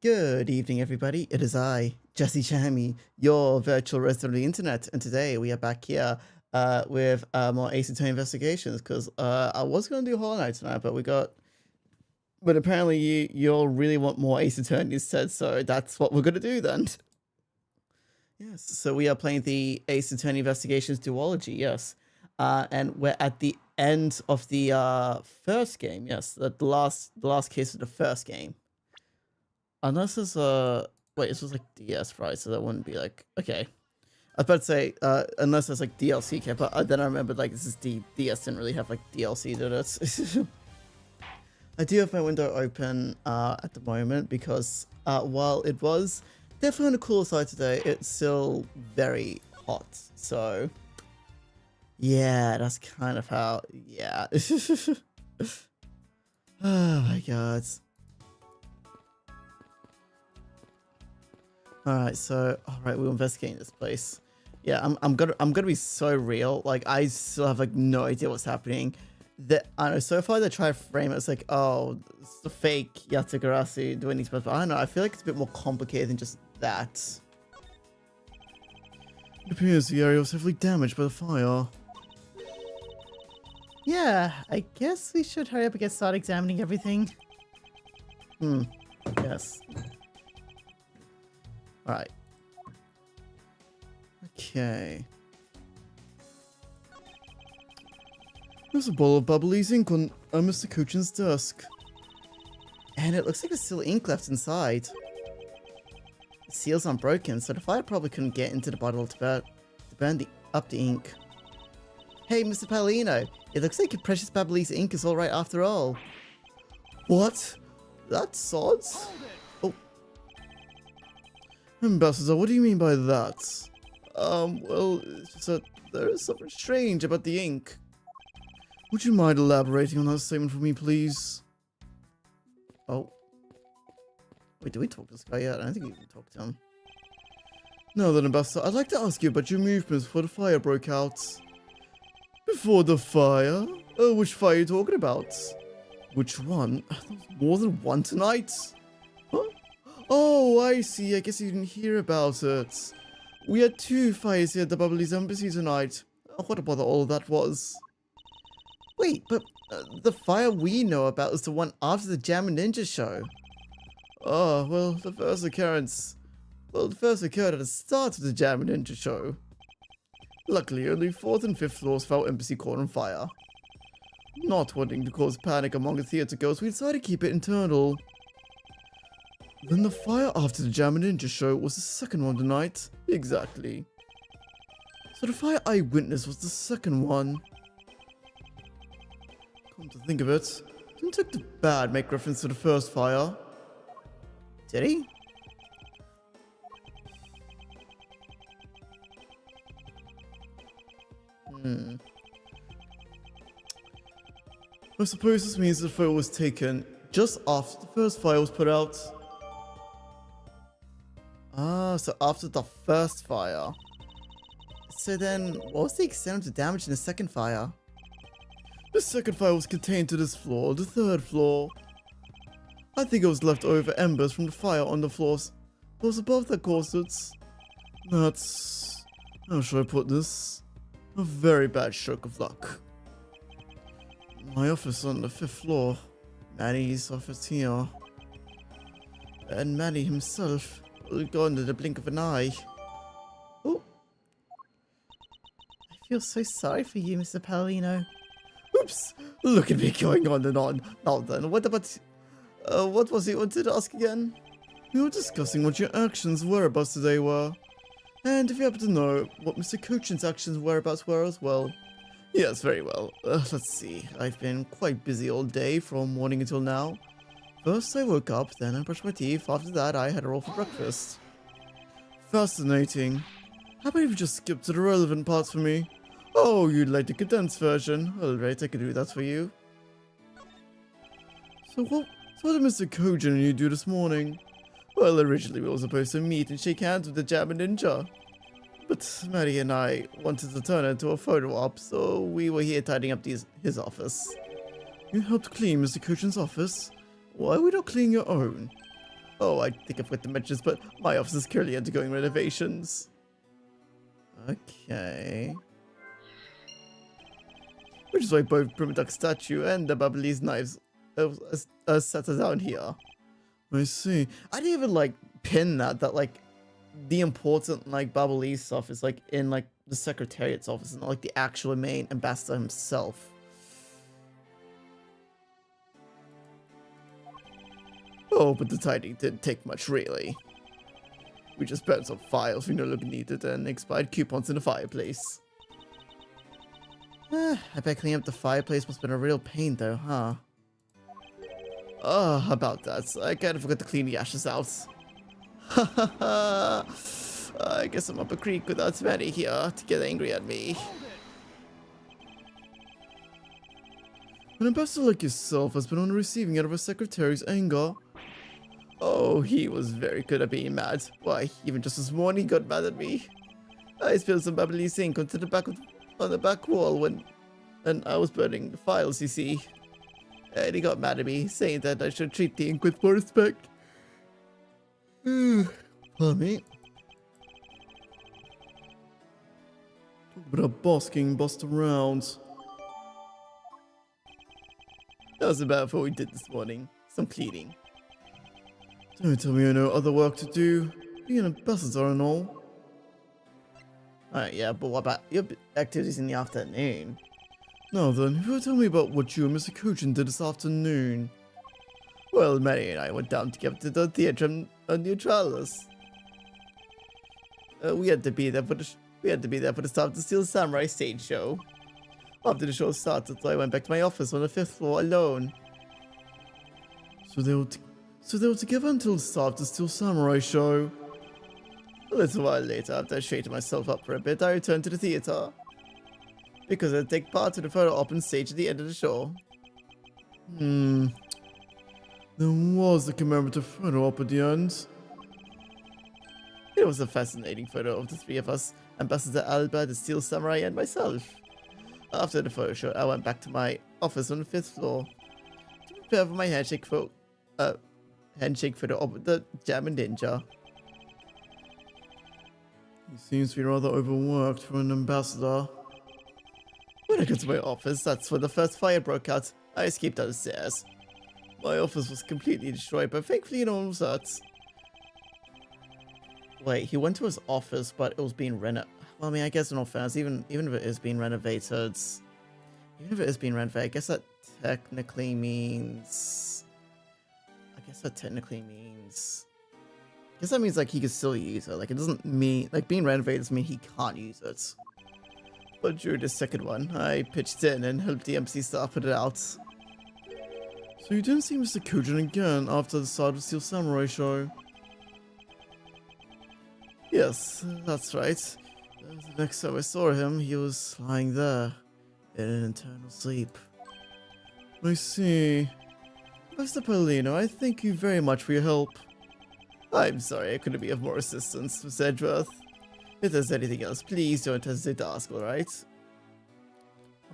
Good evening, everybody. It is I, Jesse Chammy, your virtual resident of the internet, and today we are back here with more Ace Attorney investigations. Because I was going to do Hollow Knight tonight, but apparently you'll really want more Ace Attorney instead, so that's what we're going to do then. Yes, so we are playing the Ace Attorney Investigations duology. Yes, and we're at the end of the first game. Yes, the last case of the first game. Unless it's wait, this was like DS, right? So that wouldn't be like, okay. I was about to say, unless it's like DLC kit, but then I remembered like this is DS didn't really have like DLC, did it? I do have my window open at the moment because while it was definitely on the cooler side today, it's still very hot. So yeah, that's kind of how, yeah. Oh my god. Alright, so we're investigating this place. Yeah, I'm gonna be so real. Like I still have like no idea what's happening. I don't know, so far they try to frame it as like, oh, it's the fake Yatagarasu doing these stuff, but I don't know, I feel like it's a bit more complicated than just that. It appears the area was heavily damaged by the fire. Yeah, I guess we should hurry up and get started examining everything. Yes. Alright. Okay. There's a bowl of Bubbly's ink on Mr. Kuchin's desk. And it looks like there's still ink left inside. The seal's unbroken, so the fire probably couldn't get into the bottle to burn up the ink. Hey, Mr. Palino, it looks like your precious Bubbly's ink is alright after all. What? That's sods? Oh. Ambassador, what do you mean by that? Well, it's just that there is something strange about the ink. Would you mind elaborating on that statement for me, please? Oh. Wait, did we talk to this guy yet? I don't think we even talked to him. Now then, Ambassador, I'd like to ask you about your movements before the fire broke out. Before the fire? Which fire are you talking about? Which one? There's more than one tonight? Huh? Oh, I see. I guess you didn't hear about it. We had two fires here at the Bubbly's Embassy tonight. What a bother all that was. Wait, but the fire we know about is the one after the Jam and Ninja show. Oh, well, the first occurrence... Well, the first occurred at the start of the Jam and Ninja show. Luckily, only 4th and 5th floors of our embassy caught on fire. Not wanting to cause panic among the theater goers, we decided to keep it internal. Then the fire after the Jam and Ninja show was the second one tonight. Exactly. So the fire I witnessed was the second one. Come to think of it, didn't Dr. Bad make reference to the first fire? Did he? I suppose this means the photo was taken just after the first fire was put out. Ah, so after the first fire. So then, what was the extent of the damage in the second fire? The second fire was contained to this floor, the third floor. I think it was left over embers from the fire on the floors above that caused it. That's... how should I put this? A very bad stroke of luck. My office on the 5th floor. Manny's office here. And Manny himself will go under the blink of an eye. Oh. I feel so sorry for you, Mr. Palino. Oops! Look at me going on and on. Now then, what about... what was it you wanted to ask again? We were discussing what your actions whereabouts today were. And if you happen to know what Mr. Kuchin's actions whereabouts were as well. Yes, very well. Let's see. I've been quite busy all day from morning until now. First I woke up, then I brushed my teeth. After that I had a roll for breakfast. Fascinating. How about you just skip to the relevant parts for me? Oh, you'd like the condensed version? Alright, I can do that for you. So what did Mr. Kojin and you do this morning? Well, originally we were supposed to meet and shake hands with the Jam and Ninja. But Maddie and I wanted to turn it into a photo op, so we were here tidying up his office. You helped clean Mr. Kojin's office? Why are we not cleaning your own? Oh, I think I forgot to mention this, but my office is currently undergoing renovations. Okay. Which is why both Primaduck statue and the Bubbly's knives are set down here. I see. I didn't even like pin that like the important like Bubbly stuff is like in like the Secretariat's office and not like the actual main ambassador himself. Oh, but the tidying didn't take much really. We just burned some files we no longer needed and expired coupons in the fireplace. I bet cleaning up the fireplace must have been a real pain though, huh? Oh, about that. I kind of forgot to clean the ashes out. Ha ha ha! I guess I'm up a creek without Manny here to get angry at me. An ambassador like yourself has been on the receiving end of a secretary's anger. Oh, he was very good at being mad. Why, even just this morning he got mad at me. I spilled some bubbly ink onto the on the back wall when I was burning the files, you see. And he got mad at me, saying that I should treat the ink with more respect. Pardon me. Talk about a boss getting bossed around. That was about what we did this morning. Some cleaning. Don't tell me I know other work to do. Being an ambassador and all. Alright, yeah, but what about your activities in the afternoon? Now then, who will tell me about what you and Mr. Kojin did this afternoon? Well, Mary and I went down together to the theatre on Neutralis. We had to be there for the start of the Steel Samurai stage show. After the show started, I went back to my office on the 5th floor alone. So they were together until the start of the Steel Samurai show. A little while later, after I straightened myself up for a bit, I returned to the theatre. Because I'd take part in the photo op on stage at the end of the show. There was a commemorative photo op at the end. It was a fascinating photo of the three of us, Ambassador Alba, the Steel Samurai, and myself. After the photo shoot, I went back to my office on the 5th floor to prepare for my handshake photo op with the German Ninja. He seems to be rather overworked for an ambassador. When I got to my office, that's when the first fire broke out. I escaped down the stairs. My office was completely destroyed, but thankfully no one was hurt. Wait, he went to his office, but it was being renovated. Well, I mean, I guess in all fairness, even if it is being renovated, I guess that technically means. I guess that means like he could still use it. Like it doesn't mean like being renovated doesn't mean he can't use it. But during the second one, I pitched in and helped the MC staff put it out. So you didn't see Mr. Kojin again after the start of the Steel Samurai show? Yes, that's right. The next time I saw him, he was lying there, in an eternal sleep. I see. Master Paulino, I thank you very much for your help. I'm sorry I couldn't be of more assistance, Miss Edgeworth. If there's anything else, please don't hesitate to ask, alright?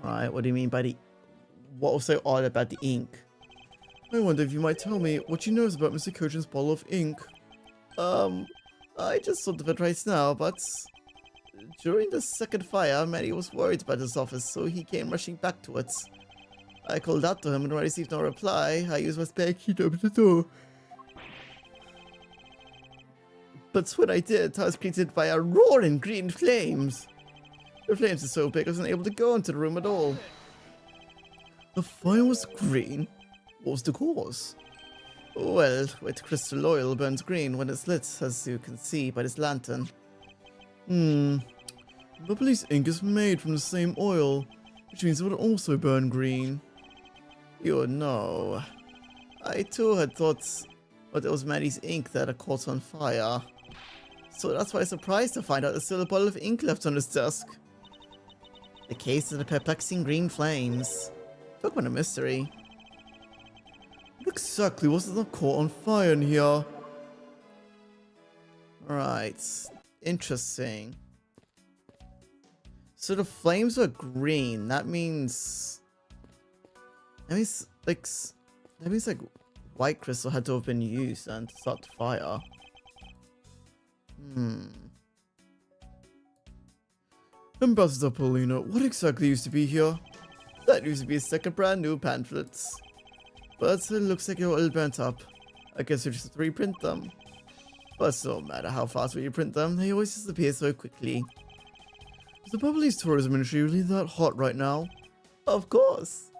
Alright, what do you mean by what was so odd about the ink? I wonder if you might tell me what you knows about Mr. Kojin's bottle of ink. I just thought of it right now, but during the second fire, Manny was worried about his office, so he came rushing back to it. I called out to him, and when I received no reply, I used my spare key to open the door. But when I did, I was greeted by a roaring green flames. The flames were so big I wasn't able to go into the room at all. The fire was green? What was the cause? Well, with crystal oil burns green when it's lit, as you can see by this lantern. Bubbly's ink is made from the same oil, which means it would also burn green. You know, I too had thought but it was Maddie's ink that had caught on fire. So that's why I was surprised to find out there's still a bottle of ink left on his desk. The case of the perplexing green flames. Talk about a mystery. What exactly was it that caught on fire in here? Right. Interesting. So the flames were green. That means like white crystal had to have been used and to start the fire. Ambassador Paulina, what exactly used to be here? That used to be a stack of brand new pamphlets. But it looks like you're all burnt up. I guess you just have to reprint them. But no matter how fast we reprint them, they always disappear so quickly. Is the Bubbley's tourism industry really that hot right now? Of course.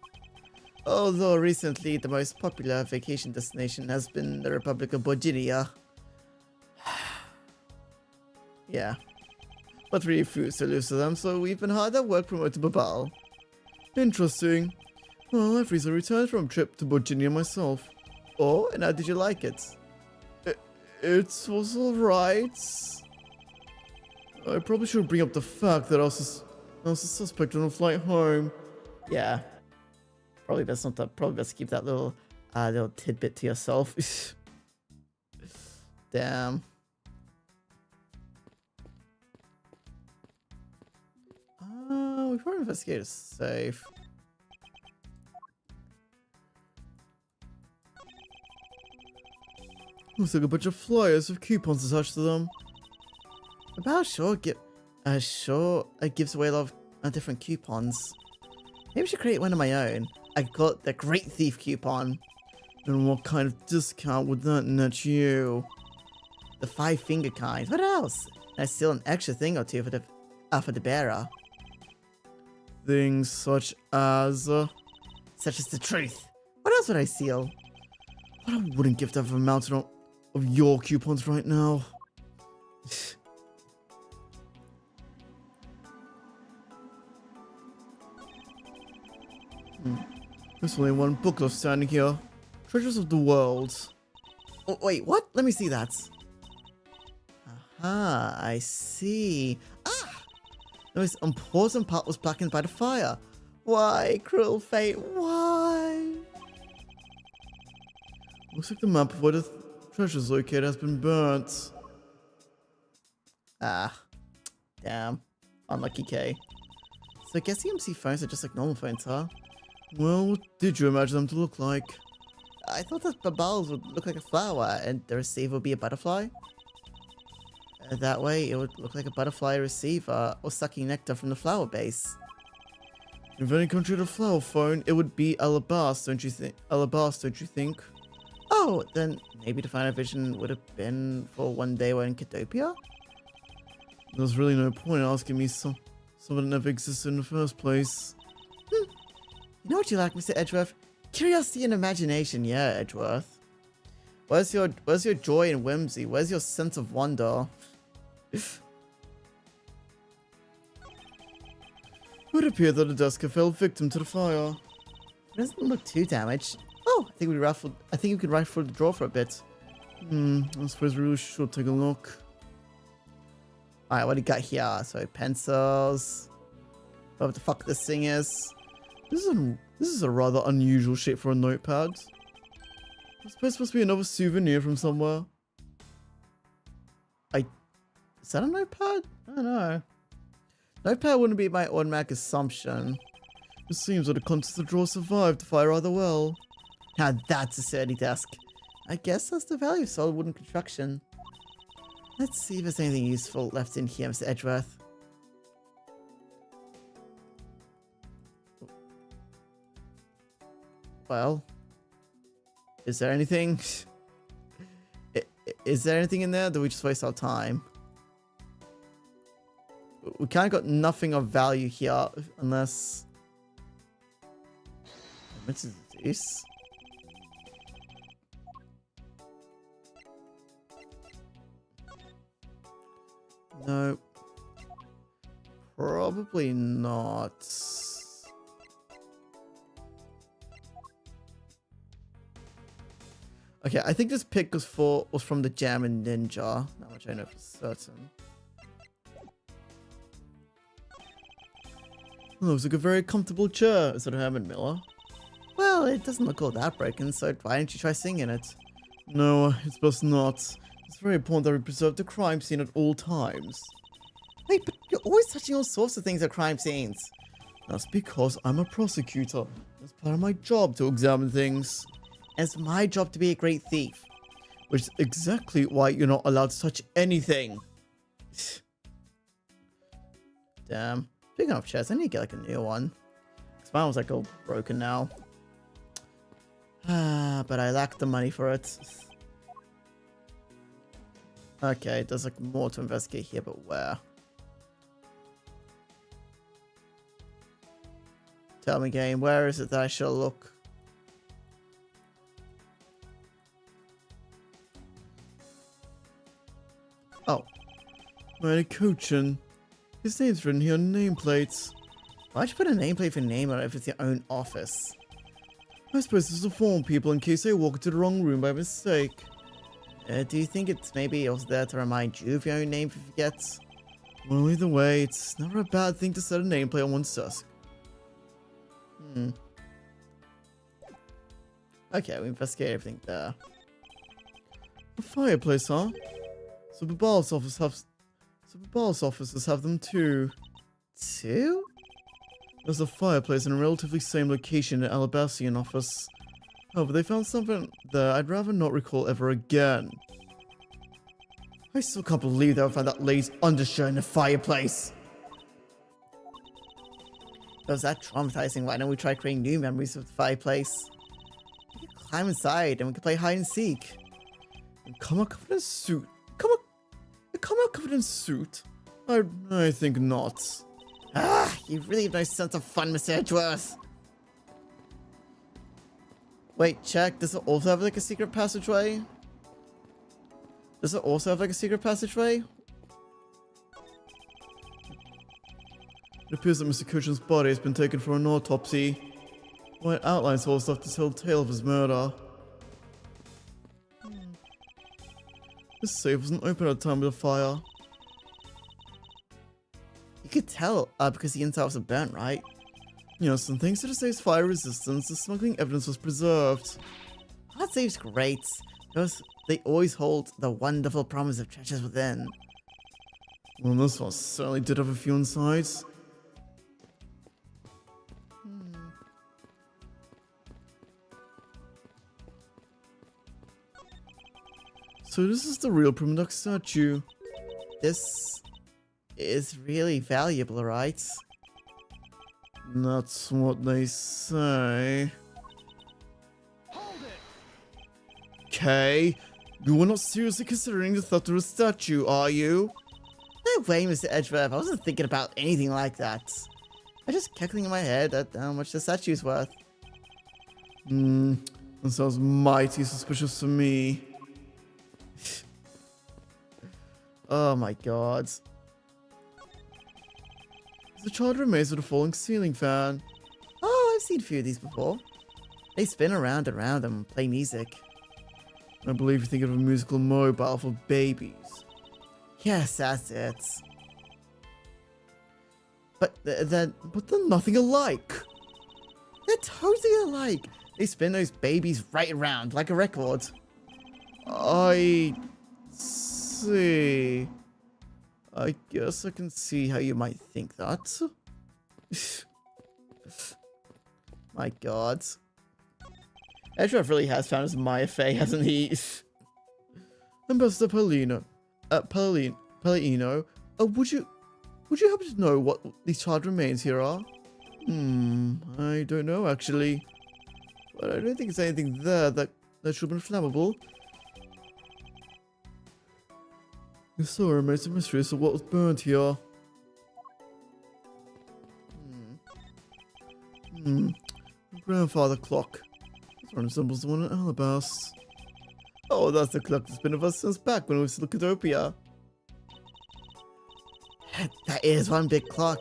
Although recently the most popular vacation destination has been the Republic of Virginia. Yeah. But we refuse to lose to them, so we've been hard at work promoting Babal. Interesting. Well, I've recently returned from a trip to Virginia myself. Oh, and how did you like it? It was alright. I probably should bring up the fact that I was a suspect on a flight home. Yeah. Probably best not to, probably best keep that little tidbit to yourself. Damn. We've already investigated safe. Looks like a bunch of flyers with coupons attached to them. About sure it gives away a lot of different coupons. Maybe I should create one of my own. I got the Great Thief coupon. And what kind of discount would that net you? The 5-finger kind. What else? And I steal an extra thing or two for the bearer. Things such as the truth. What else would I steal? What I wouldn't give that for a mountain of your coupons right now. There's only one book left standing here. Treasures of the World. Oh, wait, what? Let me see that. Aha, I see. Ah! The most important part was blackened by the fire. Why, cruel fate, why? Looks like the map of where the treasure's located has been burnt. Ah, damn. Unlucky K. So I guess the MC phones are just like normal phones, huh? Well, what did you imagine them to look like? I thought that Babals would look like a flower and the receiver would be a butterfly. That way, it would look like a butterfly receiver or sucking nectar from the flower base. If any country had a flower phone, it would be Alabasta, don't you think? Alabasta, don't you think? Oh, then maybe the final vision would have been for one day when in Catopia? There's really no point in asking me something that never existed in the first place. You know what you lack, Mr. Edgeworth? Curiosity and imagination, yeah, Edgeworth. Where's your joy and whimsy? Where's your sense of wonder? It would appear that the desk fell victim to the fire. It doesn't look too damaged. Oh, I think we could rifle the drawer for a bit. I suppose we really should take a look. Alright, what do you got here? So pencils. What the fuck this thing is? This is a rather unusual shape for a notepad. I suppose it's supposed to be another souvenir from somewhere. Is that a notepad? I don't know. Notepad wouldn't be my automatic assumption. It seems that the contents of the drawer survived the fire rather well. Now that's a sturdy desk. I guess that's the value of solid wooden construction. Let's see if there's anything useful left in here, Mr. Edgeworth. Well, is there anything? Is there anything in there? Do we just waste our time? We kind of got nothing of value here, unless... What is this? No. Probably not. Okay, I think this pick was from the Jam and Ninja. That much I know for certain. Looks like a very comfortable chair. Is it Herman Miller? Well, it doesn't look all that broken, so why don't you try singing it? No, it's best not. It's very important that we preserve the crime scene at all times. Wait, but you're always touching all sorts of things at crime scenes. That's because I'm a prosecutor. It's part of my job to examine things. and it's my job to be a great thief. Which is exactly why you're not allowed to touch anything. Damn. Speaking of chests, I need to get like a new one. Because mine was like all broken now. But I lack the money for it. Okay, there's like more to investigate here, but where? Tell me, game, where is it that I shall look? Oh. Medicochin. His name's written here on nameplates. Why'd you put a nameplate for your name on it if it's your own office? I suppose this will warn people in case they walk into the wrong room by mistake. Do you think it's maybe it was there to remind you of your own name if you forget? Well, either way, it's never a bad thing to set a nameplate on one's desk. Okay, we investigate everything there. A fireplace, huh? So Babal's offices have them too. Two? There's a fireplace in a relatively same location in the Alabastian office. However, they found something there I'd rather not recall ever again. I still can't believe they would find that lady's undershirt in the fireplace. It was that traumatizing. Why don't we try creating new memories of the fireplace? We could climb inside and we could play hide and seek. And come out covered in suit. Come out covered in suit? I think not. You really have no sense of fun, Mr. Edgeworth. Wait, check. Does it also have like a secret passageway? Does it also have like a secret passageway? It appears that Mr. Cushion's body has been taken for an autopsy. White outlines all stuff to tell the tale of his murder. This safe wasn't open at the time of the fire. You could tell, because the inside was burnt, right? Yes, and thanks to the safe's fire resistance, the smuggling evidence was preserved. That safe's great, because they always hold the wonderful promise of treasures within. Well, this one certainly did have a few inside. So this is the real prima duck statue. This is really valuable, right? That's what they say. Okay, you are not seriously considering the theft of a statue, are you? No way, Mr. Edgeworth. I wasn't thinking about anything like that. I just cackling in my head at how much the statue's worth. That sounds mighty suspicious to me. Oh my god. The child remains with a falling ceiling fan. Oh, I've seen a few of these before. They spin around and around and play music. I believe you think of a musical mobile for babies. Yes, that's it. But they're nothing alike. They're totally alike. They spin those babies right around like a record. I see. I guess I can see how you might think that. My god. Edgeworth really has found his Maya Fey, hasn't he? Ambassador Paulino. Paulino, would you happen to know what these charred remains here are? I don't know actually. But I don't think there's anything there that should have been flammable. It still remains a mystery as to what was burnt here. Grandfather clock. This one resembles the one in Alabast. Oh, that's the clock that's been with us since back when we was in Leucadopia. That is one big clock.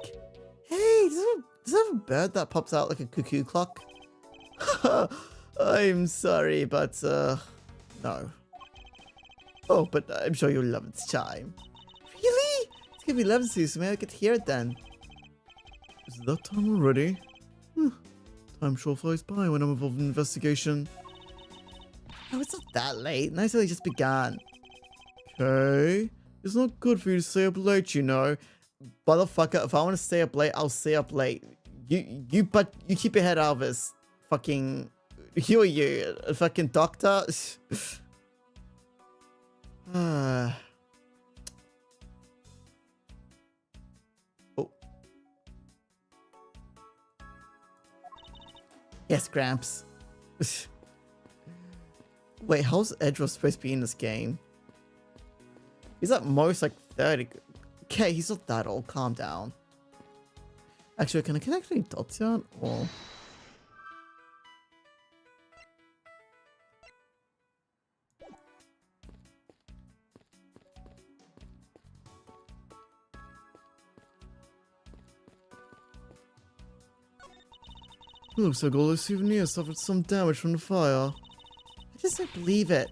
Hey, does it have a bird that pops out like a cuckoo clock? I'm sorry, but no. Oh, but I'm sure you'll love its chime. Really? It's gonna be lovely soon, so maybe I get to hear it then. Is it that time already? Time sure flies by when I'm involved in an investigation. Oh, it's not that late. Nice that they just began. Okay. It's not good for you to stay up late, you know. Motherfucker, if I want to stay up late, I'll stay up late. You keep your head out of this. Fucking Who are you? A fucking doctor? Oh. Yes, Gramps. Wait, how's Edgeworth supposed to be in this game? He's at most like 30. Okay, he's not that old. Calm down. Actually, can I connect any dots yet? Or... Looks like all those souvenirs suffered some damage from the fire. I just don't believe it.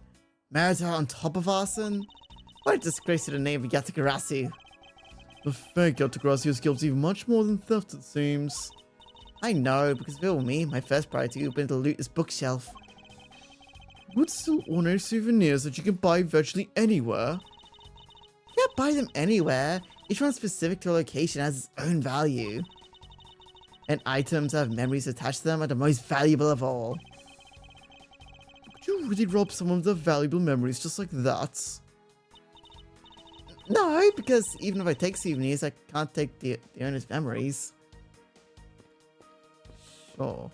Marita on top of arson? What a disgrace to the name of Yatagarasi. The fake Yatagarasi is guilty of much more than theft, it seems. I know, because if it were me, my first priority would have been to loot this bookshelf. But still ordinary souvenirs that you can buy virtually anywhere? You can't buy them anywhere. Each one specific to a location has its own value. And items that have memories attached to them are the most valuable of all. Could you really rob someone of their valuable memories just like that? No, because even if I take souvenirs, I can't take the owner's memories. Sure.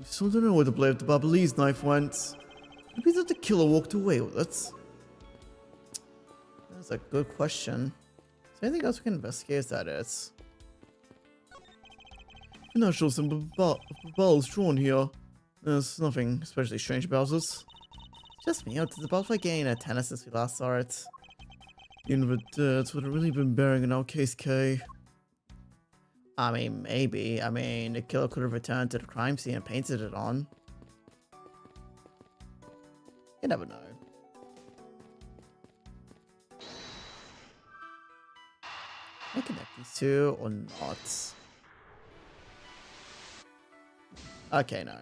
I still don't know where the blade of the Babalese knife went. Maybe that the killer walked away with it. That's a good question. Is there anything else we can investigate? Is that it? Natural symbol bells drawn here. There's nothing especially strange about it. Just me, did the butterfly gain a tennis since we last saw it? Even if it did, would it really been bearing in our case, K? I mean, maybe. I mean, the killer could have returned to the crime scene and painted it on. You never know. Can I connect these two or not? Okay, no.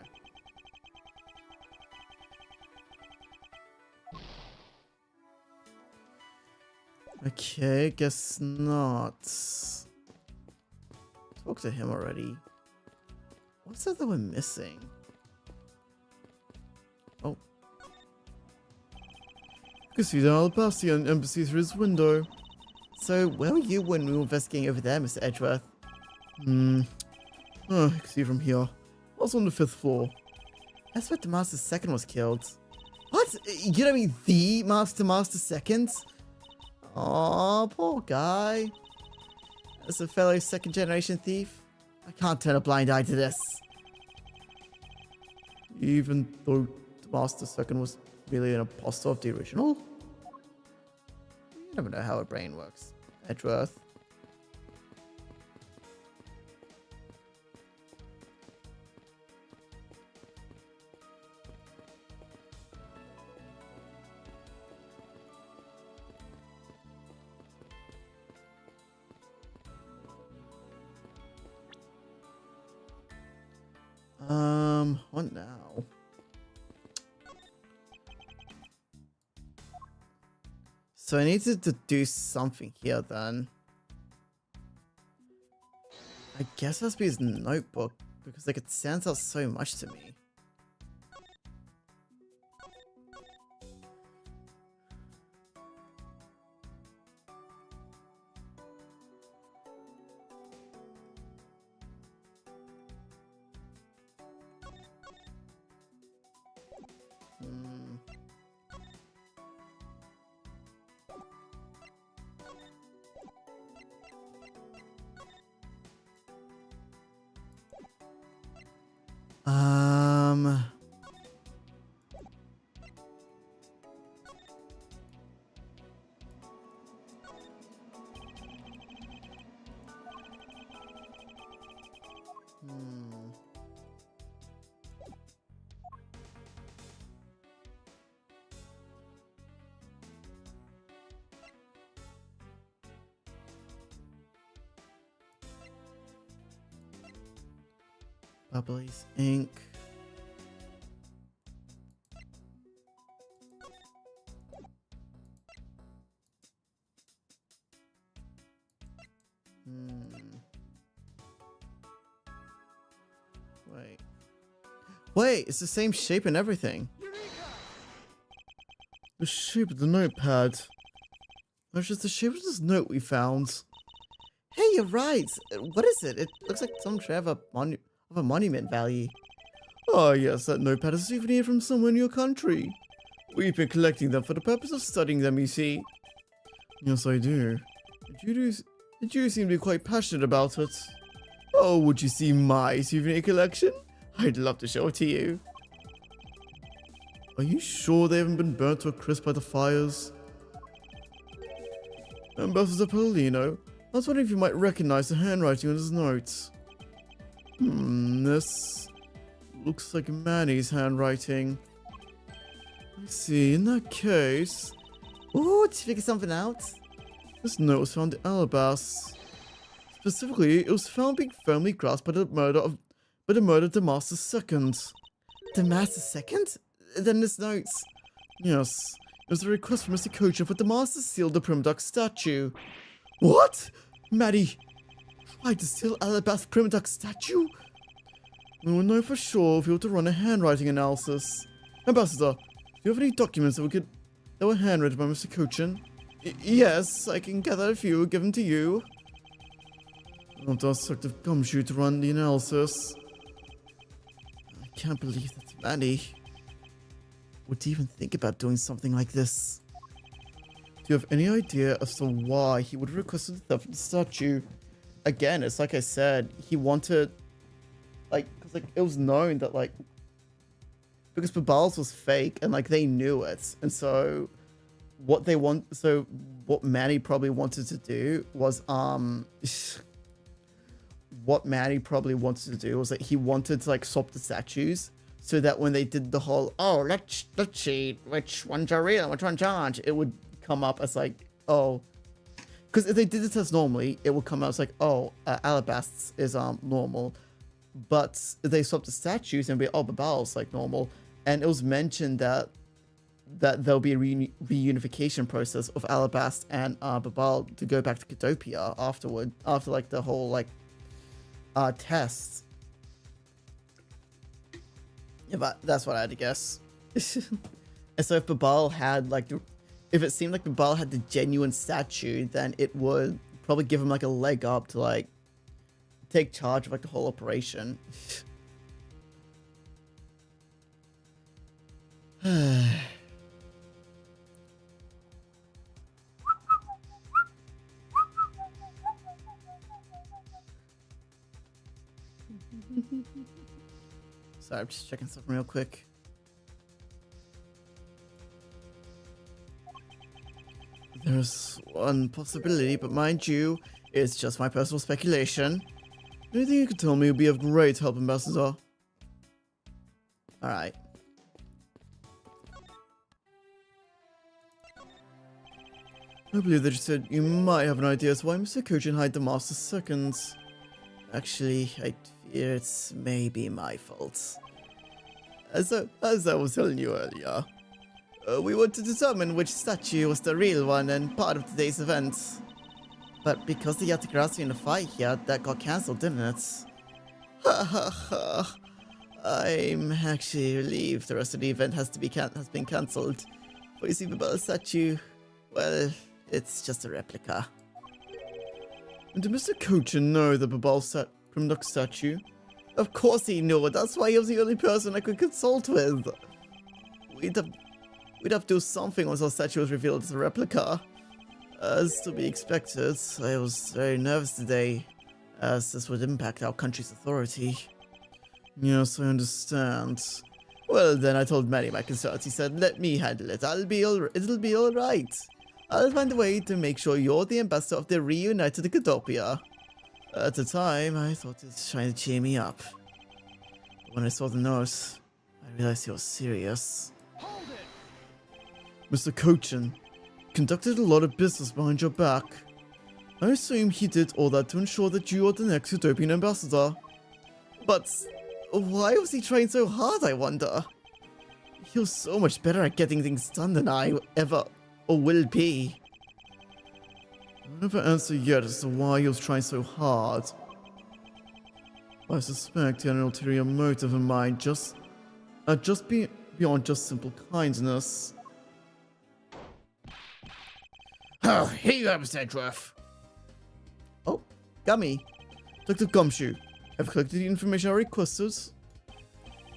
Okay, guess not. Talk to him already. What's that we're missing? Oh. You can see the Albastian embassy through his window. So, where were you when we were investigating over there, Mr. Edgeworth? Oh, you can see from here. I was on the 5th floor. That's where the Master Second was killed. What? You don't mean the Master Second? Aw, poor guy. As a fellow second-generation thief, I can't turn a blind eye to this. Even though the Master Second was really an imposter of the original? You never know how a brain works, Edgeworth. What now? So I needed to do something here then. I guess it has to be his notebook, because like it stands out so much to me. Bubblies ink. Wait. Wait, it's the same shape and everything. The shape of the notepad. That's just the shape of this note we found. Hey, you're right. What is it? It looks like some sort of a monument value. Oh yes, that notepad is a souvenir from somewhere in your country. We've been collecting them for the purpose of studying them, you see. Yes, I do. Did you seem to be quite passionate about it? Oh, would you see my souvenir collection? I'd love to show it to you. Are you sure they haven't been burnt to a crisp by the fires? Ambassador Paulino, I was wondering if you might recognize the handwriting on his notes. This looks like Manny's handwriting. I see, in that case... Ooh, did you figure something out? This note was found in Alabas. Specifically, it was found being firmly grasped by the murder of Damascus II. Damascus II? Then this notes. Yes, it was a request from Mr. Kocha for Damascus to steal the Primadox statue. What? Maddie tried to steal Alabas' Primadox statue? We will know for sure if we were to run a handwriting analysis. Ambassador, do you have any documents that were handwritten by Mr. Kochan? Yes, I can gather a few, give them to you. Not our sort of gumshoe to run the analysis. I can't believe that Manny would even think about doing something like this. Do you have any idea as to why he would have requested the theft of the statue? Again, it's like I said, he wanted, like, because like it was known that like, because Babal's was fake and like they knew it, and so what Manny probably wanted to do was that he wanted to like swap the statues so that when they did the whole, oh, let's see which ones are real, which ones aren't, it would come up as like, oh, because if they did the test normally, it would come out as like, oh, Alabast's is normal, but they swapped the statues and be, oh, Babal's like normal, and it was mentioned that there'll be a reunification process of Alabast and Babal to go back to Cadopia after like the whole like test. Yeah, but that's what I had to guess. And so if Babal had like, if it seemed like Babal had the genuine statue, then it would probably give him like a leg up to like take charge of like the whole operation. Sorry, I'm just checking something real quick. There's one possibility, but mind you, it's just my personal speculation. Anything you could tell me would be of great help, Ambassador. Alright. I believe that you said you might have an idea as to why Mr. Kochan hid the Master Seconds. Actually, I fear it's maybe my fault. As I was telling you earlier, we want to determine which statue was the real one and part of today's event. But because the Yatagrassi in the fight here, that got cancelled, didn't it? Ha ha ha. I'm actually relieved the rest of the event has been cancelled. For you see, the statue, well, it's just a replica. And did Mr. Kochan know the Babal Primnock statue? Of course he knew. That's why he was the only person I could consult with. We'd have to do something once our statue was revealed as a replica. As to be expected, I was very nervous today, as this would impact our country's authority. Yes, I understand. Well, then I told Manny my concerns. He said, let me handle it. It'll be alright. I'll find a way to make sure you're the ambassador of the reunited Cadopia. At the time, I thought he was trying to cheer me up. But when I saw the note, I realized he was serious. Hold it! Mr. Kochan conducted a lot of business behind your back. I assume he did all that to ensure that you are the next Cadopian ambassador. But why was he trying so hard, I wonder? He was so much better at getting things done than I ever or will be. I never answered yet as to why he was trying so hard. I suspect he had an ulterior motive in mind, beyond just simple kindness. Oh, here you go, Mr. Edgeworth. Oh, Gummy. Detective Gumshoe, I've collected the information I requested.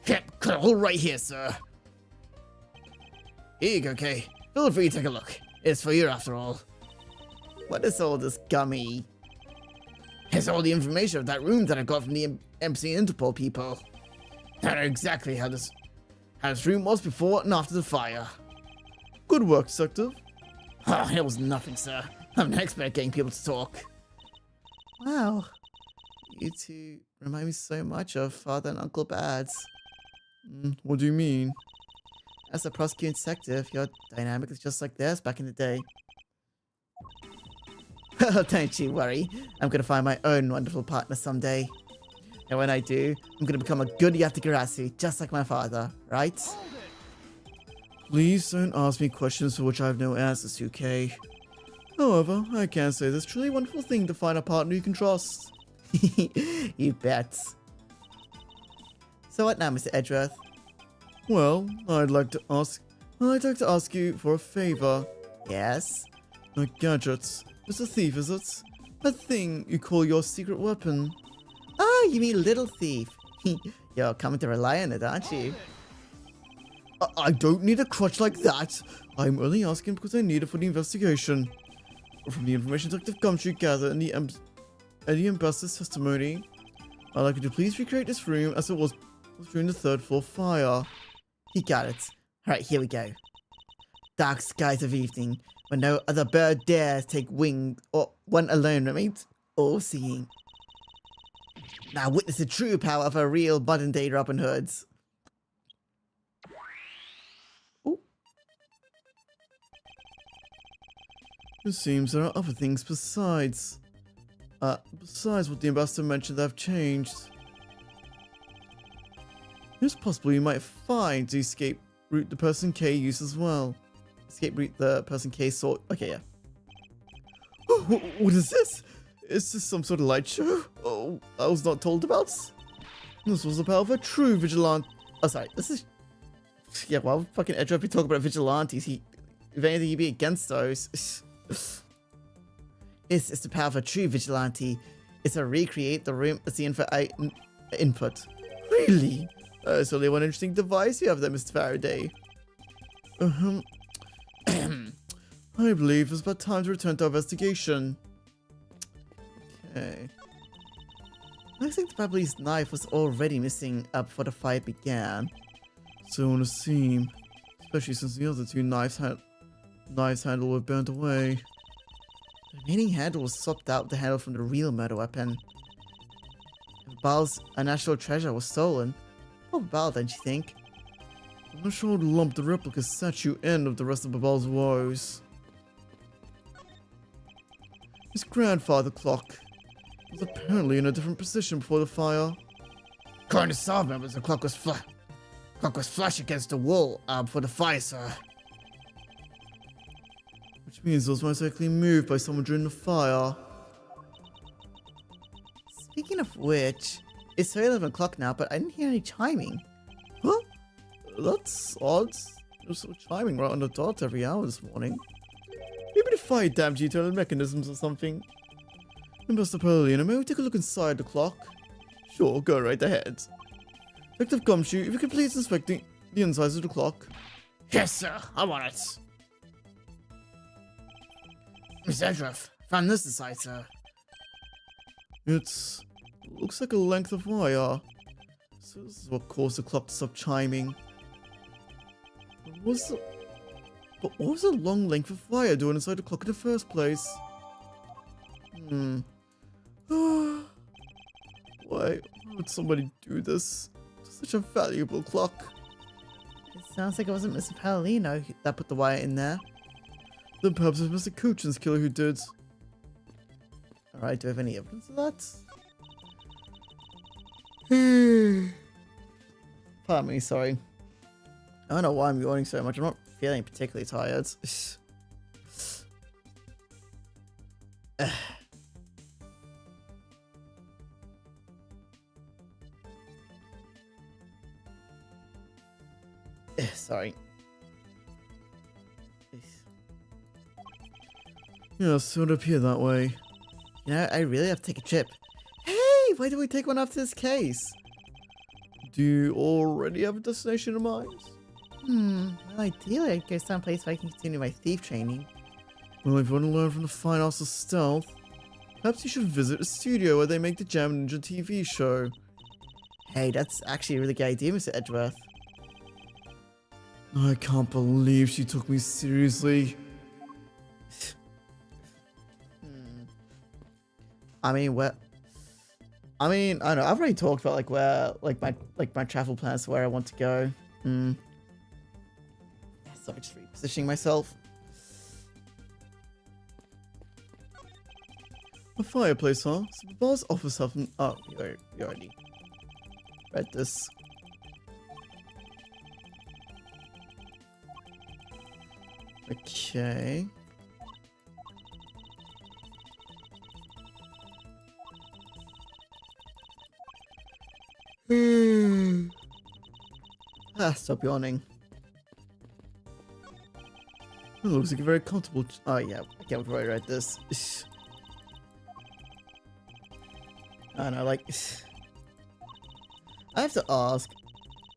Yep, got it all right here, sir. Here you go, Kay. Feel free to take a look. It's for you after all. What is all this, Gummy? Here's all the information of that room that I got from the MC Interpol people. I know exactly how this room was before and after the fire. Good work, Detective. Oh, it was nothing, sir. I'm an expert at getting people to talk. Wow. You two remind me so much of Father and Uncle Bads. What do you mean? As a prosecuting detective, your dynamic is just like theirs back in the day. Don't you worry. I'm gonna find my own wonderful partner someday. And when I do, I'm gonna become a good Yatigarasu, just like my father, right? Please don't ask me questions for which I have no answers to, Kay. However, I can say this truly wonderful thing to find a partner you can trust. You bet. So what now, Mr. Edgeworth? Well, I'd like to ask you for a favor. Yes? A gadget. Mr. Thief, is it? That thing you call your secret weapon. Oh, you mean Little Thief. You're coming to rely on it, aren't you? I don't need a crutch like that. I'm only asking because I need it for the investigation. From the information Detective Gumshoe gathered in the ambassador's testimony, I'd like you to please recreate this room as it was during the third floor fire. You got it. Alright, here we go. Dark skies of evening, when no other bird dares take wing, or one alone remains all-seeing. Now witness the true power of a real modern-day Robin Hood. Ooh. It seems there are other things besides what the ambassador mentioned that have changed. It's possible you might find the escape route the person K used as well. Escape route the person K saw. Okay, yeah. What is this? Is this some sort of light show? Oh, I was not told about. This was the power of a true vigilante. Oh, sorry. This is. Yeah, why would fucking Edgeworth be talking about vigilantes? If anything, he'd be against those. This is the power of a true vigilante. It's to recreate the room as the input. Really? It's only one interesting device you have there, Mr. Faraday. I believe it's about time to return to our investigation. Okay. I think Babley's knife was already missing before the fight began. So on a seam. Especially since the other two knives handle were burnt away. The remaining handle was swapped out with the handle from the real murder weapon. If Bal's national treasure was stolen, poor Bal, don't you think? I'm not sure what lump the replica statue end of the rest of Babal's woes. His grandfather clock was apparently in a different position before the fire. According to staff members, the clock was flush against the wall before the fire, sir. Which means it was most likely moved by someone during the fire. Speaking of which, it's 11 o'clock now, but I didn't hear any chiming. Huh? That's odd. There's no chiming right on the dot every hour this morning. Maybe the fire damaged the internal mechanisms or something. Mr. Paulina, may we take a look inside the clock? Sure, go right ahead. Detective Gumshoe, if you could please inspect the insides of the clock. Yes, sir. I'm on it. Miss Edgeworth, found this inside, sir. It looks like a length of wire. So this is what caused the clock to stop chiming. But what was a long length of wire doing inside the clock in the first place? Why would somebody do this to such a valuable clock? It sounds like it wasn't Mr. Paolino that put the wire in there. Then perhaps it was Mr. Kuchin's killer who did. Alright, do I have any evidence of that? Pardon me, sorry. I don't know why I'm yawning so much. I'm not feeling particularly tired. Sorry. Yes, it would appear that way. You know, I really have to take a trip. Hey, why don't we take one after this case? Do you already have a destination in mind? Well, ideally I'd go someplace where I can continue my thief training. Well, if you want to learn from the fine arts of stealth, perhaps you should visit a studio where they make the Jam Ninja TV show. Hey, that's actually a really good idea, Mr. Edgeworth. I can't believe she took me seriously. I mean, I don't know. I've already talked about like where, like my travel plans, where I want to go. So I'm just repositioning myself. A fireplace, huh? So the boss offers something. Oh, you already read this. Okay. Stop yawning. It looks like a very comfortable. Oh yeah, I can't wait to write this. I don't know, like, I have to ask,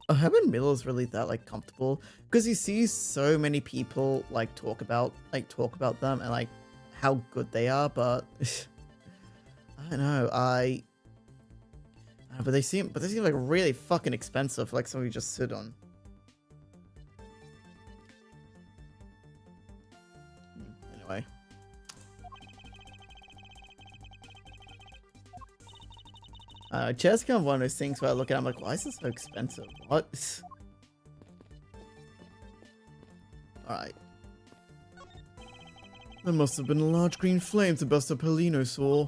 are Herman Millers really that like comfortable? Because you see so many people like talk about them and like how good they are, but I don't know. But they seem like really fucking expensive for like something you just sit on. Anyway. Chair's kind of one of those things where I look at it, I'm like, why is this so expensive? What? Alright. There must have been a large green flame to Buster Polino saw.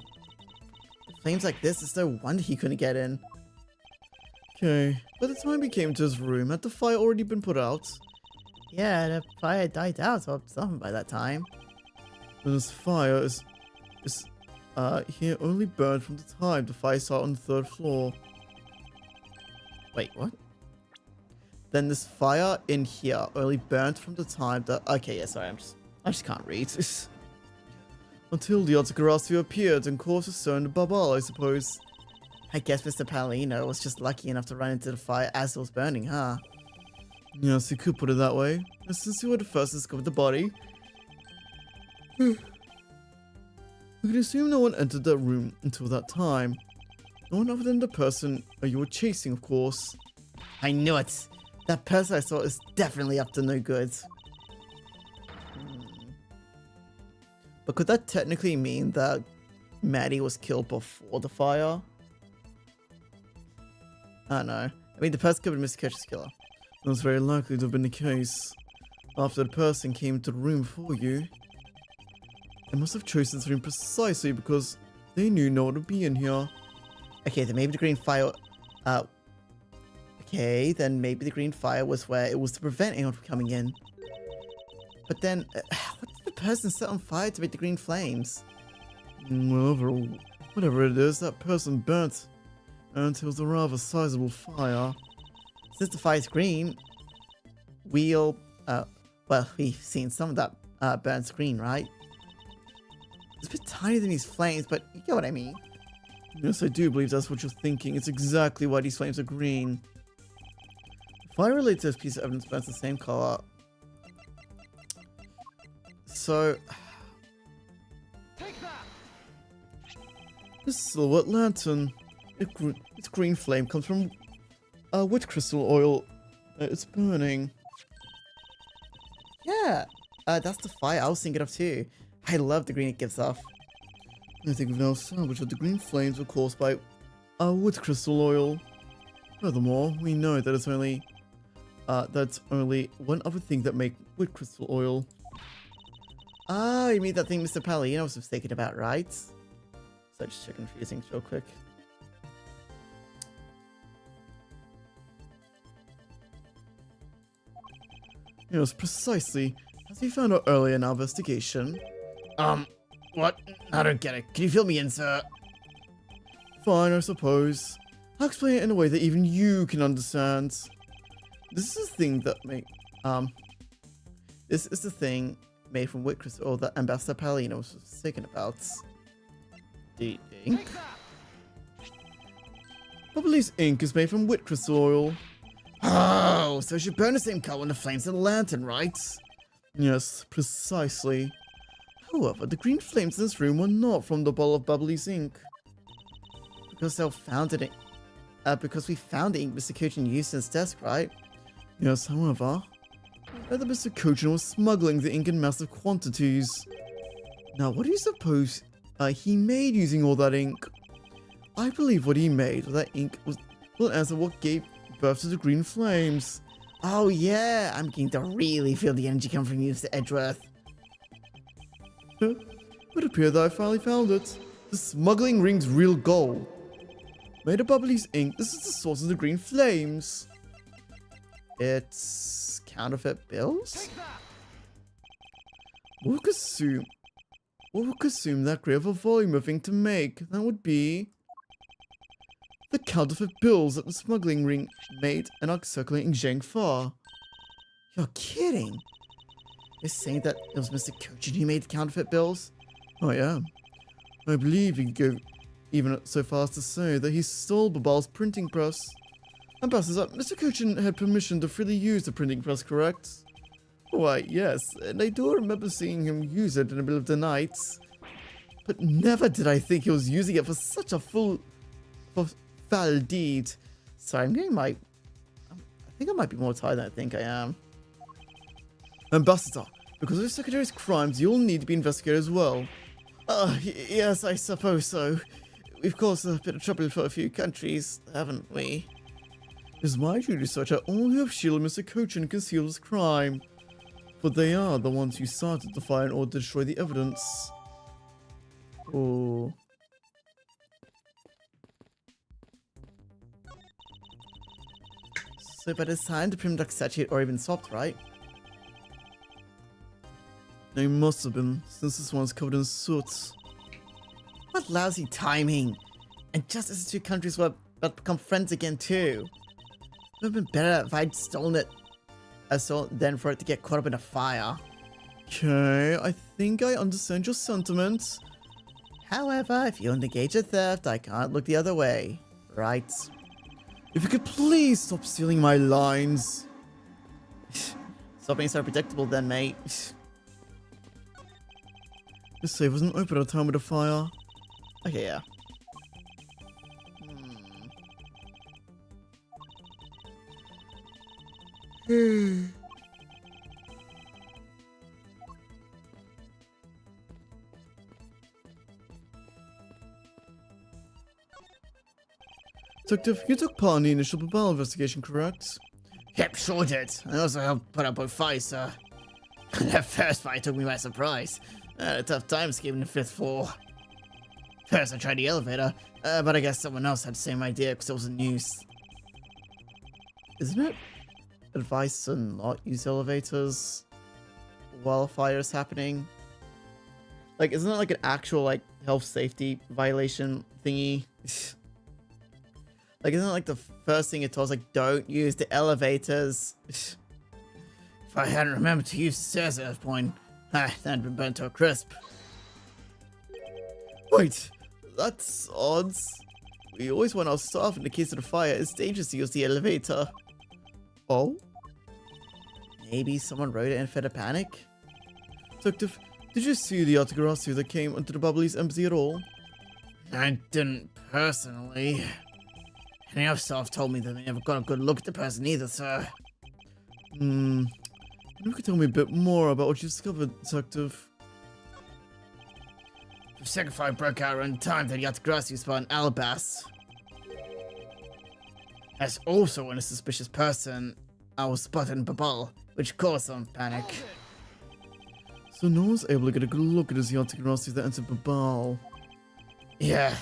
Flames like this, it's no wonder he couldn't get in. Okay, by the time we came to his room, had the fire already been put out? Yeah, the fire died out or something by that time. Then this fire is here only burned from the time the fire started on the 3rd floor. Wait, what? Then this fire in here only burned from the time that... Okay, yeah, sorry, I just can't read. Until the Otakaratu appeared and caused a stone to bubble, I suppose. I guess Mr. Palino was just lucky enough to run into the fire as it was burning, huh? Yes, you could put it that way. And since you were the first to discover the body, we can assume no one entered that room until that time. No one other than the person you were chasing, of course. I knew it! That person I saw is definitely up to no good. But could that technically mean that Maddie was killed before the fire? I don't know. I mean, the person could have been Mr. Ketch's killer. That's very likely to have been the case. After the person came into the room before you, they must have chosen this room precisely because they knew no one would be in here. Okay, then maybe the green fire... okay, then maybe the green fire was where it was to prevent anyone from coming in. But then, what did the person set on fire to make the green flames? Well, whatever it is, that person burnt. And it was a rather sizable fire. Since the fire's green, we've seen some of that burnt green, right? It's a bit tinier than these flames, but you get what I mean. Yes, I do believe that's what you're thinking. It's exactly why these flames are green. Fire related to this piece of evidence burns the same color. So... This silhouette lantern. Its green flame comes from wood crystal oil. It's burning. Yeah, that's the fire I was thinking of too. I love the green it gives off. I think we've now established that the green flames were caused by wood crystal oil. Furthermore, we know that it's only that's only one other thing that makes wood crystal oil. Ah, you mean that thing Mr. Palino was mistaken about, right? So just checking a few things real quick. Yes, precisely. As we found out earlier in our investigation. What? I don't get it. Can you fill me in, sir? Fine, I suppose. I'll explain it in a way that even you can understand. This is the thing that this is the thing made from wheat crystal that Ambassador Palina was thinking about. The ink? Bubbly's ink is made from wheat crystal oil. Oh, so it should burn the same color when the flames in the lantern, right? Yes, precisely. However, the green flames in this room were not from the bottle of Bubbly's ink. Because they found it, because we found the ink Mr. Cochin used in his desk, right? Yes, however, whether Mr. Cochin was smuggling the ink in massive quantities. Now, what do you suppose he made using all that ink? I believe what he made with that ink will answer what gave birth to the green flames. Oh yeah, I'm beginning to really feel the energy coming from you, Mr. Edgeworth. It would appear that I finally found it. The smuggling ring's real goal. Made of Bubbly's ink, this is the source of the green flames. It's counterfeit bills? What would consume that great of a volume of ink to make? That would be the counterfeit bills that the smuggling ring made and are circulating Zhengfa. You're kidding. You're saying that it was Mr. Cochin who made the counterfeit bills? I am. I believe you could go even so far as to say that he stole Babal's printing press. Ambassador, Mr. Cochin had permission to freely use the printing press, correct? Why, yes, and I do remember seeing him use it in the middle of the night. But never did I think he was using it for such a foul deed. Sorry, I think I might be more tired than I think I am. Ambassador, because of the Secretary's crimes, you'll need to be investigated as well. Yes, I suppose so. We've caused a bit of trouble for a few countries, haven't we? It is my duty to search out all who have shielded Mr. Cochin and concealed his crime. But they are the ones who started the fire in order to destroy the evidence. Ooh. So by the time the Prim Duck statue had already been swapped, right? They must have been, since this one's covered in soot. What lousy timing! And just as the two countries were about to become friends again too. It would have been better if I'd stolen it than for it to get caught up in a fire. Okay, I think I understand your sentiments. However, if you engage a theft, I can't look the other way, right? If you could please stop stealing my lines. Stop being so predictable then, mate. The safe wasn't open at the time of the fire. Okay, yeah. Detective, you took part in the initial Babal investigation, correct? Yep, sure did. I also helped put out both fires, sir. That first fire took me by surprise. I had a tough time escaping the 5th floor. First I tried the elevator, but I guess someone else had the same idea because it was in use. Isn't it advice to not use elevators while a fire is happening? Like, isn't it like an actual, like, health safety violation thingy? Like, isn't it like the first thing it tells, like, don't use the elevators? If I hadn't remembered to use the stairs at that point, that'd been burnt to a crisp. Wait, that's odd. We always want our staff in the case of the fire. It's dangerous to use the elevator. Oh? Maybe someone wrote it in fit of panic? Detective, did you see the autograph that came onto the Bubbly's embassy at all? I didn't personally. Any other staff told me that they never got a good look at the person either, sir. You could tell me a bit more about what you discovered, Detective. The second fire broke out around the time that the autograph was spot in Alabas. As also when a suspicious person I was spotted in Babal, which caused some panic. So no one's able to get a good look at his autograph that entered Babal. Yeah,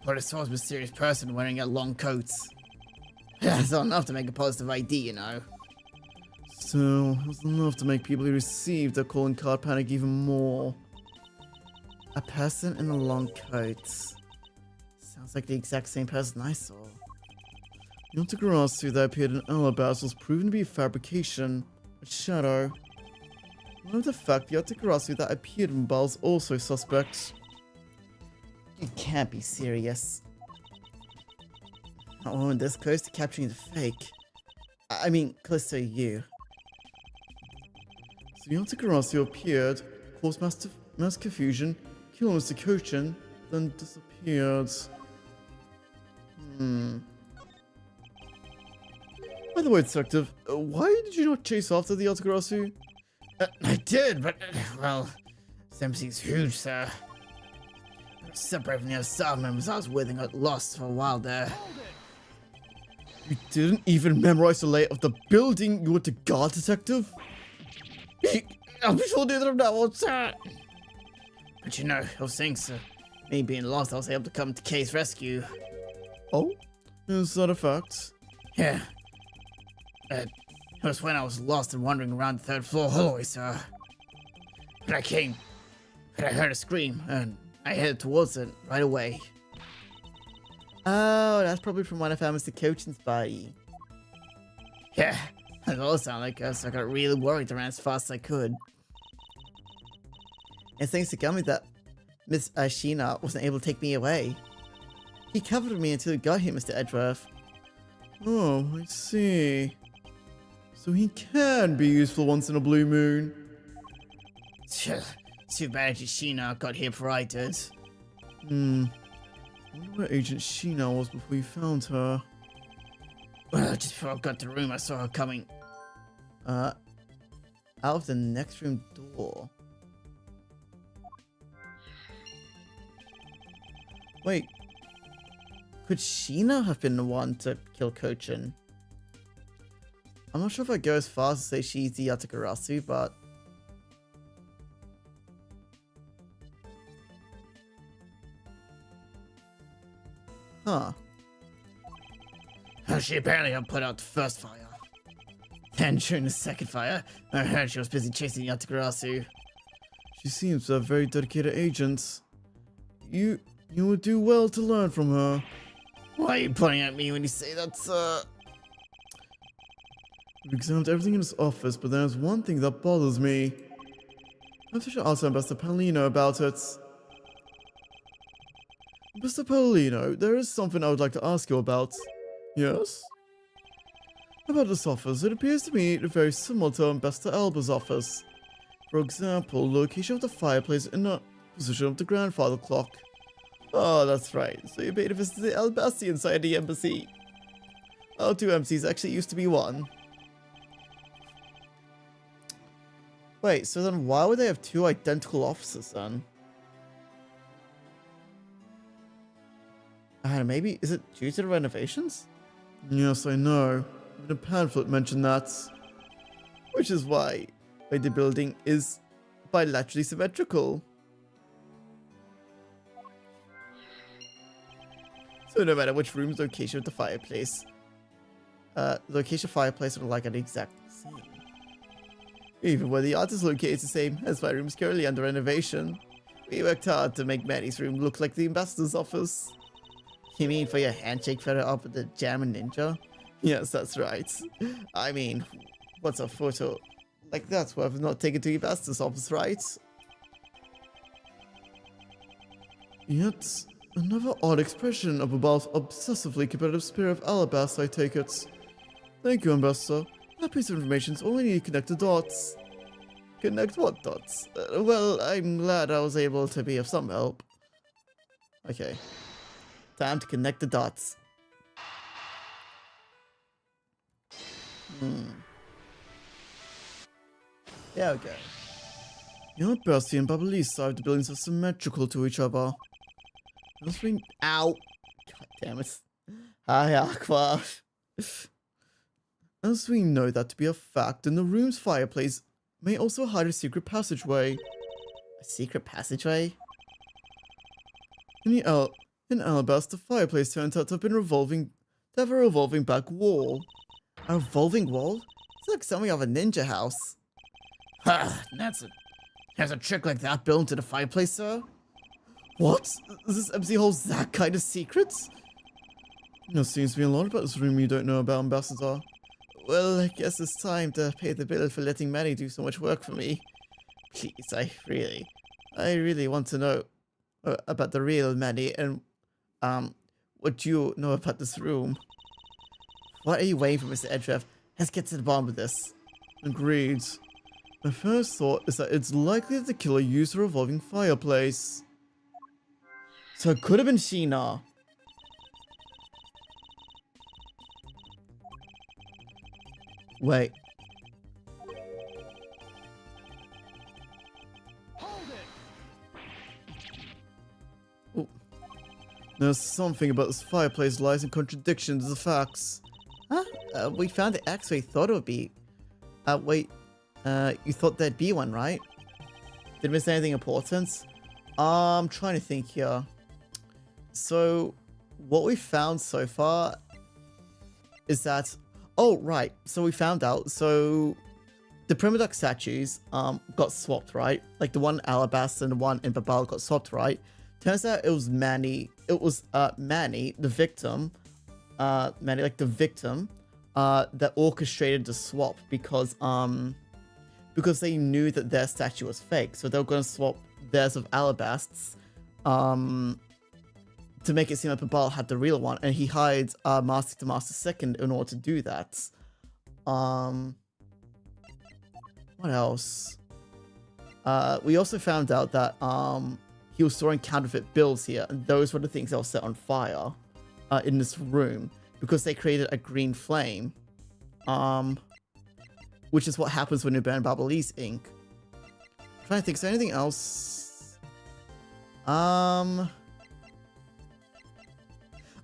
but I saw a mysterious person wearing a long coat. That's not enough to make a positive ID, you know. So, it was enough to make people who received the calling card panic even more. A person in a long coat. Sounds like the exact same person I saw. The Yatagarasu that appeared in Alabasta was proven to be a fabrication, a shadow. Note the fact the Yatagarasu that appeared in Bal is also suspect. You can't be serious. Not one this close to capturing the fake. I mean, close to you. So the Yatagarasu appeared, caused mass confusion, killed Mr. Kochin, then disappeared. By the way, Detective, why did you not chase after the Yatagarasu? I did, but, well, this MC's huge, sir. Separate from the other staff members I was with and got lost for a while there. You didn't even memorize the layout of the building you were to guard, Detective? I'll be sure to do that from now on, sir. But you know, I was saying, sir, me being lost, I was able to come to Kay's rescue. Oh? Is that a fact? Yeah. It was when I was lost and wandering around the third floor hallway, sir. But I heard a scream, and I headed towards it right away. Oh, that's probably from when I found Mr. Kochin's body. Yeah, it all sounded like us, so I got really worried and ran as fast as I could. And thanks to Gummy that Miss Sheena wasn't able to take me away. He covered me until he got here, Mr. Edgeworth. Oh, I see. So he can be useful once in a blue moon. Too bad Sheena got here before I did. I wonder where Agent Sheena was before you found her. Well, just before I got to the room, I saw her coming. Out of the next room door. Wait. Could Sheena have been the one to kill Kochin? I'm not sure if I go as far as to say she's the Yatagarasu, but... Huh. She apparently helped put out the first fire. Then during the second fire, I heard she was busy chasing Yatagarasu. She seems to have very dedicated agents. You would do well to learn from her. Why are you pointing at me when you say that, sir? We've examined everything in this office, but there's one thing that bothers me. I have to ask Ambassador Paulino about it. Mr. Paulino, there is something I would like to ask you about. Yes? About this office, it appears to me very similar to Ambassador Alba's office. For example, location of the fireplace and the position of the grandfather clock. Oh, that's right. So you paid a visit to the Albasti inside the embassy. Our two embassies actually used to be one. Wait, so then why would they have two identical offices then? And maybe, is it due to the renovations? Yes, I know. The pamphlet mentioned that. Which is why the building is bilaterally symmetrical. So no matter which room's location of the fireplace, Location fireplace are like an exact same. even where the art is located, is the same, as my room is currently under renovation. We worked hard to make Maddie's room look like the ambassador's office. You mean for your handshake photo up with the German ninja? Yes, that's right. I mean, what's a photo like that's worth not taken to the ambassador's office, right? Yet, another odd expression of Abal's obsessively competitive spirit of Alabasta, I take it. Thank you, Ambassador. That piece of information is all I need to connect the dots. Connect what dots? Well, I'm glad I was able to be of some help. Okay. Time to connect the dots. There we go. The Albasti and Babalis side of the buildings are symmetrical to each other. As we... Ow! God damn it. Hi, Aqua. As we know that to be a fact, then the room's fireplace may also hide a secret passageway. A secret passageway? In Alabasta, the fireplace turns out to have been a revolving back wall. A revolving wall? It's like something of a ninja house. Ha! There's a trick like that built into the fireplace, sir? What? Does this MC hold that kind of secrets? There seems to be a lot about this room you don't know about, Ambassador. Well, I guess it's time to pay the bill for letting Manny do so much work for me. Please, I really want to know about the real Manny and, what you know about this room. What are you waiting for, Mr. Edgeworth? Let's get to the bottom of this. Agreed. My first thought is that it's likely that the killer used a revolving fireplace. So it could have been Sheena. Wait. Oh. There's something about this fireplace lies in contradiction to the facts. Huh? We found the X we thought it would be. Wait. You thought there'd be one, right? Did we miss anything important? I'm trying to think here. So, what we found so far is that... Oh, right. So we found out. So, the Primoduck statues got swapped, right? Like the one in Alabaster and the one in Babal got swapped, right? Turns out it was Manny. It was Manny, the victim. Manny, like the victim, that orchestrated the swap because they knew that their statue was fake. So they were going to swap theirs of Alabast's to make it seem like Babal had the real one, and he hired Master to Master Second in order to do that. What else? We also found out that he was storing counterfeit bills here, and those were the things that were set on fire in this room because they created a green flame, which is what happens when you burn Babalese ink. I'm trying to think, is there anything else?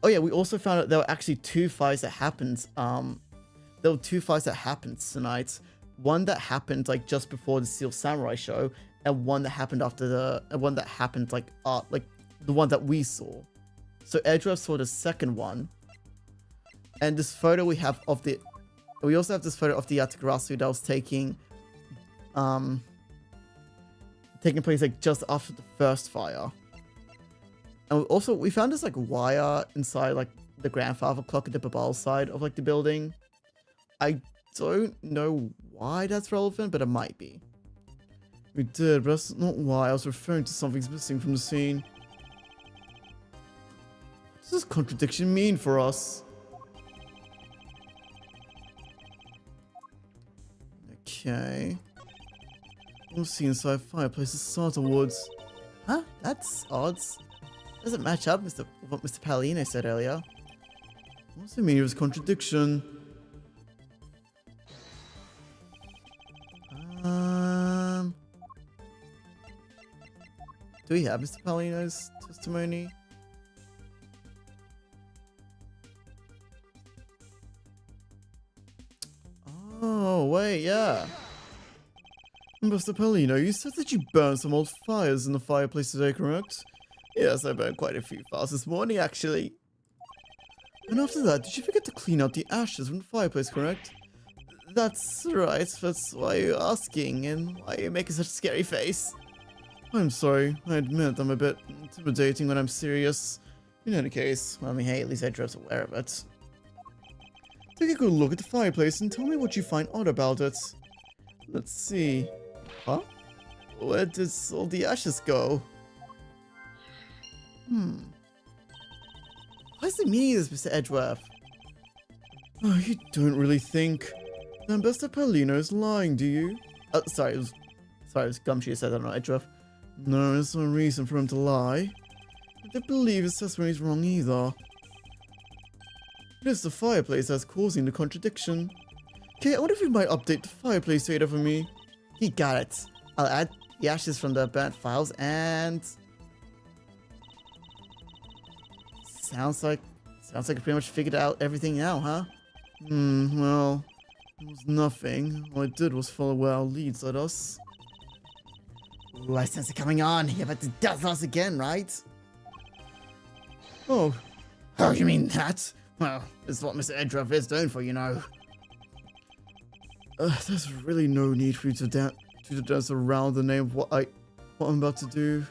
Oh yeah, we also found out there were actually two fires that happened. There were two fires that happened tonight. One that happened like just before the Steel Samurai show, and one that happened after the one that happened like the one that we saw. So Edgeworth saw the second one, and this photo we have of the. We also have this photo of the Yatagarasu that was taking place like just after the first fire. And also, we found this like wire inside like the grandfather clock at the Babal side of like the building. I don't know why that's relevant, but it might be. We did, but that's not why. I was referring to something's missing from the scene. What does this contradiction mean for us? Okay. We'll see inside fireplace's Sata Woods. Huh? That's odd. Doesn't match up with what Mr. Palino said earlier. What's the meaning of this contradiction? Do we have Mr. Palino's testimony? Oh, wait, yeah. Mr. Palino, you said that you burned some old fires in the fireplace today, correct? Yes, I burned quite a few fires this morning, actually. And after that, did you forget to clean out the ashes from the fireplace, correct? That's right, that's why you're asking, and why you're making such a scary face. I'm sorry, I admit I'm a bit intimidating when I'm serious. In any case, well, I mean, hey, at least Edgeworth's aware of it. Take a good look at the fireplace and tell me what you find odd about it. Let's see. Huh? Where did all the ashes go? What's the meaning of this, Mr. Edgeworth? Oh, you don't really think that Mr. Palino is lying, do you? Sorry, it was Gumshoe who said that, not Edgeworth. No, there's no reason for him to lie. I don't believe his testimony is wrong either. It is the fireplace that's causing the contradiction. Okay, I wonder if you might update the fireplace data for me. He got it. I'll add the ashes from the burnt files and... Sounds like I pretty much figured out everything now, huh? Well, it was nothing. All I did was follow where our leads led us. Ooh, I sense it coming on. You're about to dazzle us again, right? Oh, you mean that? Well, it's what Mr. Edgeworth is known for, you know. There's really no need for you to dance around the name of what I'm about to do.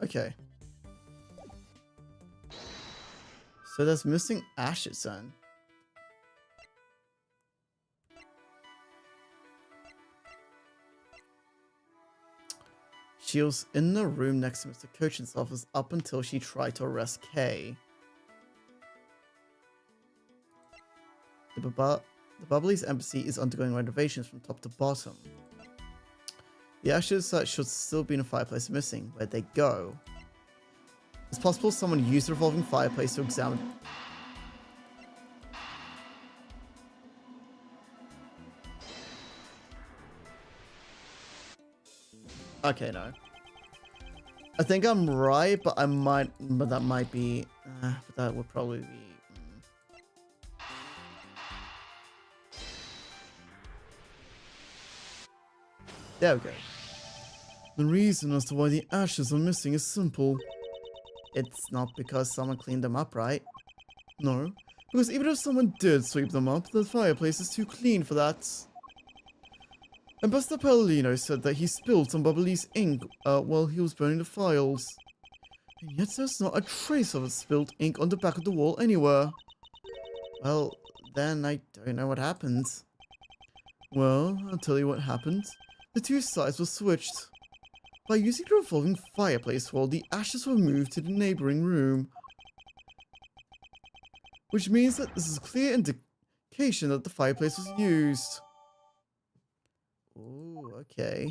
Okay. So there's missing ashes then. She was in the room next to Mr. Cochin's office up until she tried to arrest Kay. The Bubbly's embassy is undergoing renovations from top to bottom. The ashes that should still be in a fireplace are missing. Where'd they go? It's possible someone used the revolving fireplace to examine. Okay, no. I think I'm right, but that might be, but that would probably be. There we go. The reason as to why the ashes are missing is simple. It's not because someone cleaned them up, right? No, because even if someone did sweep them up, the fireplace is too clean for that. Ambassador Paolino said that he spilled some Bubbly's ink while he was burning the files. And yet there's not a trace of spilled ink on the back of the wall anywhere. Well, then I don't know what happened. Well, I'll tell you what happened. The two sides were switched. By using the revolving fireplace wall, the ashes were moved to the neighboring room. Which means that this is a clear indication that the fireplace was used. Ooh, okay.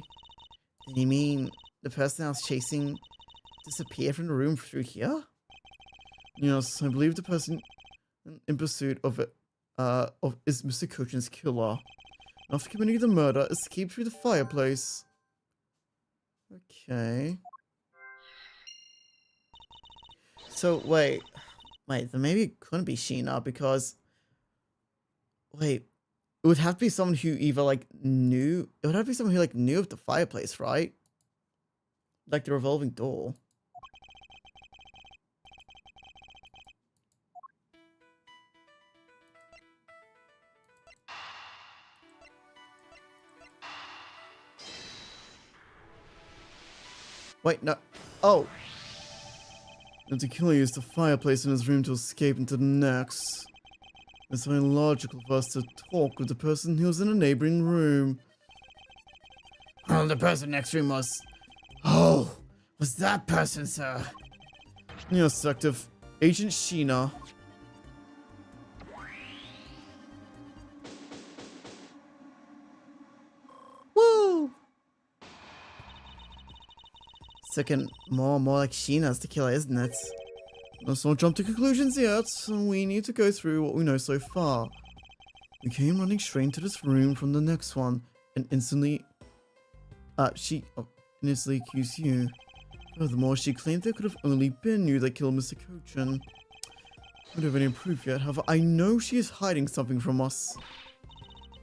You mean the person I was chasing disappeared from the room through here? Yes, I believe the person in pursuit of it is Mr. Cochin's killer. After committing the murder, escaped through the fireplace. Okay. So wait, then maybe it couldn't be Sheena because wait, it would have to be someone who either like knew. It would have to be someone who like knew of the fireplace, right? Like the revolving door. Wait, no. Oh. And the killer used the fireplace in his room to escape into the next. It's very logical for us to talk with the person who was in a neighboring room. Well, the person next room was... Oh, was that person, sir? Yes, Detective. Agent Sheena. Woo! Second, more like Sheena's the killer, isn't it? Let's not jump to conclusions yet. We need to go through what we know so far. We came running straight into this room from the next one, and instantly... she instantly accused you. Furthermore, she claimed there could have only been you that killed Mr. Cochin. I don't have any proof yet, however, I know she is hiding something from us.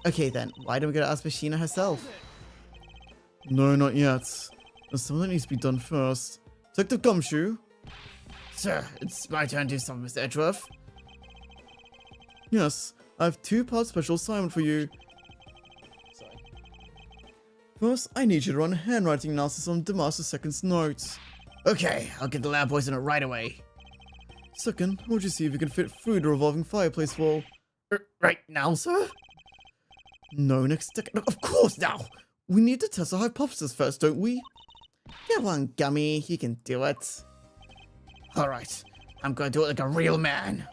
Okay then, why don't we go to ask for Sheena herself? No, not yet. There's something that needs to be done first. Detective Gumshoe? Sir, it's my turn to do something, Mr. Edgeworth. Yes, I have two-part special assignment for you. Sorry. First, I need you to run a handwriting analysis on Damasus II's notes. Okay, I'll get the lab boys on it right away. Second, I want you to see if you can fit through the revolving fireplace wall. Right now, sir? No, next second. Of course now! We need to test our hypothesis first, don't we? Come on, Gummy, you can do it. Alright, I'm gonna do it like a real man.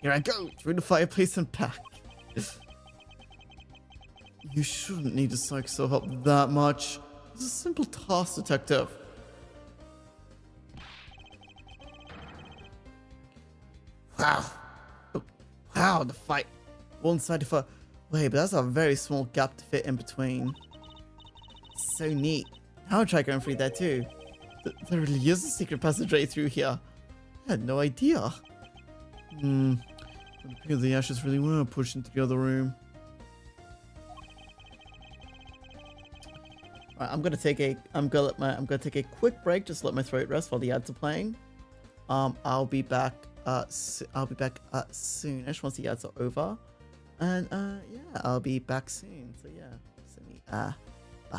Here I go. Through the fireplace and back. You shouldn't need to psych yourself up that much. It's a simple task, Detective. Wow. Wow, the fight. One side of a... Wait, but that's a very small gap to fit in between. So neat. I'll try going through there too. There really is a secret passageway through here. I had no idea. It appears the ashes really were pushed into the other room. Right, I'm gonna take a quick break, just let my throat rest while the ads are playing. I'll be back soon. Once the ads are over. And yeah, I'll be back soon. So yeah. Bye.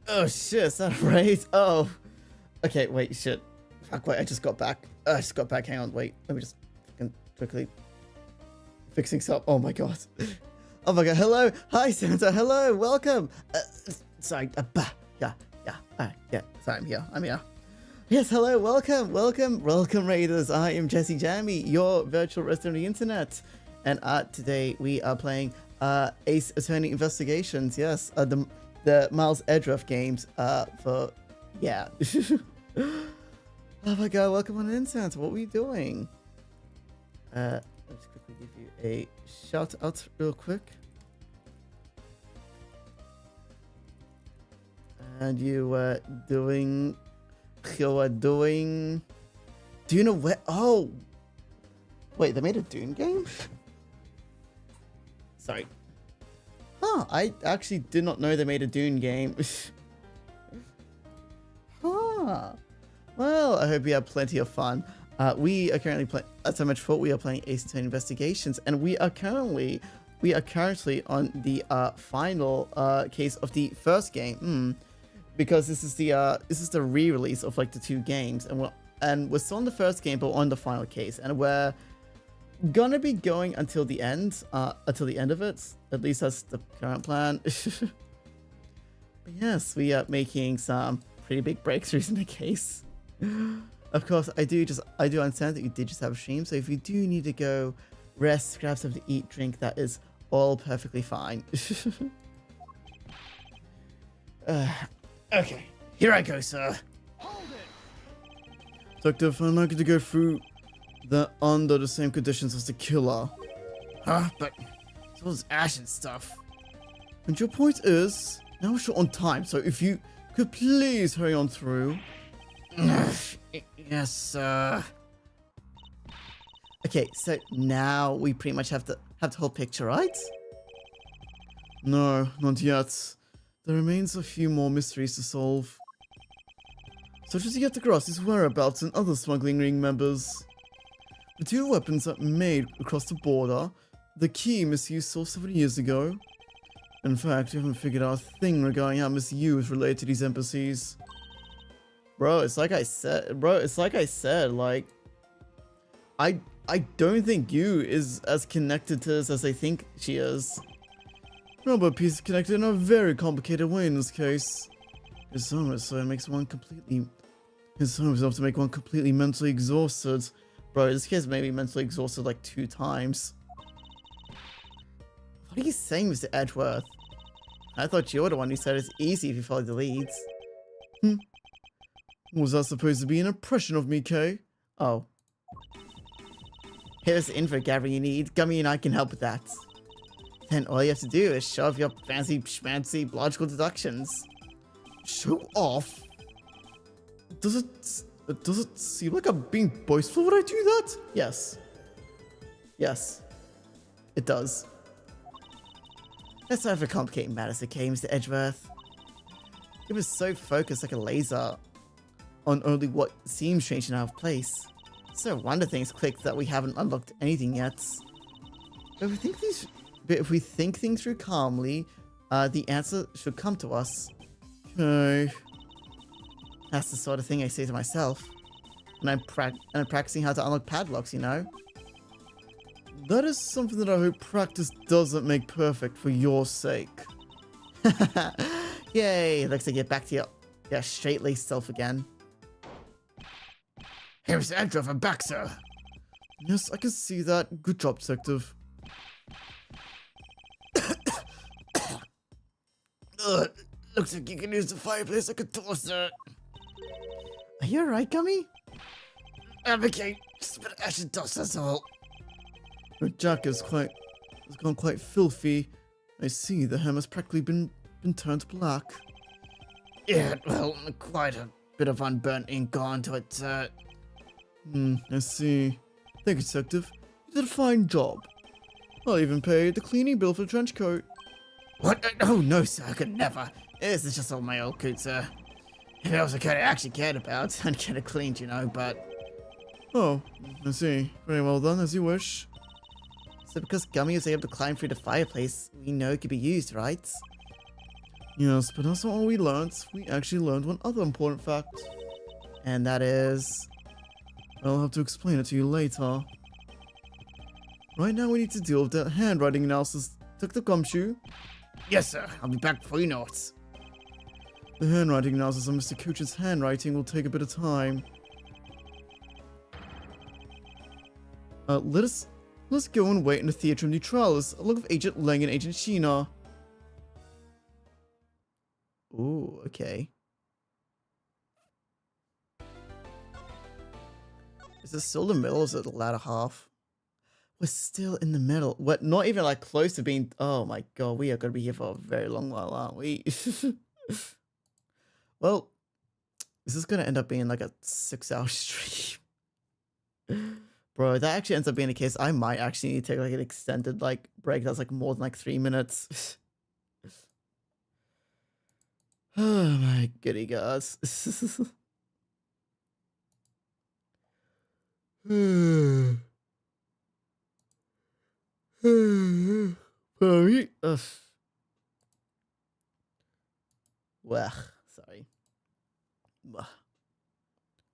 Oh shit, is that right? Oh. Okay, wait, shit. Fuck, wait, I just got back. Hang on, wait. Let me just fucking quickly fixing stuff. Oh my god. Oh my god, hello. Hi, Santa. Hello, welcome. Sorry. Yeah, sorry, I'm here. Yes, hello, welcome, Raiders. I am Jesse Jammy, your virtual resident of the internet. And today we are playing Ace Attorney Investigations. Yes, the Miles Edgeworth games yeah. Oh my god, welcome on in, Santa. What were you doing? Let's quickly give you a shout out real quick. And you were doing... Do you know where... Oh! Wait, they made a Dune game? Sorry. Huh, I actually did not know they made a Dune game. Huh. Well, I hope you have plenty of fun. We are currently playing... As I mentioned before, we are playing Ace Attorney Investigations, and we are currently on the final case of the first game. Because this is the re-release of like the two games, and we're still on the first game, but on the final case, and we're gonna be going until the end of it. At least that's the current plan. But yes, we are making some pretty big breakthroughs in the case. Of course, I do understand that you did just have a stream, so if you do need to go rest, grab something to eat, drink, that is all perfectly fine. Okay, here I go, sir. Detective, I'm not going to go through that under the same conditions as the killer. Huh? But those Ash and stuff. And your point is, now we're short on time, so if you could please hurry on through. Yes, sir. Okay, so now we pretty much have the whole picture, right? No, not yet. There remains a few more mysteries to solve. Such as yet to cross his whereabouts and other smuggling ring members. The two weapons that made across the border, the key Miss Yu saw 7 years ago. In fact, we haven't figured out a thing regarding how Miss Yu is related to these embassies. Bro, it's like I said, like, I don't think Yu is as connected to this as I think she is. No, but pieces connected in a very complicated way in this case. His home is so it makes one completely... His home is enough to make one completely mentally exhausted. Bro, this kid's made me mentally exhausted like 2 times. What are you saying, Mr. Edgeworth? I thought you were the one who said it's easy if you follow the leads. Was that supposed to be an impression of me, Kay? Oh. Here's the info gathering you need. Gummy and I can help with that. Then all you have to do is show off your fancy schmancy logical deductions. Show off? Does it seem like I'm being boastful when I do that? Yes. Yes. It does. Let's not overcomplicate matters, okay, Mr. Edgeworth? He was so focused like a laser on only what seems strange and out of place. It's no wonder things clicked that we haven't unlocked anything yet. But if we think things through calmly, the answer should come to us. Okay. That's the sort of thing I say to myself. And I'm practicing how to unlock padlocks, you know? That is something that I hope practice doesn't make perfect for your sake. Yay, looks like you're back to your straight-laced self again. Here's Edgeworth, I'm back, sir. Yes, I can see that. Good job, detective. Looks like you can use the fireplace like a tool, sir. Are you alright, Gummy? Okay, just a bit of ash and dust, that's all. Your jacket has gone quite filthy. I see the hem has practically been turned black. Yeah, well, quite a bit of unburnt ink onto it, sir. I see. Thank you, detective. You did a fine job. I'll even pay the cleaning bill for the trench coat. What? Oh, no, sir, I could never. This is just all my old coat, sir. If it was a coat I actually cared about, I'd get it cleaned, you know, but... Oh, I see. Very well done, as you wish. So because Gummy was able to climb through the fireplace, we know it could be used, right? Yes, but that's not all we learned. We actually learned one other important fact. And that is... I'll have to explain it to you later. Right now we need to deal with that handwriting analysis. Dr. Gumshoe? Yes, sir. I'll be back before you know it. The handwriting analysis on Mr. Cooch's handwriting will take a bit of time. Let's go and wait in the Theatre Neutralis, along with Agent Lang and Agent Sheena. Ooh, okay. Is this still the middle or is it the latter half? We're still in the middle. We're not even like close to being... Oh my god, we are going to be here for a very long while, aren't we? Well, this is going to end up being like a 6-hour stream. Bro, that actually ends up being the case. I might actually need to take like an extended like break that's like more than like 3 minutes. Oh my goody gods. Well, sorry.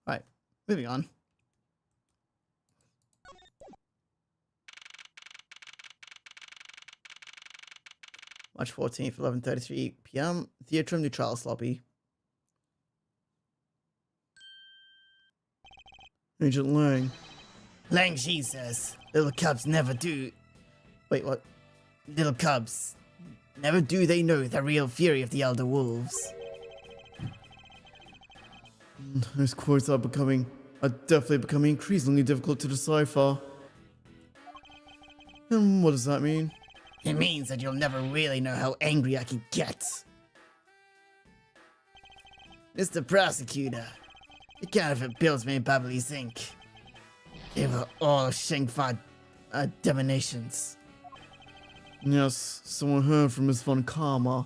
Alright, moving on. March 14th, 11:33 p.m. Theatre Neutralis lobby. Agent Lang. Lang Shi says, little cubs never do. Wait, what? Little cubs. Never do they know the real fury of the elder wolves. Those quotes are definitely becoming increasingly difficult to decipher. And what does that mean? It means that you'll never really know how angry I can get. Mr. Prosecutor, the counterfeit bills made by Beverly's Inc. They were all Shengfa divinations. Yes, someone heard from Miss Von Karma.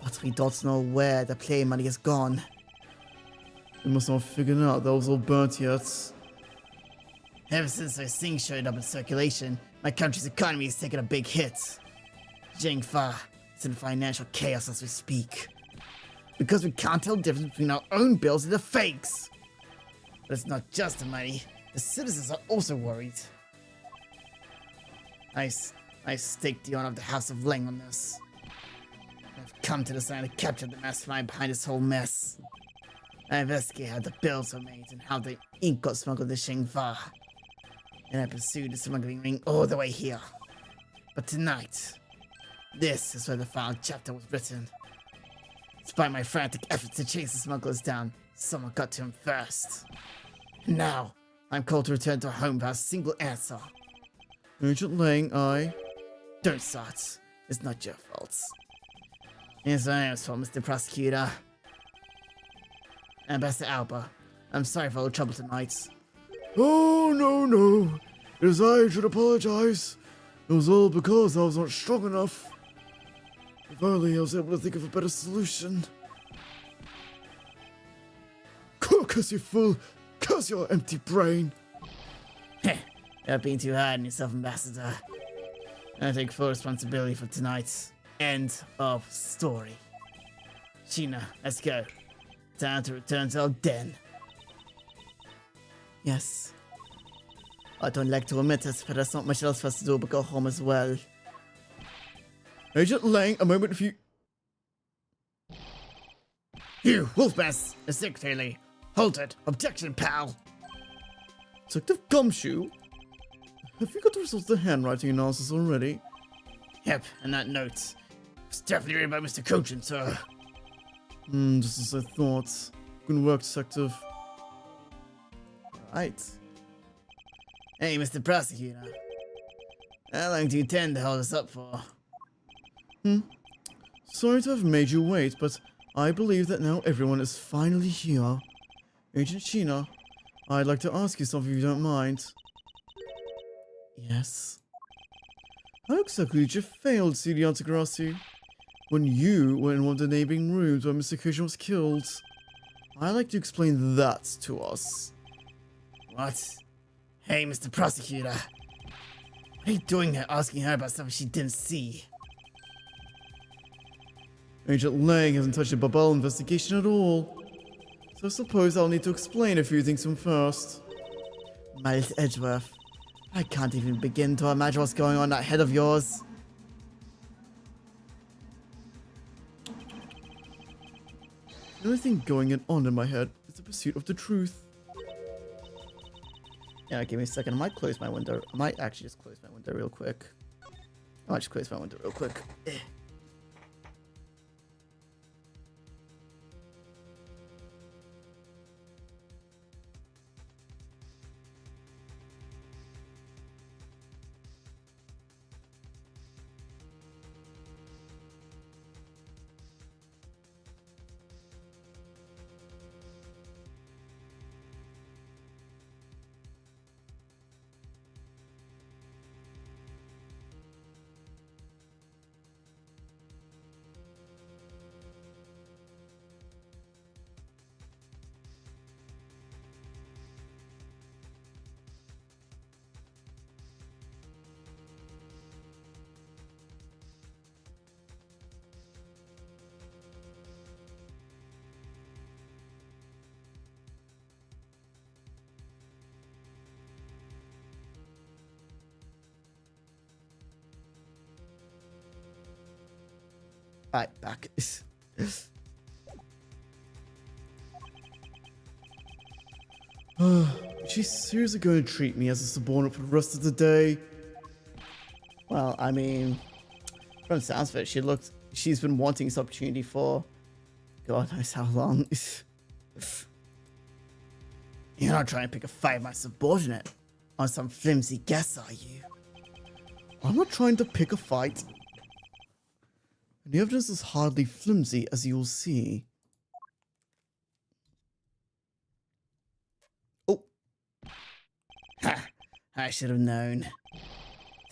But we don't know where the play money has gone. They must not have figured out that was all burnt yet. Ever since those things showed up in circulation, my country's economy has taken a big hit. Jingfa is in financial chaos as we speak. Because we can't tell the difference between our own bills and the fakes. But it's not just the money, the citizens are also worried. I staked the honor of the House of Lang on this. I've come to decide to capture the mastermind behind this whole mess. I investigated how the bills were made and how the ink got smuggled to Shingfa. And I pursued the smuggling ring all the way here. But tonight, this is where the final chapter was written. Despite my frantic efforts to chase the smugglers down, someone got to him first. And now, I'm called to return to home without a single answer. Agent Lang, Don't start. It's not your fault. It's my own fault, Mr. Prosecutor. Ambassador Alba, I'm sorry for all the trouble tonight. Oh, no. It is I who should apologize. It was all because I was not strong enough. If only I was able to think of a better solution. Curse, you fool! Curse your empty brain! Heh, you're being too hard on yourself, Ambassador. I take full responsibility for tonight's end of story. Sheena, let's go. Time to return to our den. Yes. I don't like to admit it, but there's not much else for us to do but go home as well. Agent Lang, a moment if you... You, Wolfbass, the secretary. Hold it. Objection, pal. Detective Gumshoe? Have you got the results of the handwriting analysis already? Yep, and that note. It's definitely written by Mr. Cochin, sir. Just as I thought. Good work, Detective. Right. Hey, Mr. Prosecutor. How long do you intend to hold us up for? Sorry to have made you wait, but I believe that now everyone is finally here. Agent Sheena, I'd like to ask you something if you don't mind. Yes. How exactly did you fail to see the Antigrassi? When you were in one of the neighboring rooms where Mr. Cushion was killed. I'd like to explain that to us. What? Hey, Mr. Prosecutor. What are you doing there asking her about something she didn't see? Agent Lang hasn't touched the Babel investigation at all. So I suppose I'll need to explain a few things to him first. Miles Edgeworth, I can't even begin to imagine what's going on in that head of yours. The only thing going on in my head is the pursuit of the truth. Yeah, give me a second. I might close my window. I might actually just close my window real quick. I might just close my window real quick. Alright, back. She's seriously going to treat me as a subordinate for the rest of the day? Well, I mean, from the sounds of it, she's been wanting this opportunity for God knows how long. You're not trying to pick a fight with my subordinate on some flimsy guess, are you? I'm not trying to pick a fight. And the evidence is hardly flimsy, as you'll see. Oh. Ha! I should have known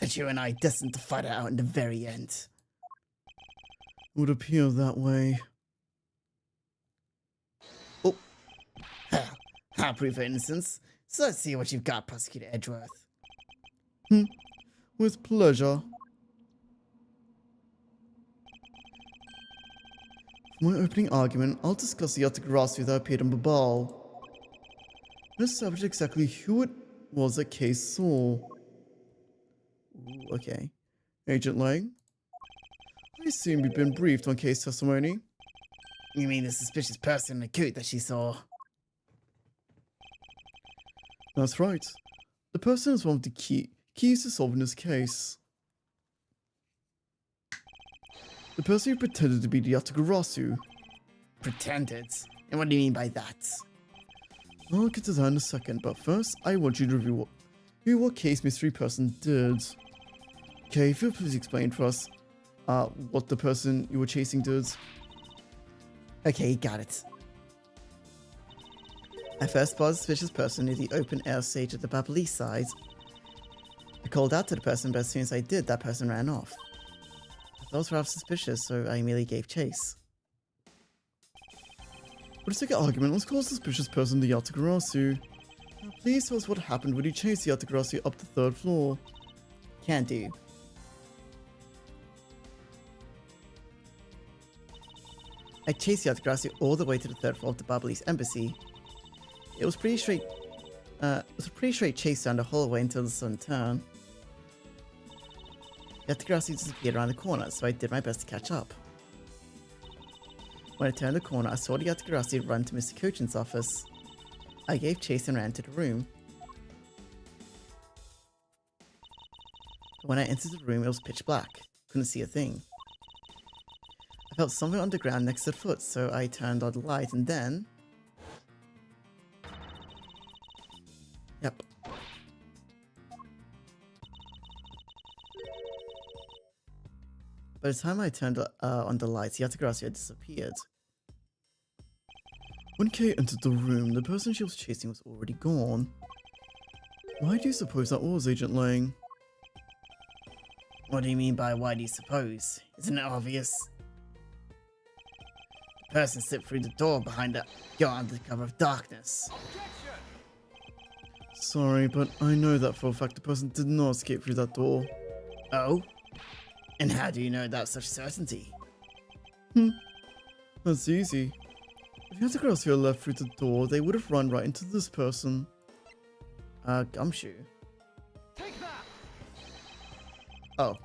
that you and I destined to fight it out in the very end. It would appear that way. Oh. I'll prove her innocence. So let's see what you've got, Prosecutor Edgeworth. With pleasure. For my opening argument, I'll discuss the autography that appeared on Babal. Let's establish exactly who it was that Case saw. Ooh, okay. Agent Lang? I assume you've been briefed on Case testimony. You mean the suspicious person in the coat that she saw? That's right. The person is one of the keys to solving this case. The person who pretended to be the Yatagarasu. Pretended? And what do you mean by that? I'll get to that in a second, but first, I want you to review what Case Mystery Person did. Okay, if you'll please explain for us, what the person you were chasing did. Okay, got it. I first spotted a suspicious person near the open air stage at the Babali side. I called out to the person, but as soon as I did, that person ran off. I thought it was rather suspicious, so I immediately gave chase. For the sake of argument, let's call a suspicious person the Yatagarasu. Now, please tell us what happened when you chased the Yatagarasu up the 3rd floor. Can do. I chased the Yatagarasu all the way to the 3rd floor of the Babali's embassy. It was a pretty straight chase down the hallway until the sun turned. Yatagarasu disappeared around the corner, so I did my best to catch up. When I turned the corner, I saw the Yatagarasu run to Mr. Kochin's office. I gave chase and ran to the room. But when I entered the room, it was pitch black. Couldn't see a thing. I felt something on the ground next to the foot, so I turned on the light and then... Yep. By the time I turned on the lights, Yatagarasu had disappeared. When Kay entered the room, the person she was chasing was already gone. Why do you suppose that was, Agent Lang? What do you mean by why do you suppose? Isn't it obvious? The person slipped through the door behind the door under the cover of darkness. Sorry, but I know that for a fact the person did not escape through that door. Oh? And how do you know that with such certainty? That's easy. If Yatakarasi had left through the door, they would have run right into this person. Gumshoe. Take that! Oh.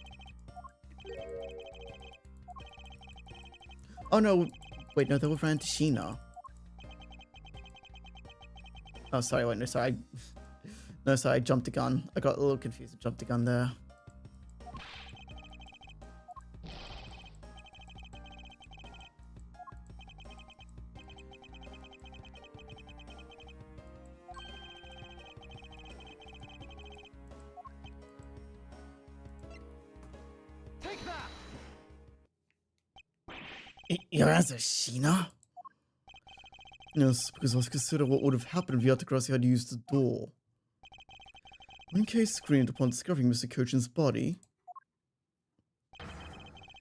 Oh no, wait, no, they were ran to Sheena. Oh, sorry, wait, no, sorry. No, sorry, I jumped the gun. I got a little confused. I jumped the gun there. Take that! Your answer, Sheena? Yes, because I was considering what would have happened if Yatakarasi had used the door. When Kay screamed upon discovering Mr. Kochin's body,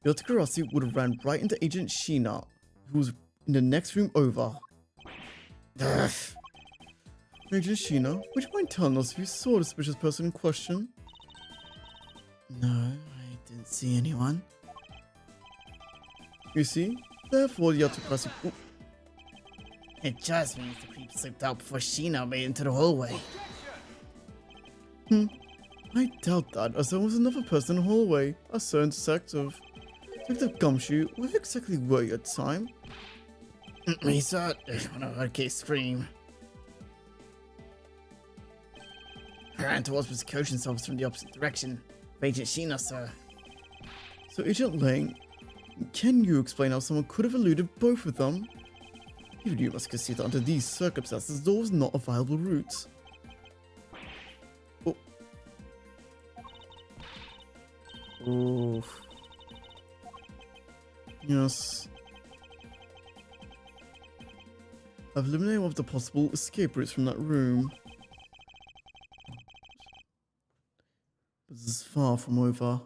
Yatakarasi would have ran right into Agent Sheena, who was in the next room over. Ugh. Agent Sheena, would you mind telling us if you saw the suspicious person in question? No, I didn't see anyone. You see, therefore Yatakarasi... Ooh, It just means the creep slipped out before Sheena made it into the hallway. I doubt that, as there was another person in the hallway, a certain detective. Detective Gumshoe, where exactly were you at the time? We saw it when I heard Kay scream. I ran towards Mr. Kochin's office from the opposite direction. Agent Sheena, sir. So Agent Lang, can you explain how someone could have eluded both of them? Even you must concede that under these circumstances, the door was not a viable route. Oh. Oof. Yes. I've eliminated one of the possible escape routes from that room. But this is far from over.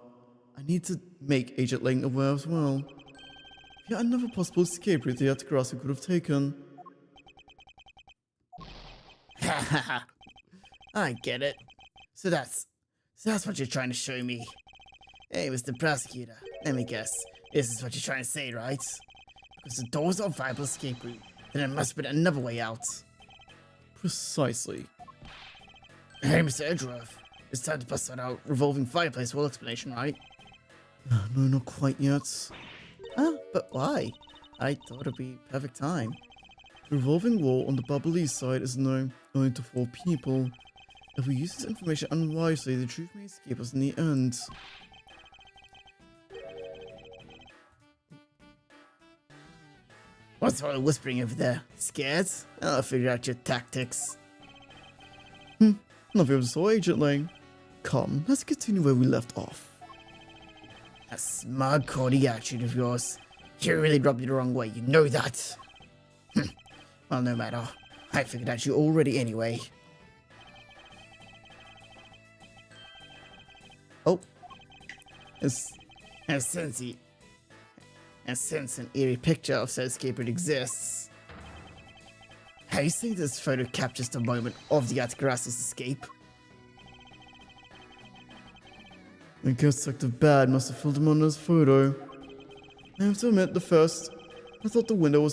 I need to make Agent Lang aware as well. Yet another possible escape route the Yatakarasi could have taken. I get it. So that's what you're trying to show me. Hey, Mr. Prosecutor, let me guess. This is what you're trying to say, right? Because the door's a viable escape route, then there must be another way out. Precisely. Hey, Mr. Edgeworth, it's time to bust out our revolving fireplace wall explanation, right? No, not quite yet. Huh? But why? I thought it'd be perfect time. The revolving wall on the bubbly side is known only to 4 people. If we use this information unwisely, the truth may escape us in the end. What's all the whispering over there? Scared? I'll figure out your tactics. Nothing of the sort, Agent Lang. Come, let's continue where we left off. That smug, cordy attitude of yours. You really rubbed me the wrong way, you know that. Well, no matter. I figured out you already anyway. Oh. And since an eerie picture of said escape route exists, I think this photo captures the moment of the Yatakarasi's escape. I guess Detective Bad must have filmed him on his photo. I have to admit, I thought the window I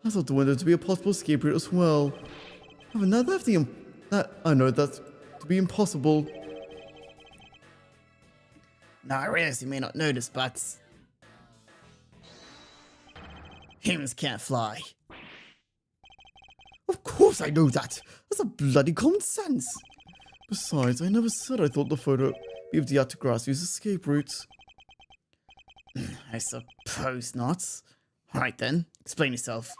thought the window to be a possible escape route as well. However, now that I know that to be impossible. Now, I realize you may not know this, but humans can't fly. Of course I know that. That's a bloody common sense. Besides, I never said I thought the photo be of the Yatakarasi's escape route. I suppose not. Alright then, explain yourself.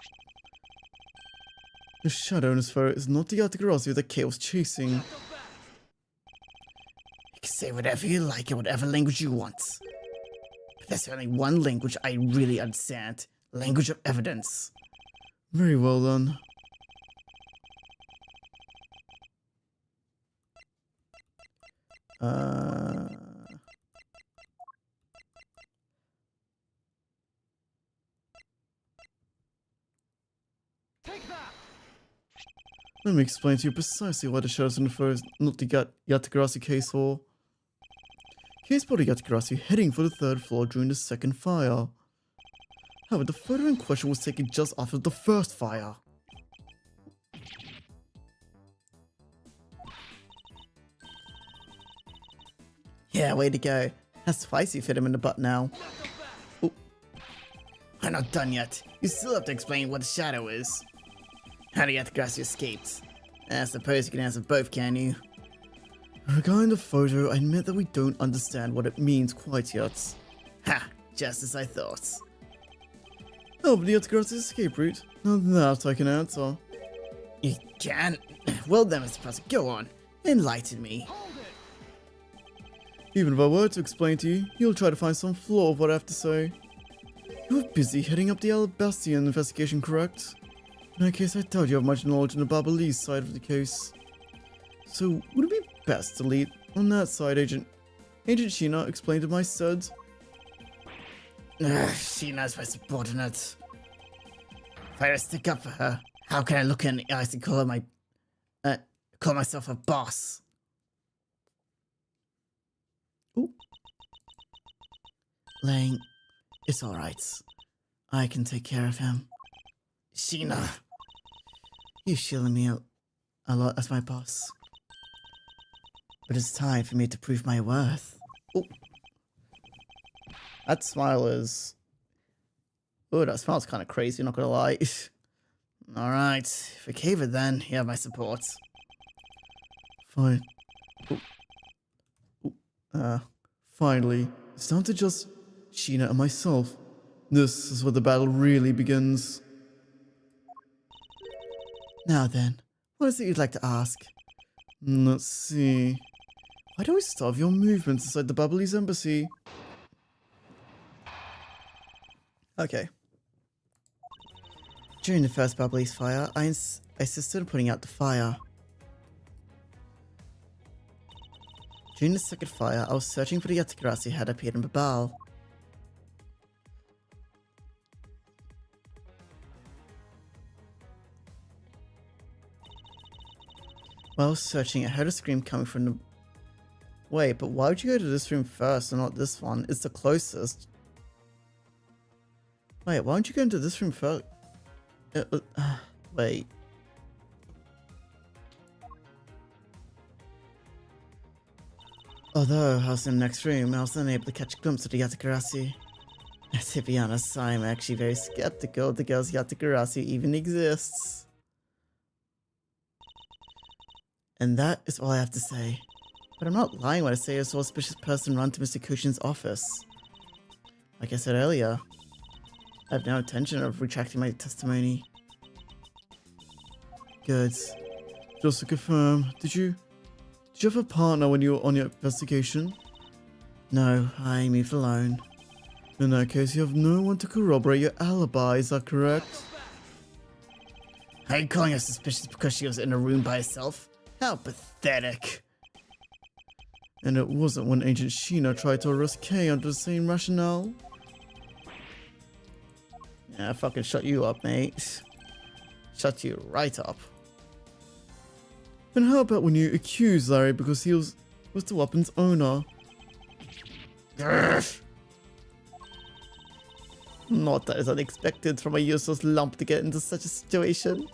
The shadow in his photo is not the Yatakarasi that Kay was chasing. You can say whatever you like in whatever language you want. But there's only one language I really understand. Language of evidence. Very well then. Take that! Let me explain to you precisely why the shadows in the photo is not the Yatakarasi case for. Case spotted Yatakarasi heading for the third floor during the second fire. However, the photo in question was taken just after the first fire. Yeah, way to go. That's twice you fit him in the butt now. We're not done yet. You still have to explain what the shadow is. How did Yatakarasi escaped? I suppose you can answer both, can you? Regarding the photo, I admit that we don't understand what it means quite yet. Ha! Just as I thought. Oh, but the Yatakarasi's escape route? Now that I can answer. You can? Well then, Mr. Professor, go on. Enlighten me. Even if I were to explain to you, you'll try to find some flaw of what I have to say. You were busy heading up the Alabastian investigation, correct? In that case, I doubt you have much knowledge on the Babalese side of the case. So, would it be best to lead on that side, Agent Sheena explained to my studs? Sheena's my subordinate. If I stick up for her, how can I look her in the eyes and call her call myself a boss? Ooh. Lang, it's alright. I can take care of him. Sheena. You've shielded me a lot as my boss. But it's time for me to prove my worth. Ooh. That smile is... Oh, that smile's kind of crazy, not gonna lie. Alright, if you cave it then, you have my support. Fine. Finally, it's down to just Sheena and myself. This is where the battle really begins. Now then, what is it you'd like to ask? Let's see. Why do I starve your movements inside the Babalese embassy? Okay. During the first Babalese fire, I assisted in putting out the fire. During the second fire, I was searching for the Yatakarasi who had appeared in Babal. While I was searching, I heard a scream coming from the... Wait, but why would you go to this room first and not this one? It's the closest. Wait, why don't you go into this room first? Wait. Although I was in the next room, I was unable to catch a glimpse of the Yatakarasi. To be honest, I'm actually very skeptical the girl's Yatakarasi even exists. And that is all I have to say. But I'm not lying when I say I saw a suspicious person run to Mr. Kushin's office. Like I said earlier, I have no intention of retracting my testimony. Good. Just to confirm, did you have a partner when you were on your investigation? No, I moved alone. In that case, you have no one to corroborate your alibi, is that correct? Are you calling her suspicious because she was in a room by herself? How pathetic. And it wasn't when Agent Sheena tried to arrest Kay under the same rationale? Yeah, I fucking shut you up, mate. Shut you right up. And how about when you accused Larry because he was the weapon's owner? Not that is unexpected from a useless lump to get into such a situation.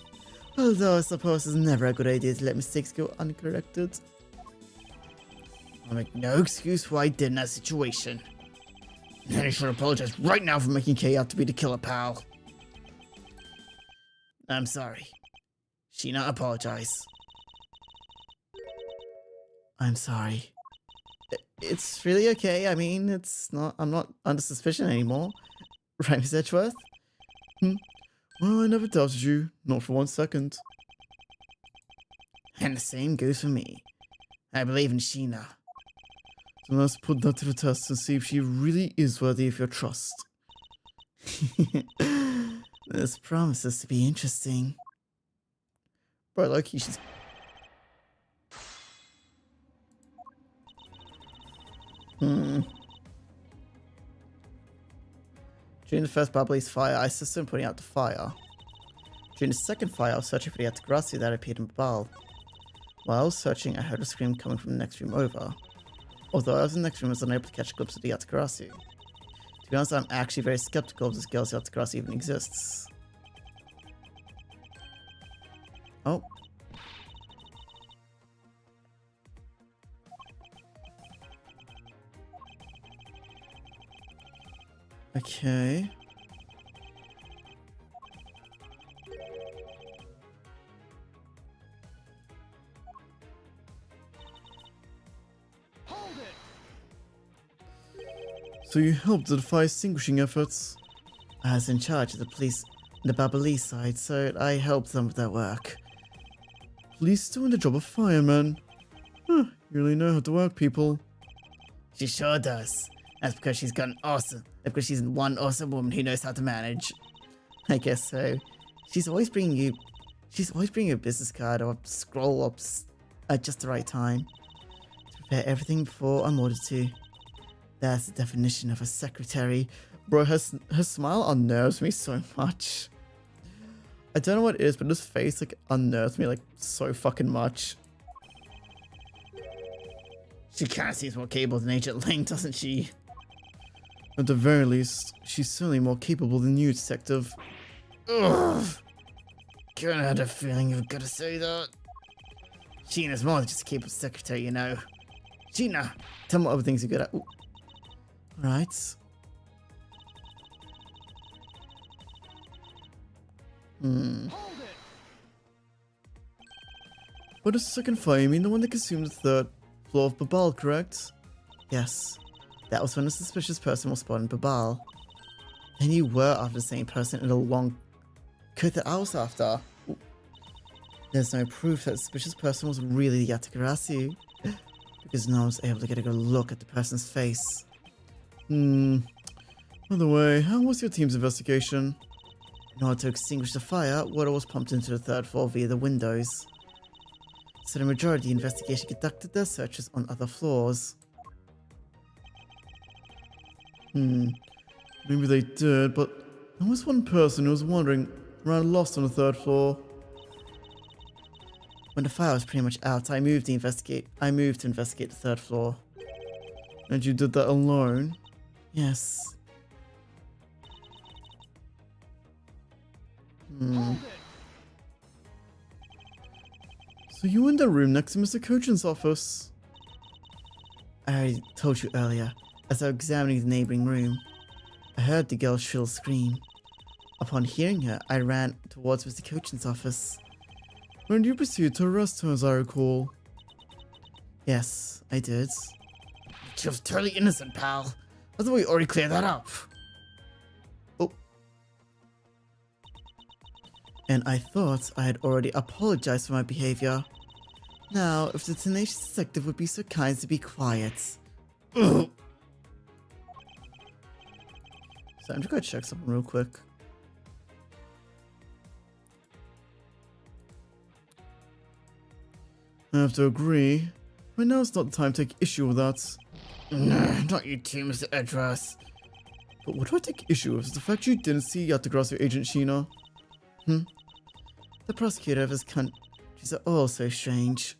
Although I suppose it's never a good idea to let mistakes go uncorrected. I'll make no excuse why I did in that situation. And you should apologize right now for making Kay out to be the killer, pal. I'm sorry. Sheena, apologize. I'm sorry. It's really okay. I mean, it's not. I'm not under suspicion anymore. Right, Miss Edgeworth? Well, I never doubted you, not for 1 second. And the same goes for me. I believe in Sheena. So let's put that to the test and see if she really is worthy of your trust. This promises to be interesting. Bro, Loki, she's... During the first Babalese fire, I assisted in putting out the fire. During the second fire, I was searching for the Yatakarasi that appeared in Babal. While I was searching, I heard a scream coming from the next room over. Although I was in the next room, I was unable to catch a glimpse of the Yatagarasu. To be honest, I'm actually very skeptical if this girl's Yatagarasu even exists. Oh. Okay. So you helped to defy extinguishing efforts? I was in charge of the police, the Babalee side, so I helped them with their work. Police doing the job of firemen. Huh, you really know how to work people. She sure does. That's because she's got an awesome. That's because she's one awesome woman who knows how to manage. I guess so. She's always bringing you a business card or scroll ups at just the right time to prepare everything before I'm ordered to. That's the definition of a secretary. Bro, her smile unnerves me so much. I don't know what it is, but this face like unnerves me like so fucking much. She kind of seems more capable than Agent Ling, doesn't she? At the very least, she's certainly more capable than you, Detective. Ugh. Kinda had a feeling you were gonna say that. Sheena's more than just a capable secretary, you know. Sheena, Tell me what other things you're good at. Ooh. Right. But the second fire, you mean the one that consumed the third floor of Babal, correct? Yes. That was when a suspicious person was spotted in Babal. And you were after the same person in the long code that I was after. Ooh. There's no proof that the suspicious person was really the Yatagarasu, because no one was able to get a good look at the person's face. By the way, how was your team's investigation? In order to extinguish the fire, water was pumped into the third floor via the windows. So the majority of the investigation conducted their searches on other floors. Maybe they did, but there was one person who was wandering around lost on the third floor. When the fire was pretty much out, I moved to investigate the third floor. And you did that alone? Yes. So you were in the room next to Mr. Cochin's office? I already told you earlier, as I was examining the neighboring room, I heard the girl's shrill scream. Upon hearing her, I ran towards Mr. Cochin's office. And you proceeded to arrest her, as I recall. Yes, I did. she was totally innocent, pal. I thought we already cleared that up. Oh. And I thought I had already apologized for my behavior. Now, if the tenacious detective would be so kind as to be quiet. Ugh. So I'm just gonna check something real quick. I have to agree. Right now is not the time to take issue with that. Not you too, Mr. Edras. But what do I take issue with is the fact you didn't see Yatagarasu Agent Sheena. The prosecutor of his countries are all so strange.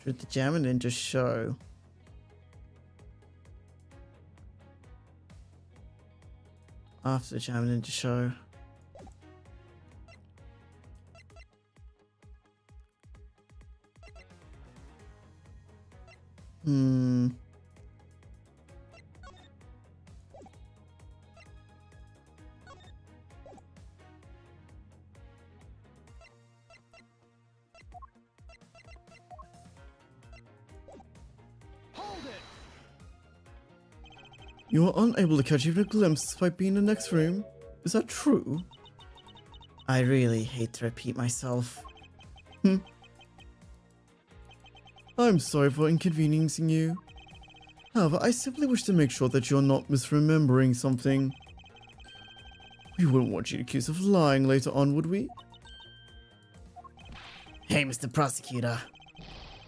Should the Jammer Ninja show? After the Jammer Ninja show. You are unable to catch even a glimpse despite being in the next room? Is that true? I really hate to repeat myself. I'm sorry for inconveniencing you. However, I simply wish to make sure that you're not misremembering something. We wouldn't want you accused of lying later on, would we? Hey, Mr. Prosecutor.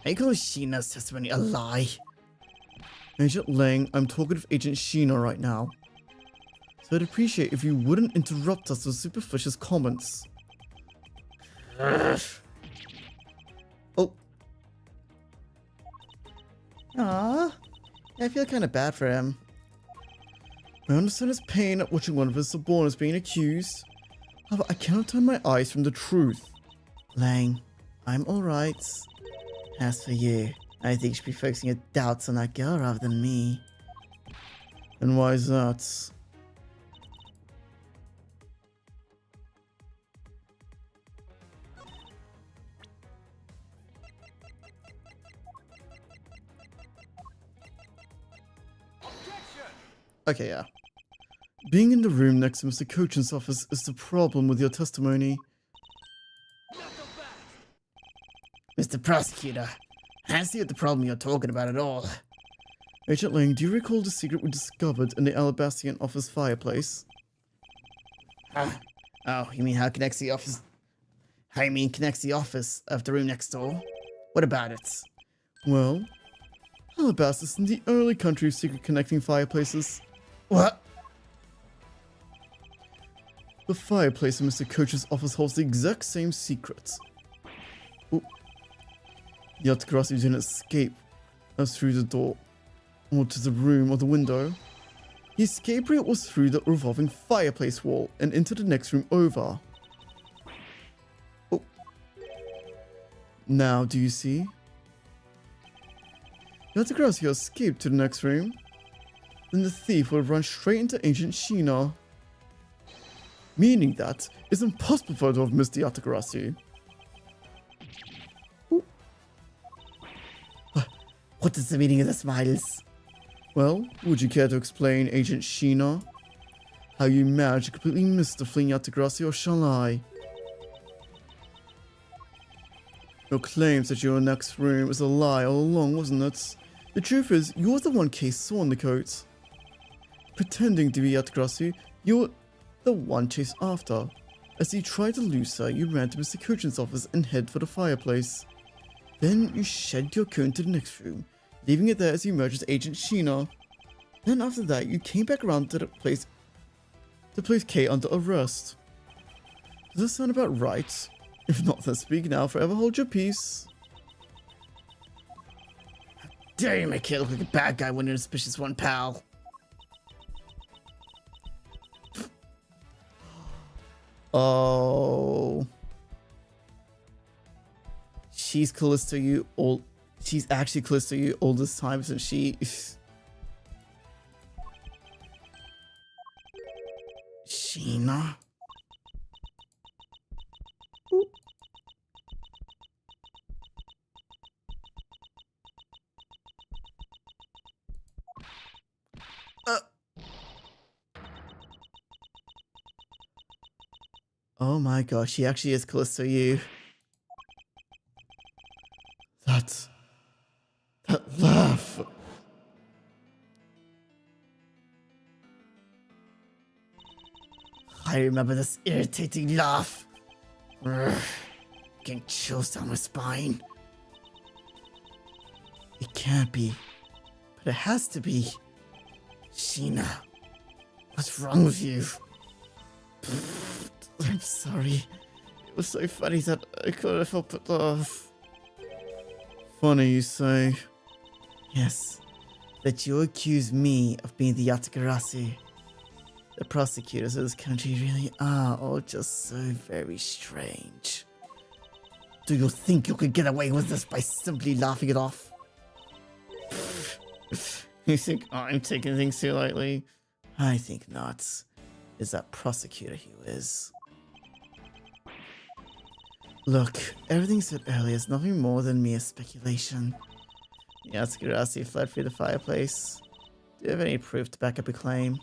Are you calling Sheena's testimony a lie? Agent Lang, I'm talking with Agent Sheena right now. So I'd appreciate if you wouldn't interrupt us with superficial comments. Oh. Ah, I feel kind of bad for him. I understand his pain at watching one of his subordinates being accused. However, I cannot turn my eyes from the truth. Lang, I'm alright. As for you, I think you should be focusing your doubts on that girl rather than me. And why is that? Okay, yeah. Being in the room next to Mr. Cochin's office is the problem with your testimony. Mr. Prosecutor, I don't see what the problem you're talking about at all. Agent Lang, do you recall the secret we discovered in the Alabastian office fireplace? Oh, you mean how it connects the office? How you mean connects the office of the room next door? What about it? Well, Alabasta is in the early country of secret connecting fireplaces. What? The fireplace in Mr. Coach's office holds the exact same secret. Oh. The Atakarasi didn't escape as through the door, or to the room or the window. The escape route was through the revolving fireplace wall and into the next room over. Oh. Now, do you see? The Atakarasi escaped to the next room. Then the thief will run straight into Agent Sheena. Meaning that it's impossible for her to have missed the Atakarasi. What is the meaning of the smiles? Well, would you care to explain, Agent Sheena? How you managed to completely miss the fleeing Atakarasi, or shall I? Your claims that your next room is a lie all along, wasn't it? The truth is, you're the one Case saw in the coat. Pretending to be Atakarasi, you're the one chased after. As you tried to lose her, you ran to Mr. Cochin's office and head for the fireplace. Then you shed your coat into the next room, leaving it there as you merged with Agent Sheena. Then after that, you came back around to place Kay under arrest. Does that sound about right? If not, then speak now, forever hold your peace. Dare you make it look like a bad guy when you're a suspicious one, pal? Oh. She's close to you all. She's actually close to you all this time since she. Sheena? Oh my gosh, she actually is close to you. That laugh. I remember this irritating laugh. Getting chills down my spine. It can't be, but it has to be. Sheena, what's wrong with you? I'm sorry. It was so funny that I couldn't help but laugh. Funny, you say? Yes, that you accuse me of being the Yatakarasi. The prosecutors of this country really are all just so very strange. Do you think you could get away with this by simply laughing it off? You think I'm taking things too lightly? I think not. Is that prosecutor who is. Look, everything said earlier is nothing more than mere speculation. Yatakarasi fled through the fireplace. Do you have any proof to back up your claim?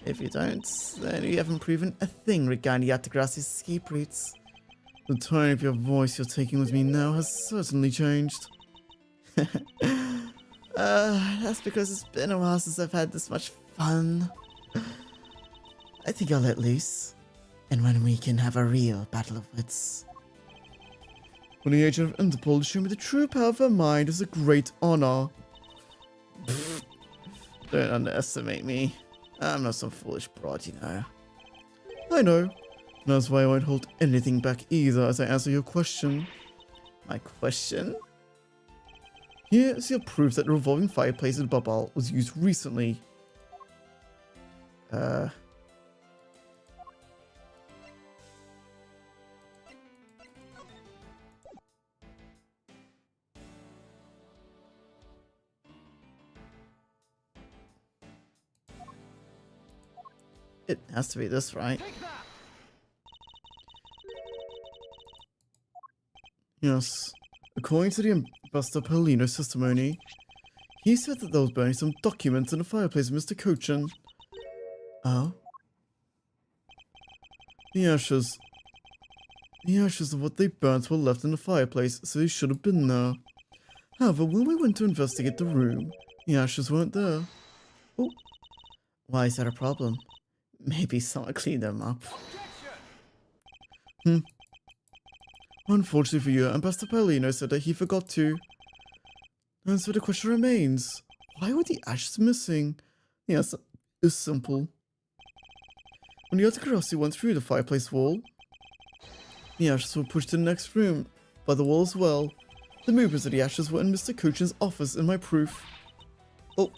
If you don't, then you haven't proven a thing regarding Yatakarasi's escape routes. The tone of your voice you're taking with me now has certainly changed. That's because it's been a while since I've had this much fun. I think I'll let loose. And when we can have a real battle of wits. When the agent of Interpol to show me the true power of her mind is a great honor. Don't underestimate me. I'm not some foolish broad, you know. I know. And that's why I won't hold anything back either as I answer your question. My question? Here is your proof that the revolving fireplace at Bubble was used recently. It has to be this, right? Yes. According to the Ambassador Paulino's testimony, he said that there was burning some documents in the fireplace of Mr. Cochin. Oh? The ashes of what they burnt were left in the fireplace, so they should have been there. However, when we went to investigate the room, the ashes weren't there. Oh. Why is that a problem? Maybe someone cleaned them up. Unfortunately for you, Ambassador Paulino said that he forgot to. And so the question remains, why were the ashes missing? The answer is simple. When the Yatakarasi went through the fireplace wall, the ashes were pushed to the next room, by the wall as well. The movements of the ashes were in Mr. Cochin's office in my proof. Oh.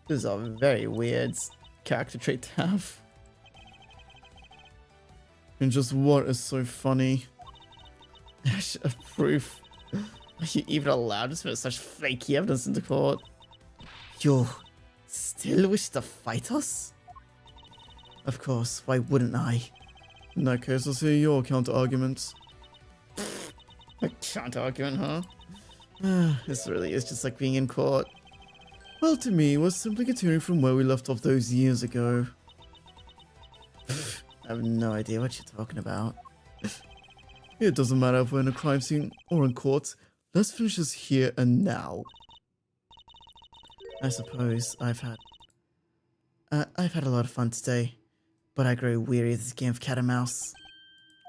This is a very weird character trait to have. And just what is so funny? Ash of proof. Are you even allowed to submit such flaky evidence into court? You still wish to fight us? Of course, why wouldn't I? In that case, let's hear your counter-arguments. A counter-argument, huh? This really is just like being in court. Well, to me, we're simply continuing from where we left off those years ago. I have no idea what you're talking about. It doesn't matter if we're in a crime scene or in court. Let's finish this here and now. I suppose I've had a lot of fun today, but I grow weary of this game of cat and mouse.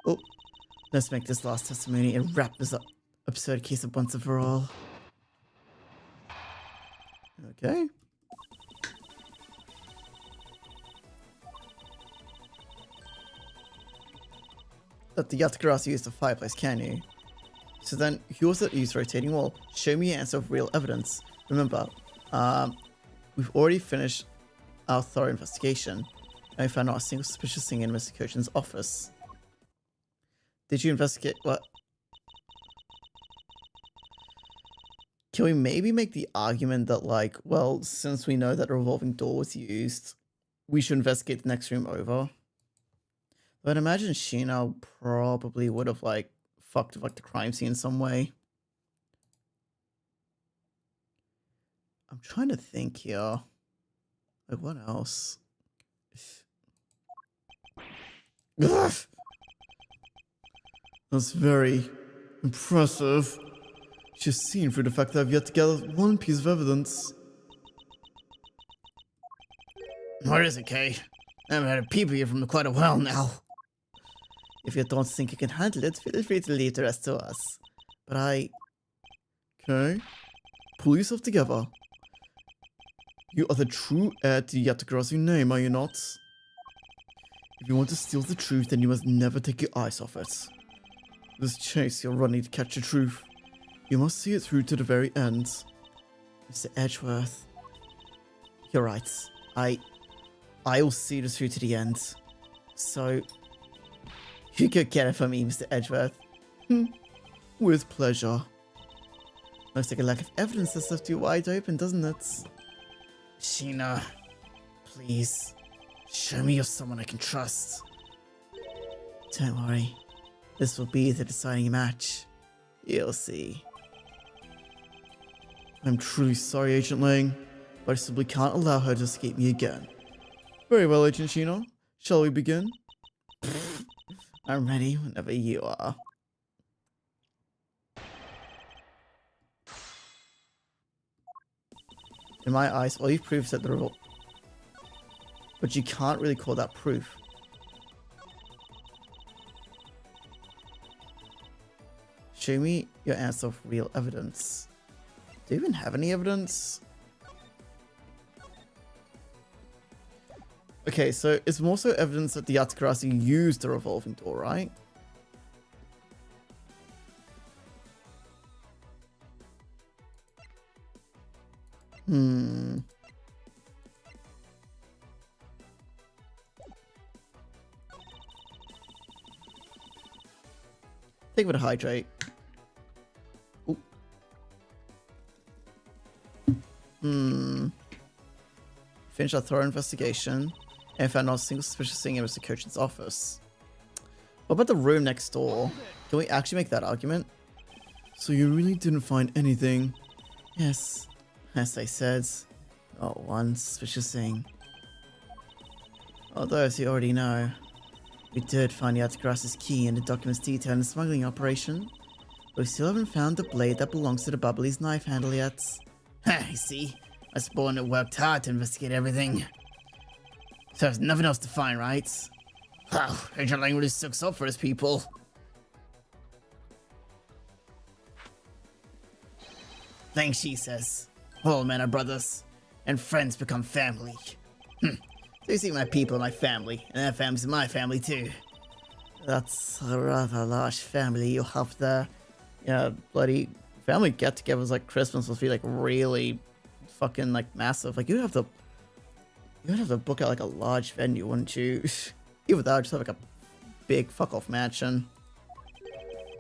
Oh, let's make this last testimony and wrap this absurd case up once and for all. Okay. That the Yatakarasi used the fireplace, can you? So then, he also used rotating wall. Show me an answer of real evidence. Remember, we've already finished our thorough investigation, and we found not a single suspicious thing in Mr. Cochin's office. Did you investigate what? Can we maybe make the argument that, like, well, since we know that a revolving door was used, we should investigate the next room over? But I'd imagine Sheena probably would have, like, fucked with, like, the crime scene in some way. I'm trying to think here. Like, what else? Ugh. That's very impressive. Just seen through the fact that I've yet to gather one piece of evidence. What is it, Kay? I haven't had a peep here from quite a while now. If you don't think you can handle it, feel free to leave the rest to us. But Okay. Pull yourself together. You are the true heir to the Yatakarasi name, are you not? If you want to steal the truth, then you must never take your eyes off it. This chase you're running to catch the truth. You must see it through to the very end. Mr. Edgeworth, you're right. I will see this through to the end. So, you could get it for me, Mr. Edgeworth. With pleasure. Looks like a lack of evidence has left you wide open, doesn't it? Sheena, please, show me you're someone I can trust. Don't worry. This will be the deciding match. You'll see. I'm truly sorry, Agent Lang, but I simply can't allow her to escape me again. Very well, Agent Sheena. Shall we begin? I'm ready whenever you are. In my eyes, all you've proved is that the But you can't really call that proof. Show me your answer of real evidence. Do you even have any evidence? Okay, so it's more so evidence that the Yatakarasi used the revolving door, right? Take a bit of hydrate. Ooh. Finish our thorough investigation and found not a single suspicious thing in Mr. Kochin's office. What about the room next door? Can we actually make that argument? So you really didn't find anything? Yes, as I said, not one suspicious thing. Although, as you already know, we did find Yatakarasi's key and the documents detailing the smuggling operation, but we still haven't found the blade that belongs to the Bubbly's knife handle yet. I see. I spawned and worked hard to investigate everything. So there's nothing else to find, right? Wow, Agent Lang really sucks up for his people. Lang Shi says, all men are brothers, and friends become family. So you see, my people are my family, and their family's my family too. That's a rather large family you have there. Yeah, bloody family get-togethers like Christmas must be like really fucking like massive. Like you'd have to book out like a large venue, wouldn't you? Even without just have like a big fuck off mansion.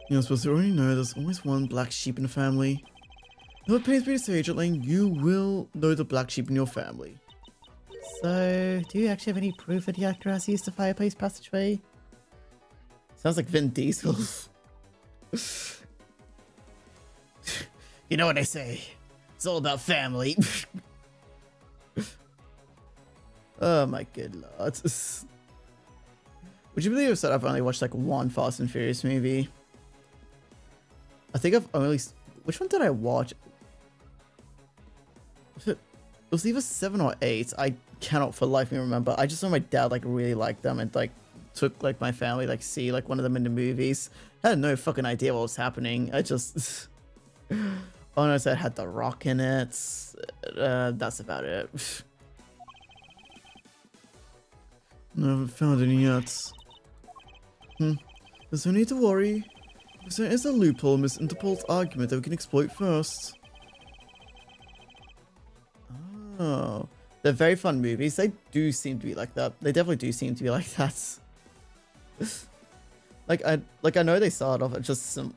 You're supposed to already know there's always one black sheep in the family. Now it pains me to say, Agent Lang, you will know the black sheep in your family. So, do you actually have any proof that Yatakarasi used the fireplace passageway? Sounds like Vin Diesel. You know what they say. It's all about family. Oh my good lord. Would you believe that I've only watched like one Fast and Furious movie? I think I've only... Which one did I watch? It was either 7 or 8. I cannot for the life of me remember. I just know my dad like really liked them and like took like my family like see like one of them in the movies. I had no fucking idea what was happening. I just... Oh no, so it had The Rock in it. That's about it. No, I haven't found any yet. There's no need to worry. Because there is a loophole in Miss Interpol's argument that we can exploit first. Oh, they're very fun movies. They do seem to be like that. They definitely do seem to be like that. I know they started off at just some,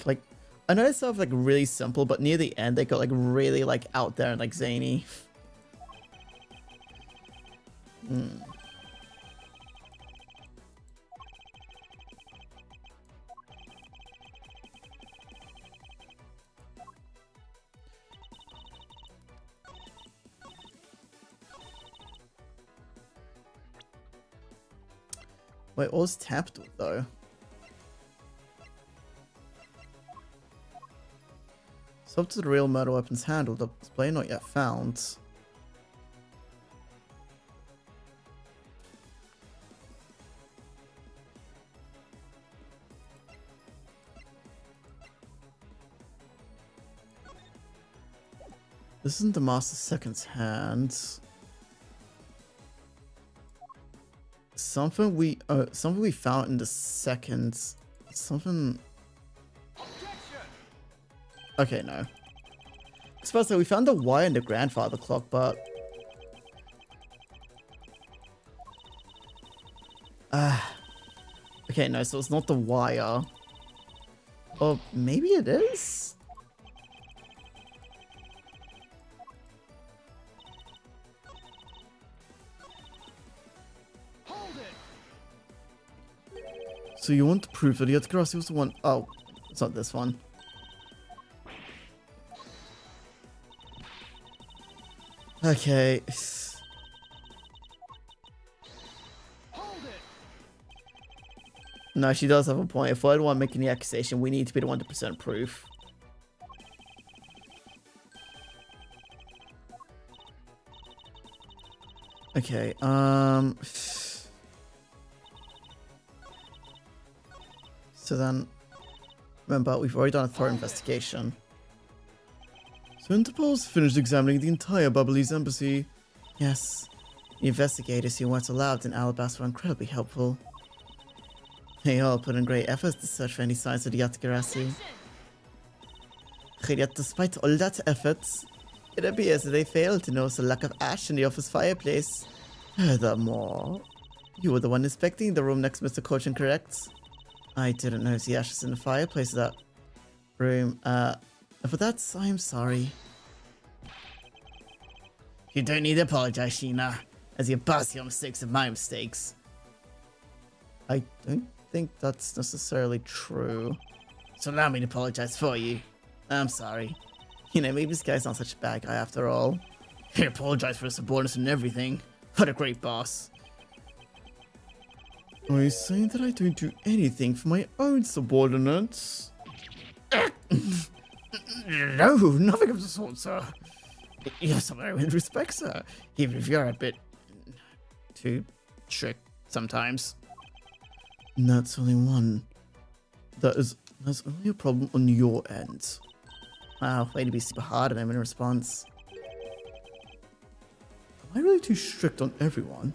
like, I know they started off like really simple, but near the end they got like really like out there and like zany. Wait, what was tapped with though? So up to the real murder weapons handle, the display not yet found. This isn't the Master's second hand. Something we found in the second. Something. Okay, no. I was supposed to say we found the wire in the grandfather clock, but okay, no. So it's not the wire. Or maybe it is. So you want to prove that Yatakarasi was the one... Oh, it's not this one. Okay. No, she does have a point. If we're the one making the accusation, we need to be the 100% proof. Okay, so then, remember, we've already done a thorough investigation. So Interpol's finished examining the entire Bubbly's embassy. Yes, the investigators who weren't allowed in Alabasta were incredibly helpful. They all put in great efforts to search for any signs of the Yatagarasi. Yet despite all that efforts, it appears that they failed to notice a lack of ash in the office fireplace. Furthermore, you were the one inspecting the room next to Mr. Cochin, correct? I didn't notice the ashes in the fireplace of that room. For that, I am sorry. You don't need to apologize, Sheena, as your boss, your mistakes are my mistakes. I don't think that's necessarily true. So allow me to apologize for you. I'm sorry. You know, maybe this guy's not such a bad guy after all. He apologized for his subordinates and everything. What a great boss. Are you saying that I don't do anything for my own subordinates? No, nothing of the sort, sir. You're someone with respect, sir. Even if you're a bit too strict sometimes. And that's only one. That's only a problem on your end. Wow, way to be super hard on him in response. Am I really too strict on everyone?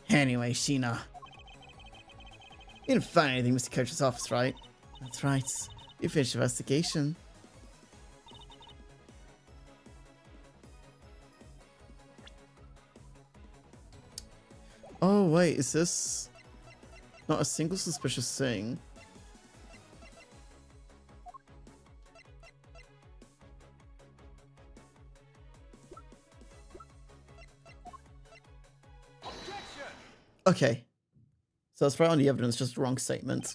Anyway, Sheena. You didn't find anything in Mr. Coach's office, right? That's right. You finished the investigation. Oh wait, is this not a single suspicious thing? Okay. So it's right on the evidence, just wrong statement.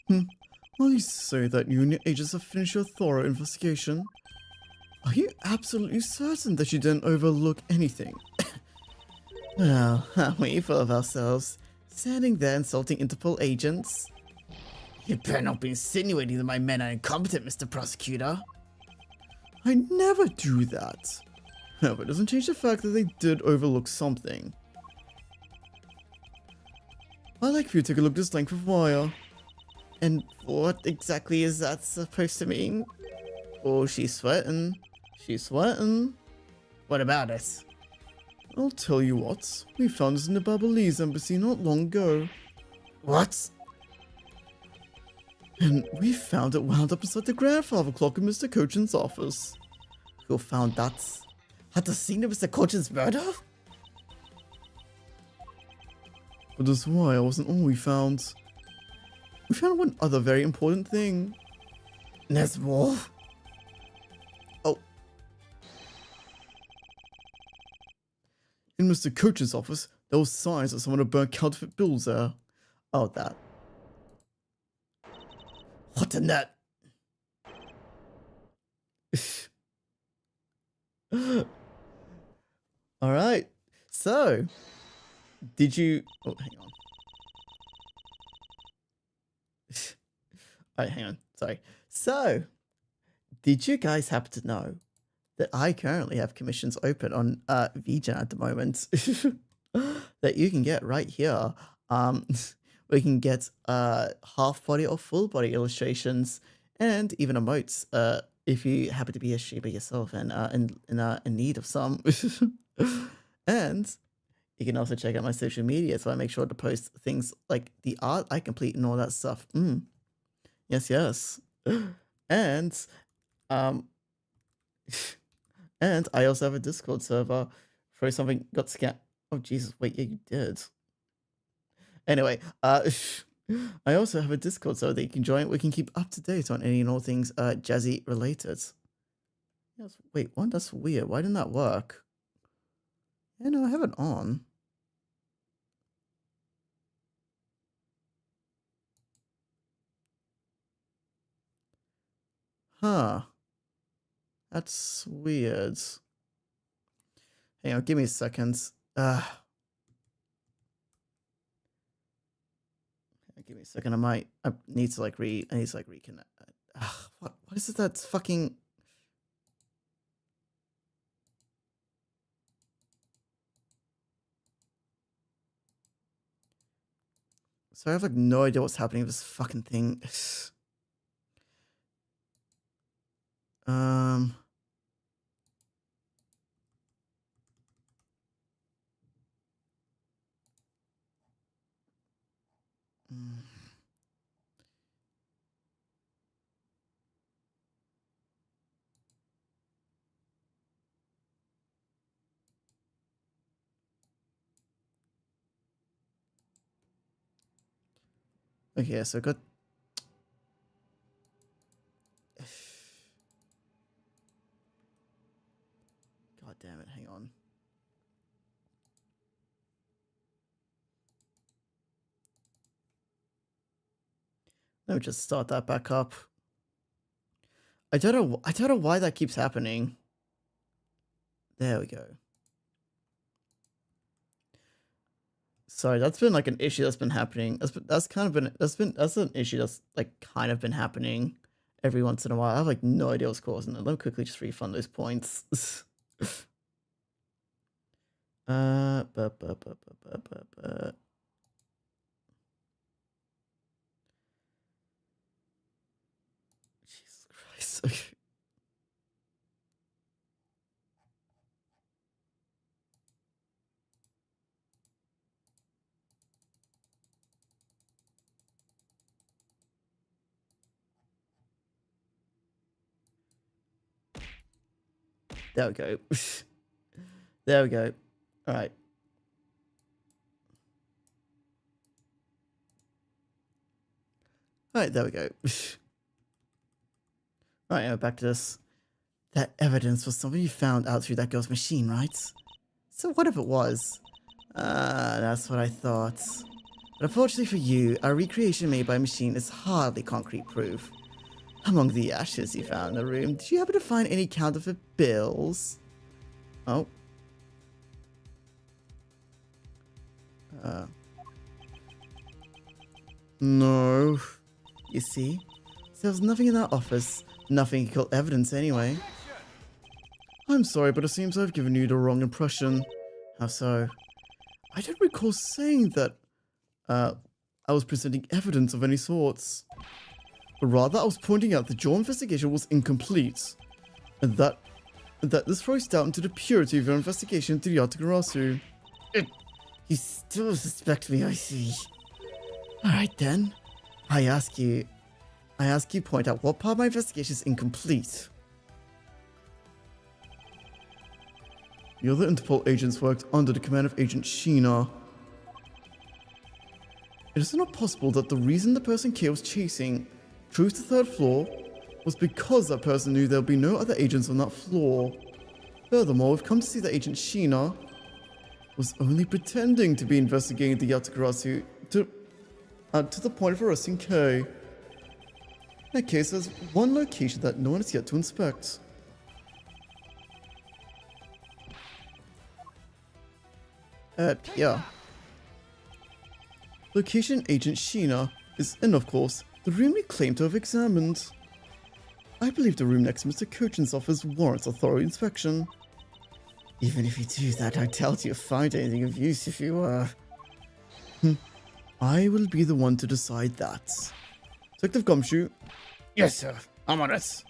While you say that you and your agents have finished your thorough investigation, are you absolutely certain that you didn't overlook anything? Well, aren't we full of ourselves? Standing there insulting Interpol agents? You better not be insinuating that my men are incompetent, Mr. Prosecutor. I never do that. However, it doesn't change the fact that they did overlook something. I'd like for you to take a look at this length of wire. And what exactly is that supposed to mean? Oh, she's sweating. She's sweating. What about it? I'll tell you what, we found this in the Babalese embassy not long ago. What? And we found it wound up inside the grandfather clock in Mr. Cochin's office. Who found that? At the scene of Mr. Cochin's murder? But this wire wasn't all we found. We found one other very important thing. There's more? Oh. In Mr. Cochin's office, there were signs that someone had burnt counterfeit bills there. Oh, that. What in that? Alright. So, did you... Oh, hang on. Alright, hang on. Sorry. So, did you guys happen to know that I currently have commissions open on VGen at the moment that you can get right here? We can get half body or full body illustrations and even emotes if you happen to be a streamer yourself and in need of some. And you can also check out my social media, so I make sure to post things like the art I complete and all that stuff. Yes, yes. And and I also have a Discord server for something got scammed. Oh Jesus, wait, yeah, you did. Anyway, I also have a Discord server that you can join. We can keep up to date on any and all things Jazzy related. Yes, wait, what? That's weird. Why didn't that work? Yeah, no, I have it on. Huh. That's weird. Hang on, give me a second. Give me a second. I need to like reconnect. What is it that's fucking... So I have like no idea what's happening with this fucking thing. Um. mm. Okay, so I got. God damn it! Hang on. Let me just start that back up. I don't know. I don't know why that keeps happening. There we go. Sorry, that's been like an issue that's been happening. That's an issue that's like kind of been happening every once in a while. I have like no idea what's causing it. Let me quickly just refund those points. uh, bu- bu- bu- bu- bu- bu- bu- Jesus Christ. Okay. There we go. There we go. All right. All right, there we go. All right, now back to this. That evidence was something you found out through that girl's machine, right? So what if it was? That's what I thought. But unfortunately for you, a recreation made by a machine is hardly concrete proof. Among the ashes you found in the room, did you happen to find any counterfeit bills? Oh. No. You see? There was nothing in that office. Nothing you could call evidence anyway. I'm sorry, but it seems I've given you the wrong impression. How so? I don't recall saying that, I was presenting evidence of any sorts. But rather, I was pointing out that your investigation was incomplete. And that this throws doubt into the purity of your investigation into the Yatagarasu. You still suspect me, I see. Alright then. I ask you point out what part of my investigation is incomplete. The other Interpol agents worked under the command of Agent Sheena. It is not possible that the reason the person K was chasing chose the third floor was because that person knew there would be no other agents on that floor. Furthermore, we've come to see that Agent Sheena was only pretending to be investigating the Yatagarasu to the point of arresting K. In that case, there's one location that no one has yet to inspect. Yeah. Location Agent Sheena is in, of course, the room we claim to have examined. I believe the room next to Mr. Cochin's office warrants a thorough inspection. Even if you do that, I doubt you'll find anything of use if you, I will be the one to decide that. Detective Gumshoe. Yes, sir. I'm on it.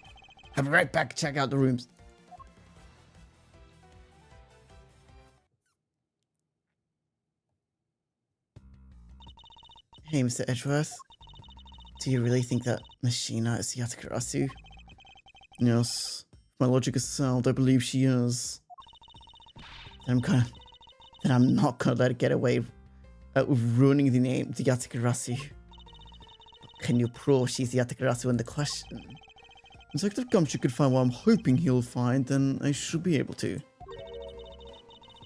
I'll be right back. Check out the rooms. Hey, Mr. Edgeworth. Do you really think that Machina is Yatagarasu? Yes. If my logic is sound, I believe she is. Then I'm not gonna let it get away with ruining the name of the Yatagarasu. Can you prove she's Yatagarasu in the question? Detective Gumshoe could find what I'm hoping he'll find, then I should be able to.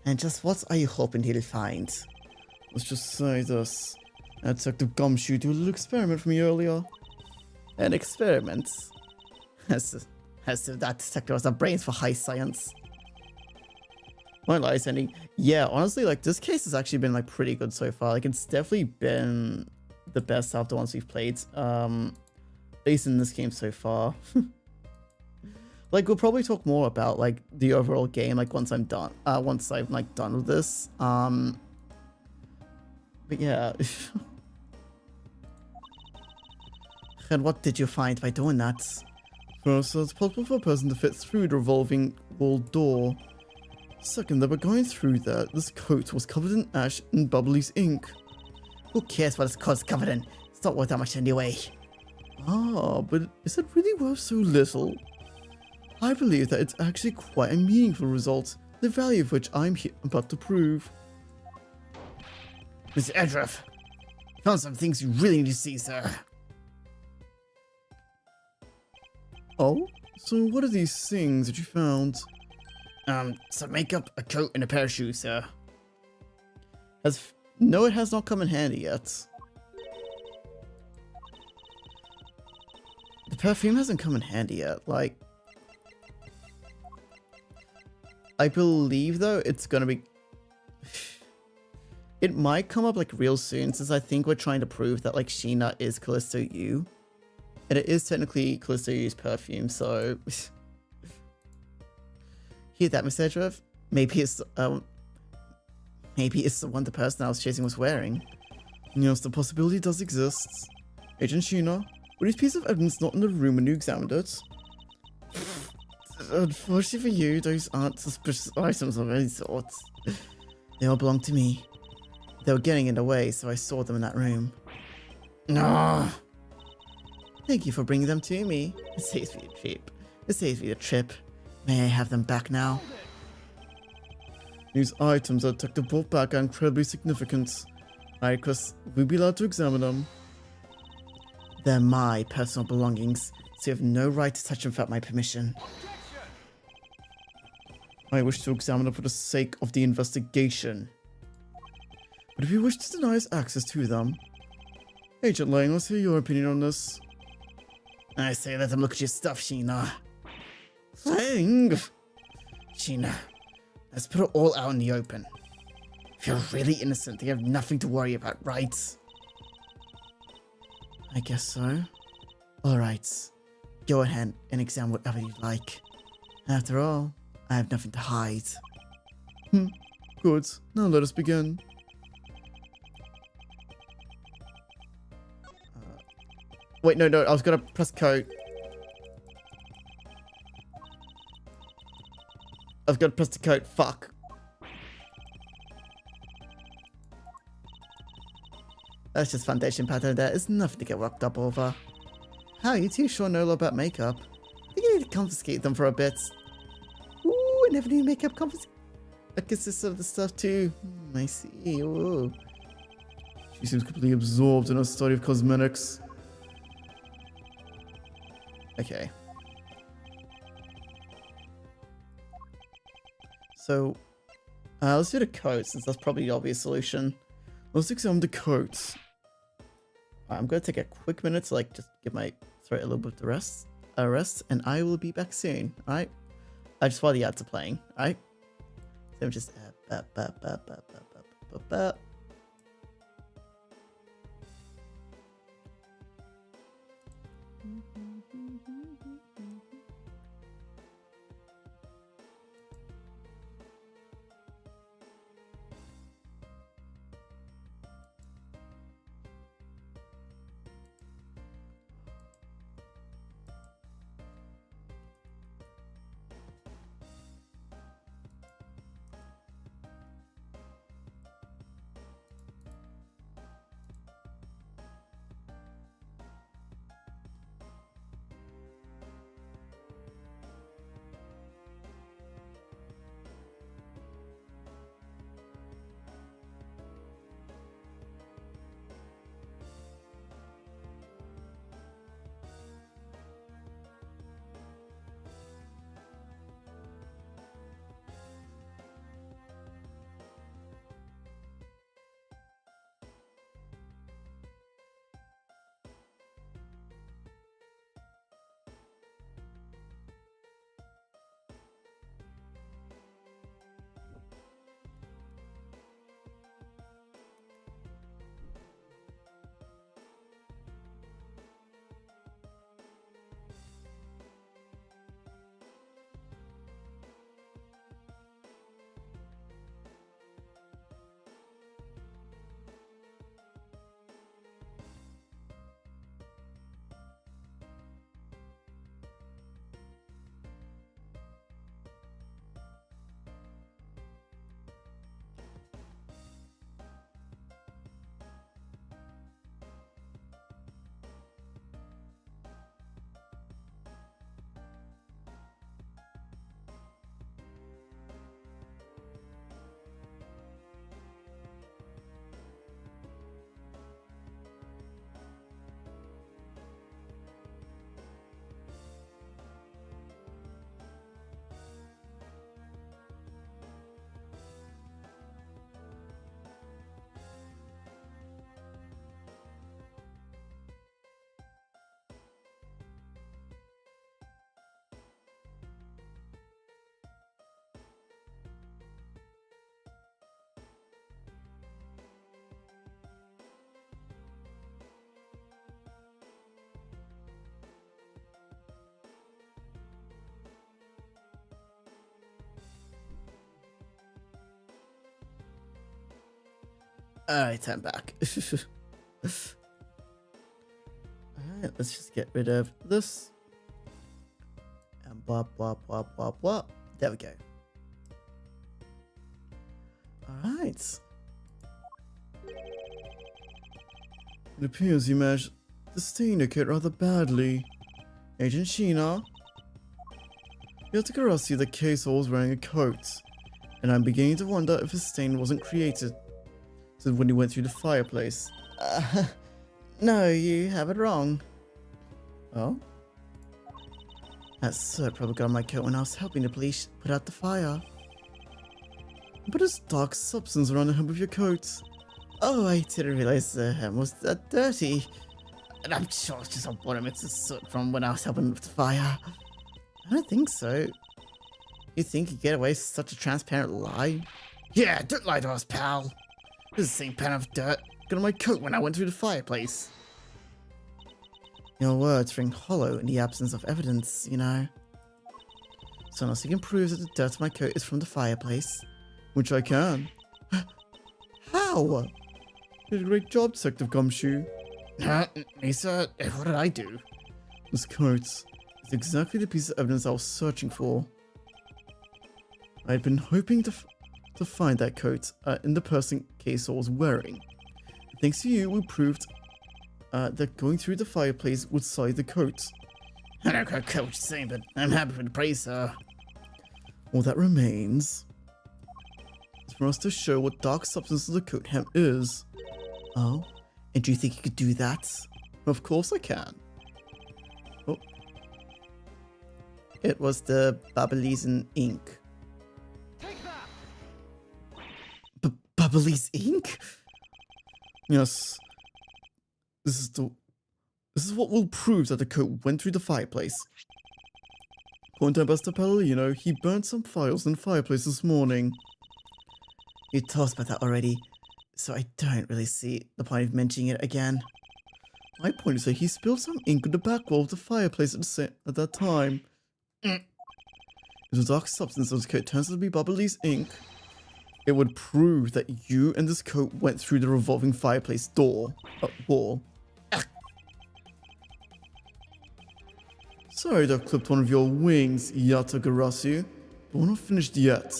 And just what are you hoping he'll find? Let's just say this. Detective Gumshoe did a little experiment for me earlier. An experiment? As if that detective has the brains for high science. My lies ending. Yeah, honestly, like, this case has actually been, like, pretty good so far. Like, it's definitely been the best out of the ones we've played. At least in this game so far. Like, we'll probably talk more about, like, the overall game, like, once I'm done. Once I'm, like, done with this. But yeah. And what did you find by doing that? First, it's possible for a person to fit through the revolving wall door. Second, that by going through that, this coat was covered in ash and Bubbly's ink. Who cares what it's covered in? It's not worth that much anyway. Ah, but is it really worth so little? I believe that it's actually quite a meaningful result, the value of which I'm about to prove. Mr. Edruff, found some things you really need to see, sir. Oh? So what are these things that you found? Some makeup, a coat, and a pair of shoes, sir. No, it has not come in handy yet. The perfume hasn't come in handy yet, like... I believe, though, it's gonna be... It might come up, like, real soon, since I think we're trying to prove that, like, Sheena is Callisto U. And it is technically Callisto U's perfume, so... Hear that, Miss Edgeworth? Maybe it's the one the person I was chasing was wearing. Yes, the possibility does exist. Agent Sheena, were these pieces of evidence not in the room when you examined it? Unfortunately for you, those aren't suspicious items of any sort. They all belong to me. They were getting in the way, so I saw them in that room. No. Thank you for bringing them to me. It saves me a trip. It saves me a trip. May I have them back now? These items that Detective brought back are incredibly significant. I request we be allowed to examine them. They're my personal belongings, so you have no right to touch them without my permission. I wish to examine them for the sake of the investigation. But if you wish to deny us access to them... Agent Lang, let's hear your opinion on this. I say let them look at your stuff, Sheena. Lang! Sheena, let's put it all out in the open. If you're really innocent, you have nothing to worry about, right? I guess so. Alright. Go ahead and examine whatever you like. After all, I have nothing to hide. Good. Now let us begin. Wait, no, I was gonna press code. I was gonna press the code. Fuck. That's just foundation pattern there. It's nothing to get worked up over. How you two sure know a lot about makeup? I think you need to confiscate them for a bit. Ooh, I never knew makeup consists of the stuff too. I see. Ooh. She seems completely absorbed in her study of cosmetics. Okay. So, let's do the coat since that's probably the obvious solution. Let's examine the coats. I'm gonna take a quick minute to like just give my throat a little bit of rest, and I will be back soon. Alright? I just while the ads are playing. Alright? So I'm just Alright, I'm back. Alright, let's just get rid of this. And blah, blah, blah, blah, blah. There we go. Alright. It appears you managed to stain the kit rather badly. Agent Sheena? Yatakarasi the case was wearing a coat, and I'm beginning to wonder if his stain wasn't created since when he went through the fireplace. No, you have it wrong. Oh? That soot probably got on my coat when I was helping the police put out the fire. But there's dark substance around the hem of your coat. Oh, I didn't realize the hem was that dirty. And I'm sure it's just a bottom. It's the soot From when I was helping with the fire. I don't think so. You think you get away with such a transparent lie? Yeah, don't lie to us, pal. This is the same pan of dirt got on my coat when I went through the fireplace. Your words ring hollow in the absence of evidence, you know. So unless you can prove that the dirt on my coat is from the fireplace. Which I can. How? You did a great job, Detective Gumshoe. Misa, what did I do? This coat is exactly the piece of evidence I was searching for. I had been hoping to find that coat in the person Keiso was wearing. Thanks to you, we proved that going through the fireplace would side the coat. I don't quite care what you're saying, but I'm happy for the praise, sir. All that remains is for us to show what dark substance the coat hem is. Oh? And do you think you could do that? Of course I can. Oh, It was the Babylesian ink. Babylese ink? yes. This is what will prove that the coat went through the fireplace. According to Ambassador Palladino, he burned some files in the fireplace this morning. You told us about that already, so I don't really see the point of mentioning it again. My point is that he spilled some ink on the back wall of the fireplace at that time. If the dark substance of this coat turns out to be Babylese ink, it would prove that you and this coat went through the revolving fireplace wall. Sorry to have clipped one of your wings, Yatagarasu, but we're not finished yet.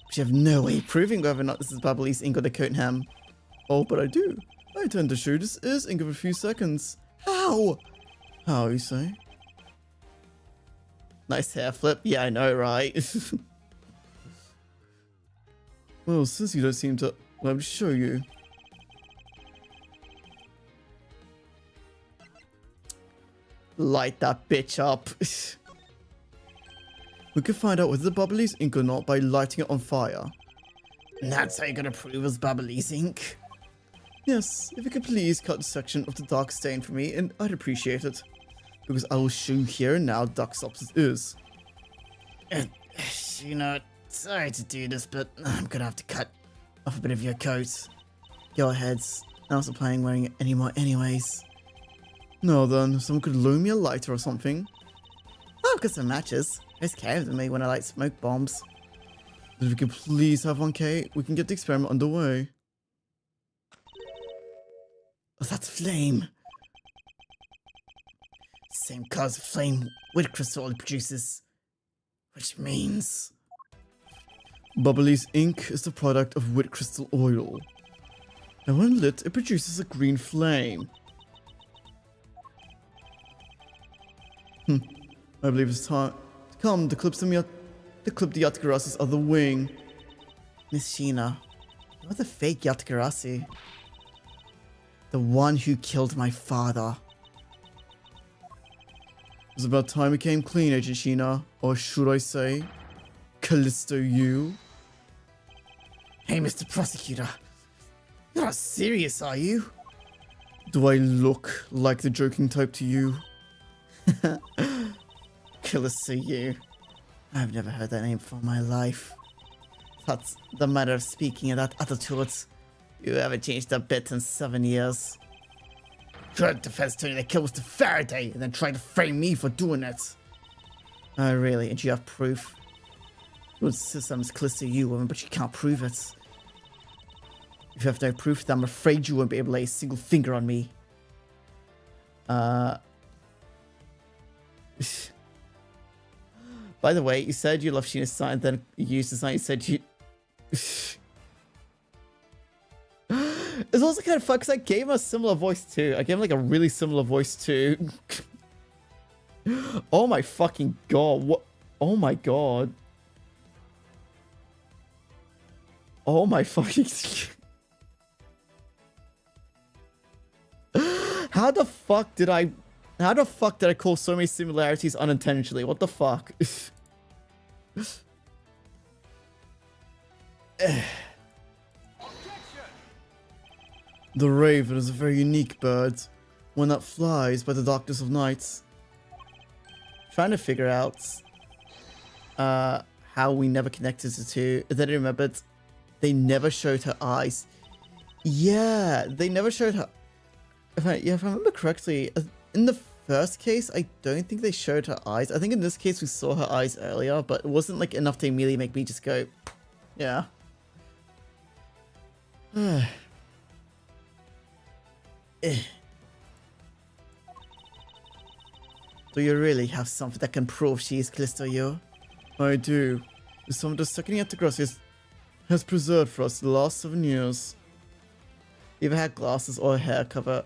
But you have no way of proving whether or not this is Babylese ink on the coat hem. Oh, but I do. I intend to show you this is ink of a few seconds. How? How, you say? Nice hair flip. Yeah, I know, right? Well, since you don't seem to, let me show you. Light that bitch up. We can find out whether the Babylese ink or not by lighting it on fire. And that's how you're gonna prove it's Babylese ink? Yes, if you could please cut a section of the dark stain for me, and I'd appreciate it. Because I will show you here and now dark substance is. You know, sorry to do this, but I'm gonna have to cut off a bit of your coat. Go ahead. I'm not planning wearing it anymore anyways. Now then, someone could loan me a lighter or something. Oh, I've got some matches. It's carried with me when I light smoke bombs. If you could please have one, Kate, we can get the experiment underway. Oh, that's flame. Same cause of flame wood crystal it produces. Which means... Babylese ink is the product of wood crystal oil. And when lit, it produces a green flame. I believe it's time to come to clip the Yatakarasi's other wing. Miss Sheena, you're the fake Yatakarasi. The one who killed my father. It was about time it came clean, Agent Sheena. Or should I say, Callisto you? Hey, Mr. Prosecutor. You're not serious, are you? Do I look like the joking type to you? Callisto you. I've never heard that name before in my life. That's the matter of speaking of that attitude. You haven't changed a bit in 7 years. Your defense attorney that killed Mr. Faraday and then tried to frame me for doing it. Oh really? And you have proof? You would insist I'm as Callisto you woman, but you can't prove it. If you have no proof, then I'm afraid you won't be able to lay a single finger on me. By the way, you said you love Sheena's sign, then you used the sign, you said you... It's also kind of fun because I gave him a similar voice too. I gave him like a really similar voice too. Oh my fucking god. What? Oh my god. Oh my fucking... How the fuck did I call so many similarities unintentionally? What the fuck? The raven is a very unique bird, one that flies by the darkness of nights. Trying to figure out how we never connected the two. Then I remembered they never showed her eyes. Yeah, they never showed her. If I remember correctly, in the first case, I don't think they showed her eyes. I think in this case we saw her eyes earlier, but it wasn't like enough to immediately make me just go, yeah. Do you really have something that can prove she is Callisto Yu? I do. The sum the second Yatagrassi has preserved for us the last 7 years. You ever had glasses or a hair cover?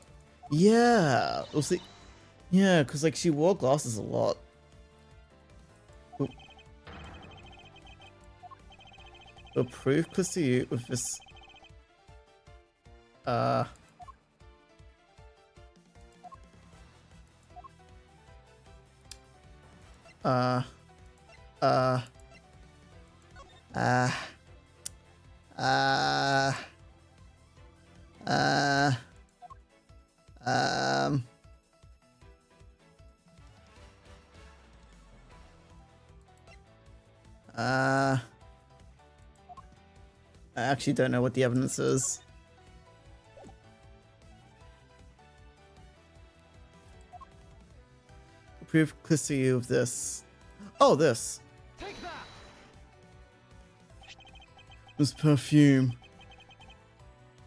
Yeah, we'll see. Yeah, because like she wore glasses a lot. We'll prove Callisto Yu with this. I actually don't know what the evidence is. Prove Callisto Yu of this. Oh, this. This perfume.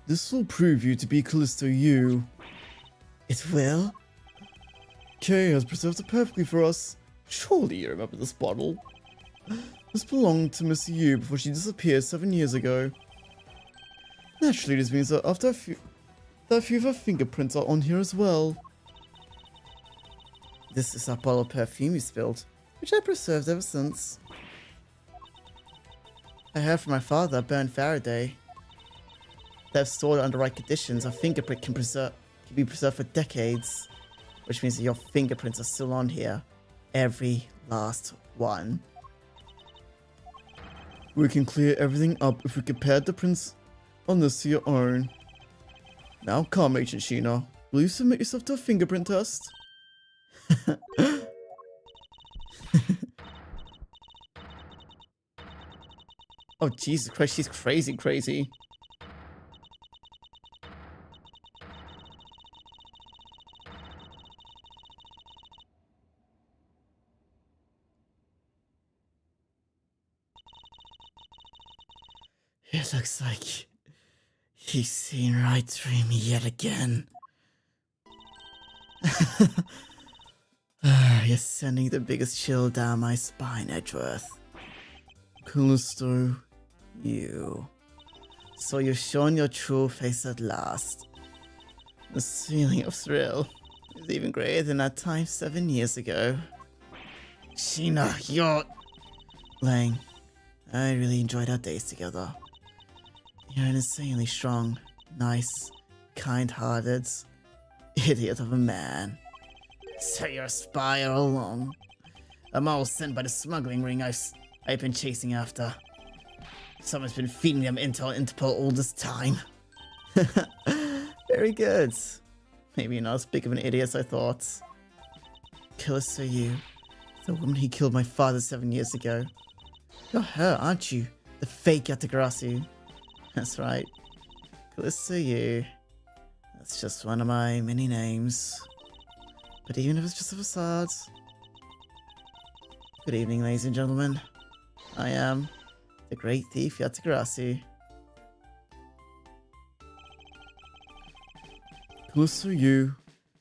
This will prove you to be Callisto Yu. It will? Kay has preserved it perfectly for us. Surely you remember this bottle. This belonged to Miss Yu before she disappeared 7 years ago. Naturally, this means that after a few of her fingerprints are on here as well. This is a bottle of perfume you spilled, which I preserved ever since. I heard from my father, Baron Faraday, that if stored under right conditions, a fingerprint can be preserved for decades, which means that your fingerprints are still on here. Every last one. We can clear everything up if we compared the prints on this to your own. Now come, Agent Sheena. Will you submit yourself to a fingerprint test? Oh, Jesus Christ, she's crazy. It looks like he's seen right through me yet again. You're sending the biggest chill down my spine, Edgeworth. Callisto. You. So you've shown your true face at last. This feeling of thrill is even greater than that time 7 years ago. Sheena, you're... Lang, I really enjoyed our days together. You're an insanely strong, nice, kind-hearted idiot of a man. So you're a spy all along. A model sent by the smuggling ring I've been chasing after. Someone's been feeding them intel Interpol all this time. Very good. Maybe you're not as big of an idiot as I thought. Callisto Yu, the woman who killed my father 7 years ago. You're her, aren't you? The fake Yatagarasu. That's right. Callisto Yu. That's just one of my many names. But even if it's just a facade. Good evening, ladies and gentlemen. I am the great thief Yatagarasu. Callisto, you.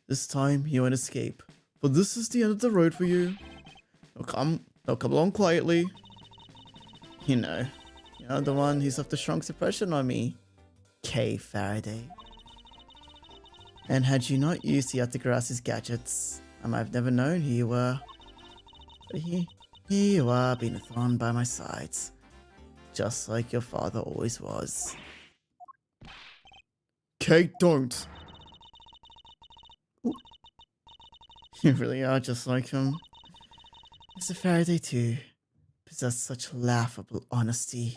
This time you won't escape. For this is the end of the road for you. Now come along quietly. You know, you're the one who's left the strongest impression on me. K. Faraday. And had you not used the Yatagarasi's gadgets, I might have never known who you were. But here you are, being a thorn by my sides. Just like your father always was. Kate, don't! Ooh. You really are just like him. Mr. Faraday, too, possessed such laughable honesty.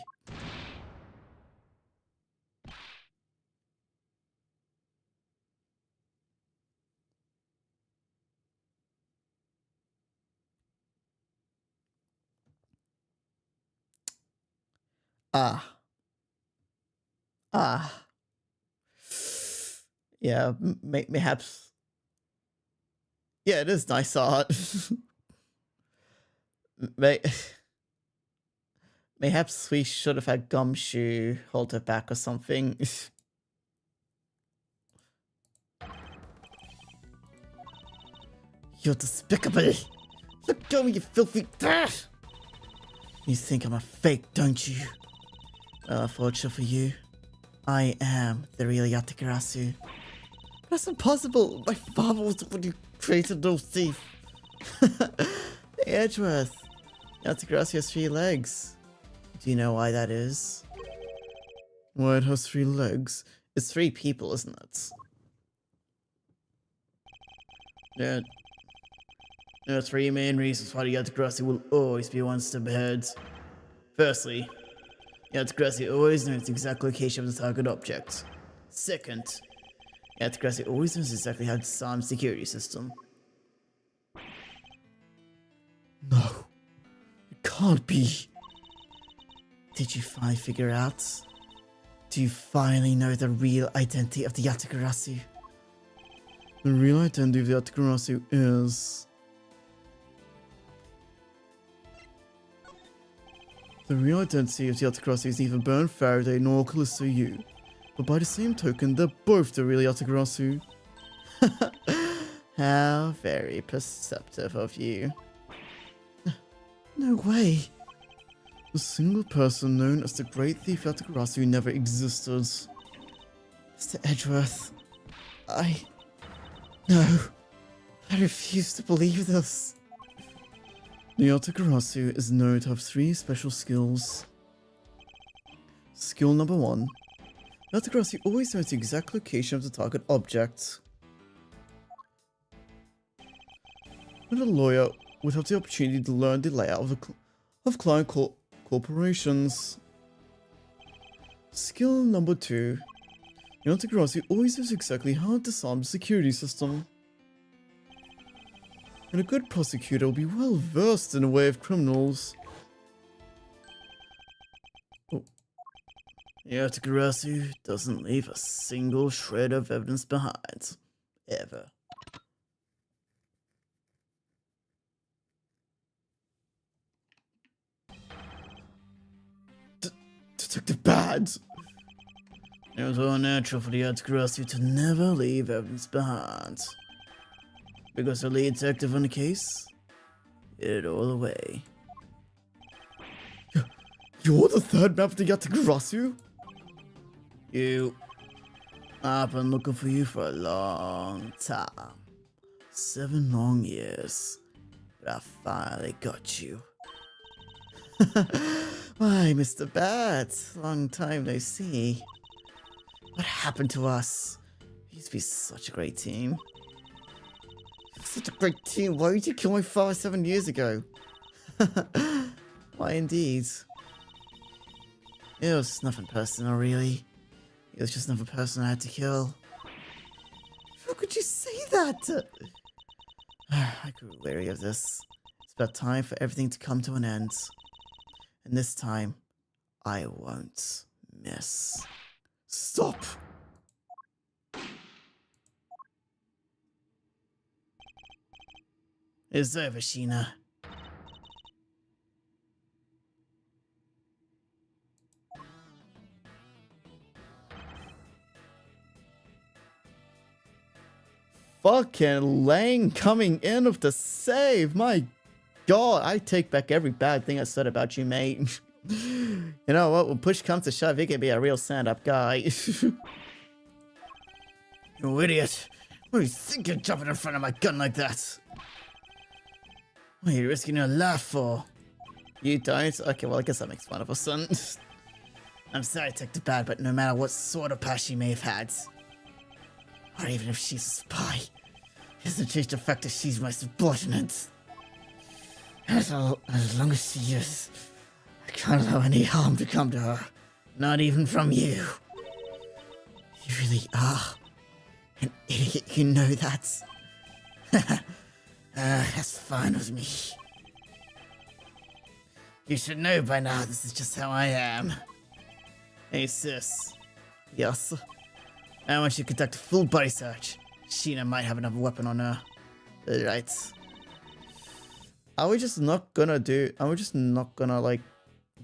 Ah. Ah. Yeah, mayhaps. Yeah, it is nice art. May Mayhaps we should have had Gumshoe hold her back or something. You're despicable! Let go, you filthy... You think I'm a fake, don't you? Well, unfortunately for you, I am the real Yatagarasu. That's impossible! My father was the one who created no thief! Hey, Edgeworth! Yatagarasu has 3 legs. Do you know why that is? Why it has 3 legs? It's 3 people, isn't it? Yeah. There are 3 main reasons why the Yatagarasu will always be one step ahead. Firstly, Yatagarasu always knows the exact location of the target object. Second, Yatagarasu always knows exactly how to disarm the security system. No, it can't be. Did you finally figure out? Do you finally know the real identity of the Yatagarasu? The real identity of the Yatagarasu is... The real identity of the Yatagarasu is neither Baron Faraday nor Callisto Yu. But by the same token, they're both the real Yatagarasu. How very perceptive of you. No way. The single person known as the Great Thief Yatagarasu never existed. Mr. Edgeworth, No. I refuse to believe this. The Yatagarasu is known to have 3 special skills. Skill number 1. Yatagarasu always knows the exact location of the target object. When a lawyer would have the opportunity to learn the layout of client corporations. Skill number 2. Yatagarasu always knows exactly how to disarm the security system. And a good prosecutor will be well versed in the way of criminals. Oh. Yatagarasu doesn't leave a single shred of evidence behind. Ever. Detective Bad! It was all natural for the Yatagarasu to never leave evidence behind. Because the lead detective on the case hid it all away. You're the 3rd member of the Yatagarasu? I've been looking for you for a long time. 7 long years. But I finally got you. Why, Mr. Bat, long time no see. What happened to us? We used to be such a great team. Such a great team. Why did you kill my father 7 years ago? Why indeed? It was nothing personal, really. It was just another person I had to kill. How could you say that? I grew weary of this. It's about time for everything to come to an end. And this time, I won't miss. Stop! It's over, Sheena. Fucking Lane coming in with the save. My God, I take back every bad thing I said about you, mate. You know what? When push comes to shove, he can be a real stand-up guy. You idiot. What do you think you're jumping in front of my gun like that? What are you risking your life for? You don't? Okay, well, I guess that makes fun of us, son. I'm sorry to take the bad, but no matter what sort of past she may have had, or even if she's a spy, it doesn't change the fact that she's my subordinate. As long as she is, I can't allow any harm to come to her. Not even from you. You really are an idiot, you know that. That's fine with me. You should know by now this is just how I am. Hey sis. Yes. I want you to conduct a full body search. Sheena might have another weapon on her. Right. Are we just not gonna, like,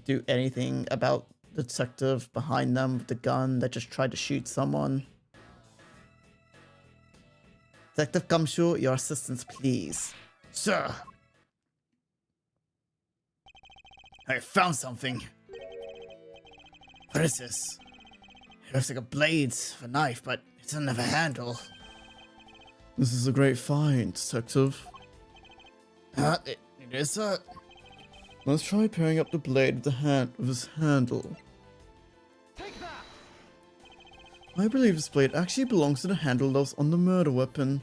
do anything about the detective behind them with the gun that just tried to shoot someone? Detective Gumshoe, your assistance, please. Sir. I found something. What is this? It looks like a blade of a knife, but it doesn't have a handle. This is a great find, detective. It is, sir. Let's try pairing up the blade with his handle. Take that! I believe this blade actually belongs to the handle that was on the murder weapon.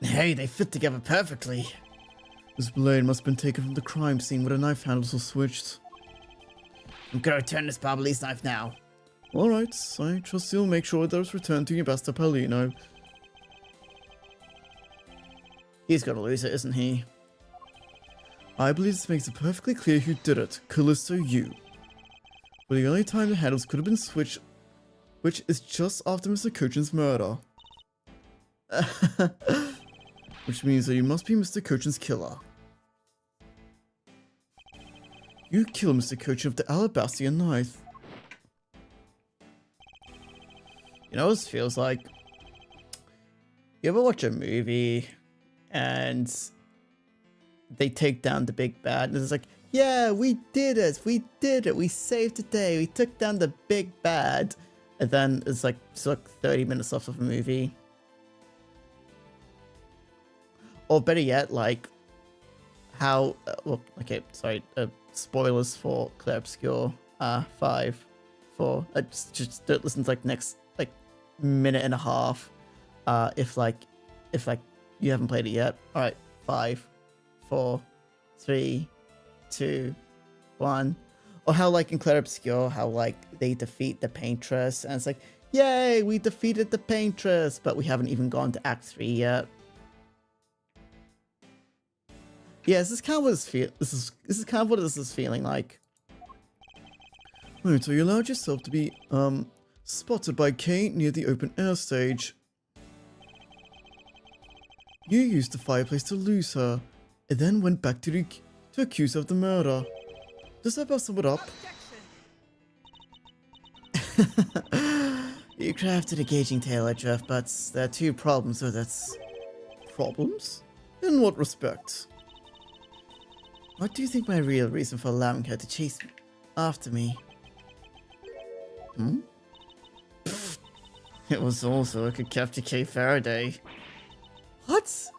Hey, they fit together perfectly. This blade must have been taken from the crime scene where the knife handles were switched. I'm gonna return this Barbalese knife now. Alright, I trust you'll make sure that it's returned to your Basta Paulino. He's gonna lose it, isn't he? I believe this makes it perfectly clear who did it, Callisto you. But the only time the handles could have been switched, which is just after Mr. Cochin's murder. Which means that you must be Mr. Cochin's killer. You killed Mr. Cochin with the Alabaster knife. You know what this feels like? You ever watch a movie and they take down the big bad and it's like, yeah, we did it, we saved the day, we took down the big bad, and then it's like 30 minutes off of a movie. Or better yet, like how spoilers for Claire Obscure 5 4 just don't listen to like next like minute and a half if you haven't played it yet. All right, 5 4 3 2 1. Or how like in Claire Obscure, how like they defeat the paintress and it's like, yay, we defeated the paintress, but we haven't even gone to Act 3 yet. Yeah, this is kind of what this is kind of what this is feeling like. Right, so you allowed yourself to be spotted by Kate near the open air stage. You used the fireplace to lose her, and then went back to accuse her of the murder. Does that about sum it up? You crafted a gauging tale, Edgeworth, but there are two problems with it. Problems? In what respect? What do you think my real reason for allowing her to chase after me? It was also I could capture Kay Faraday. What?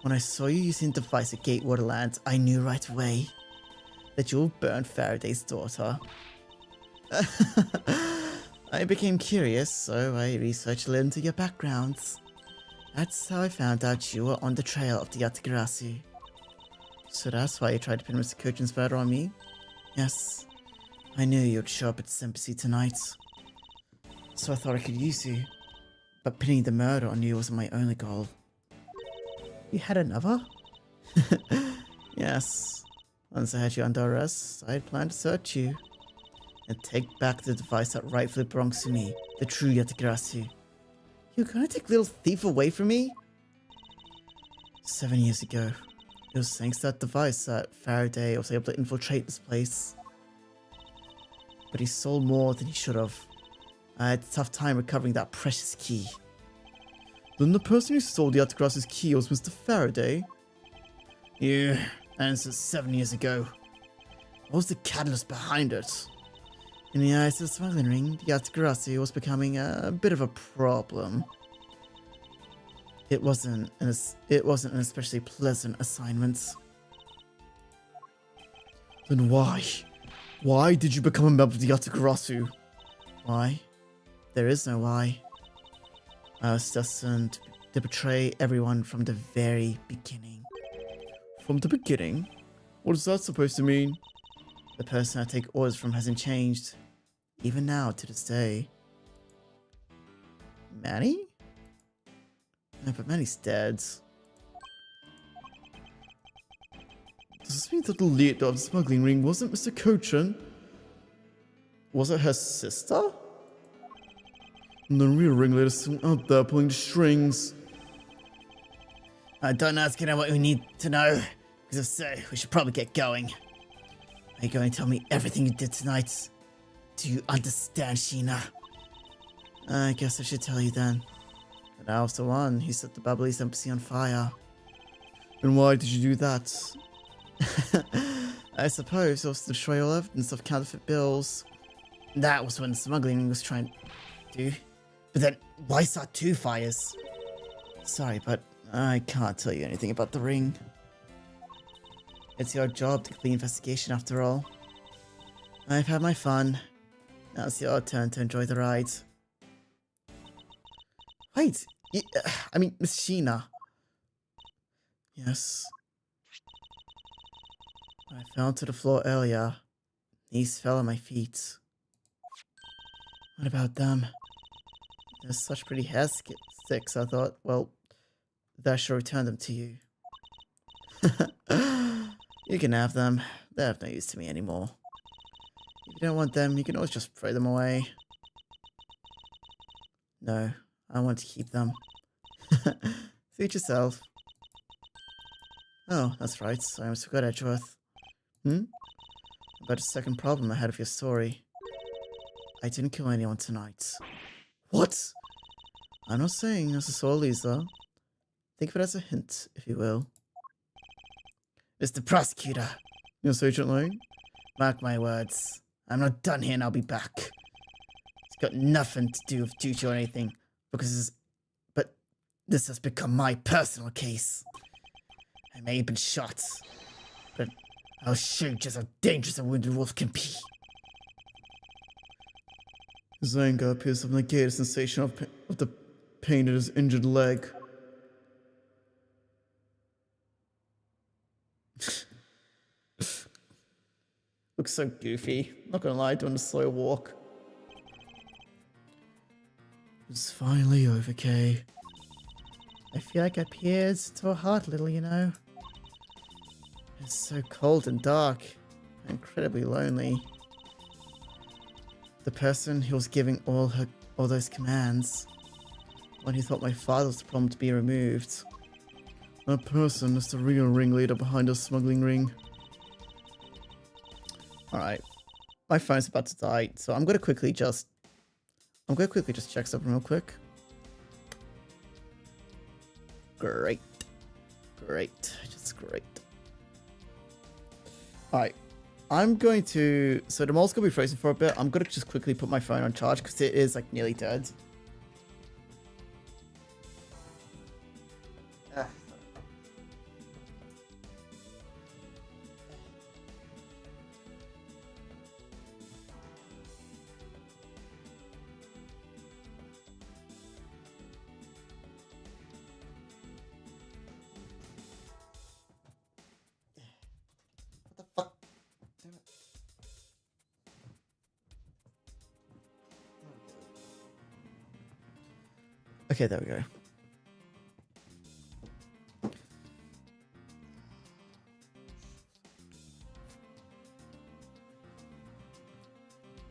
When I saw you using the device at Gatewater Lands, I knew right away that you'll burn Faraday's daughter. I became curious, so I researched a little into your backgrounds. That's how I found out you were on the trail of the Yatagarasu. So that's why you tried to pin Mr. Cochin's murder on me? Yes. I knew you'd show up at this embassy tonight. So I thought I could use you. But pinning the murder on you wasn't my only goal. You had another? Yes. Once I had you under arrest, I had planned to search you. And take back the device that rightfully belongs to me, the true Yatagarasu. You're gonna take little thief away from me? 7 years ago, it was thanks to that device that Faraday was able to infiltrate this place. But he stole more than he should have. I had a tough time recovering that precious key. Then the person who stole the Atagras's key was Mr. Faraday? Yeah, and this was 7 years ago. What was the catalyst behind it? In the eyes of the smuggling ring, the Atagrasi was becoming a bit of a problem. It wasn't an especially pleasant assignment. Then why? Why did you become a member of the Atagrasu? Why? There is no why. I was destined to betray everyone from the very beginning. From the beginning? What is that supposed to mean? The person I take orders from hasn't changed, even now to this day. Manny? No, but Manny's dead. Does this mean that the leader of the smuggling ring wasn't Mr. Kochan? Was it her sister? And the real ringleader's still out there pulling the strings. Don't ask you what we need to know, because if so, we should probably get going. Are you going to tell me everything you did tonight? Do you understand, Sheena? I guess I should tell you then. But I was the one who set the Bubbly's embassy on fire. And why did you do that? I suppose it was to destroy all evidence of counterfeit bills. That was when smuggling was trying to do. But then, why start 2 fires? Sorry, but I can't tell you anything about the ring. It's your job to complete the investigation after all. I've had my fun. Now it's your turn to enjoy the ride. Wait, I mean, Miss Sheena. Yes. I fell to the floor earlier. Knees fell at my feet. What about them? They're such pretty hair sticks, I thought. Well, that should return them to you. You can have them. They're of no use to me anymore. If you don't want them, you can always just throw them away. No, I want to keep them. Suit yourself. Oh, that's right. I almost forgot Edgeworth. About a second problem ahead of your story. I didn't kill anyone tonight. What? I'm not saying as a sore loser. Think of it as a hint, if you will. Mr. Prosecutor, Yes, Agent Lane? mark my words. I'm not done here and I'll be back. It's got nothing to do with duty or anything, but this has become my personal case. I may have been shot, but I'll show you just how dangerous a wounded wolf can be. His anger appears to have negated the sensation of the pain in his injured leg. Looks so goofy. Not gonna lie, doing a slow walk. It's finally over, Kay. I feel like I peered to her heart a little, you know. It's so cold and dark. Incredibly lonely. The person who was giving all those commands. One who thought my father was the problem to be removed. That person is the real ringleader behind the smuggling ring. Alright. My phone's about to die, so I'm gonna quickly just check something real quick. Great. Just great. Alright. I'm going to... So the mole's going to be frozen for a bit. I'm going to just quickly put my phone on charge because it is like nearly dead. What the fuck? Damn it. Okay, there we go.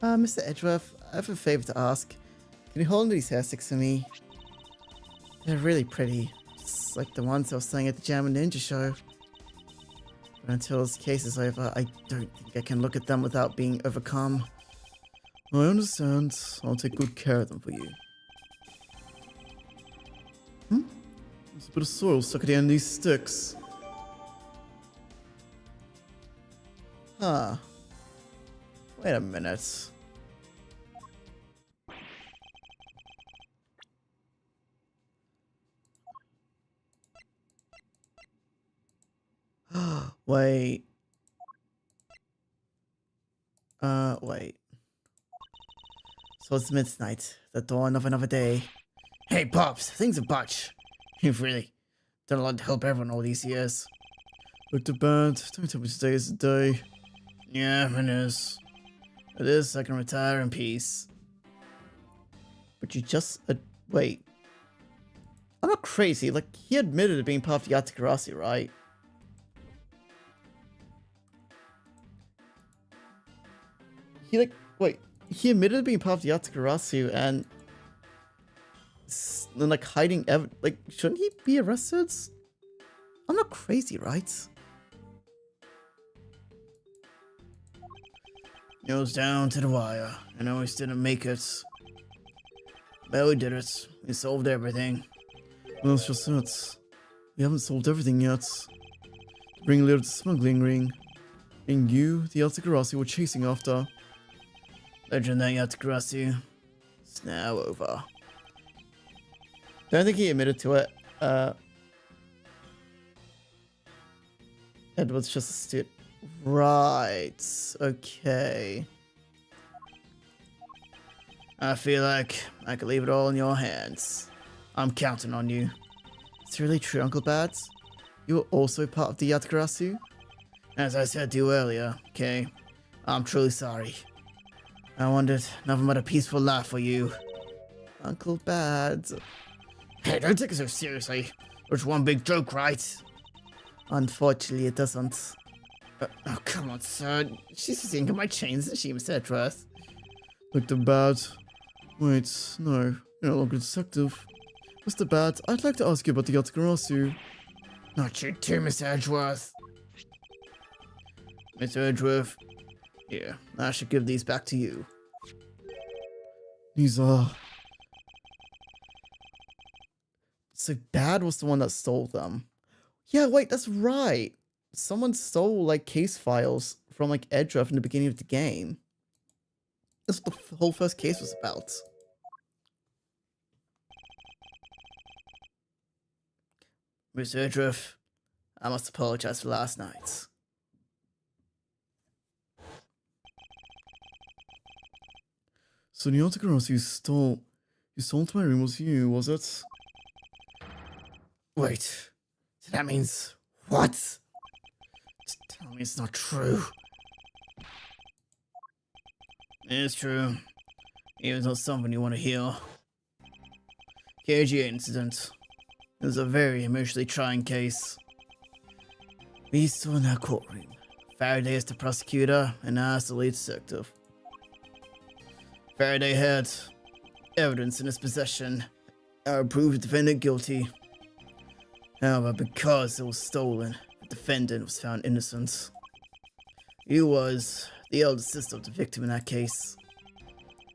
Mr. Edgeworth, I have a favor to ask. Can you hold these hair sticks for me? They're really pretty. Just like the ones I was selling at the Jam and Ninja show. But until this case is over, I don't think I can look at them without being overcome. I understand. I'll take good care of them for you. There's a bit of soil stuck at the end of these sticks. Huh. Wait a minute. Wait. Wait. So it's midnight, the dawn of another day. Hey, Pops, things a botch. You've really done a lot to help everyone all these years. Look to bed. Don't tell me today is the day. Yeah, it is. It is, I can retire in peace. But you just wait. I'm not crazy. Like, he admitted to being part of the Yatakarasi, right? He admitted to being part of the Yatakarasi and then like hiding like, shouldn't he be arrested? I'm not crazy, right? It was down to the wire, and I always didn't make it. But we did it. We solved everything. Well, that's just it. We haven't solved everything yet. Bring a little to the smuggling ring. And you, the Yatakarasi, were chasing after. Legend that Yatakarasi. It's now over. Don't think he admitted to it. Edward's just a student. Right. Okay. I feel like I could leave it all in your hands. I'm counting on you. It's really true, Uncle Bad. You were also part of the Yatakarasi? As I said to you earlier, okay? I'm truly sorry. I wanted nothing but a peaceful life for you. Uncle Bad. Hey, don't take it so seriously. It's one big joke, right? Unfortunately, it doesn't. Oh, come on, sir. She's just yanking my chains, isn't she, Mr. Edgeworth? Mr. Bad. Wait, no. You're no longer a detective. Mr. Bad, I'd like to ask you about the Yatakarasi. Not you too, Mr. Edgeworth. Mr. Edgeworth. Here, I should give these back to you. These are... So Bad was the one that stole them. Yeah, wait, that's right. Someone stole, like, case files from, like, Edgeworth in the beginning of the game. That's what the whole first case was about. Mr. Edgeworth, I must apologize for last night. So the Yatakarasi you stole to my room was you, was it? Wait, so that means what? Just tell me it's not true. It's true. Even though something you want to hear. KGA incident. It was a very emotionally trying case. We saw in that courtroom. Faraday is the prosecutor, and I as the lead detective. Faraday had evidence in his possession that proved the defendant guilty. However, because it was stolen, the defendant was found innocent. He was the elder sister of the victim in that case.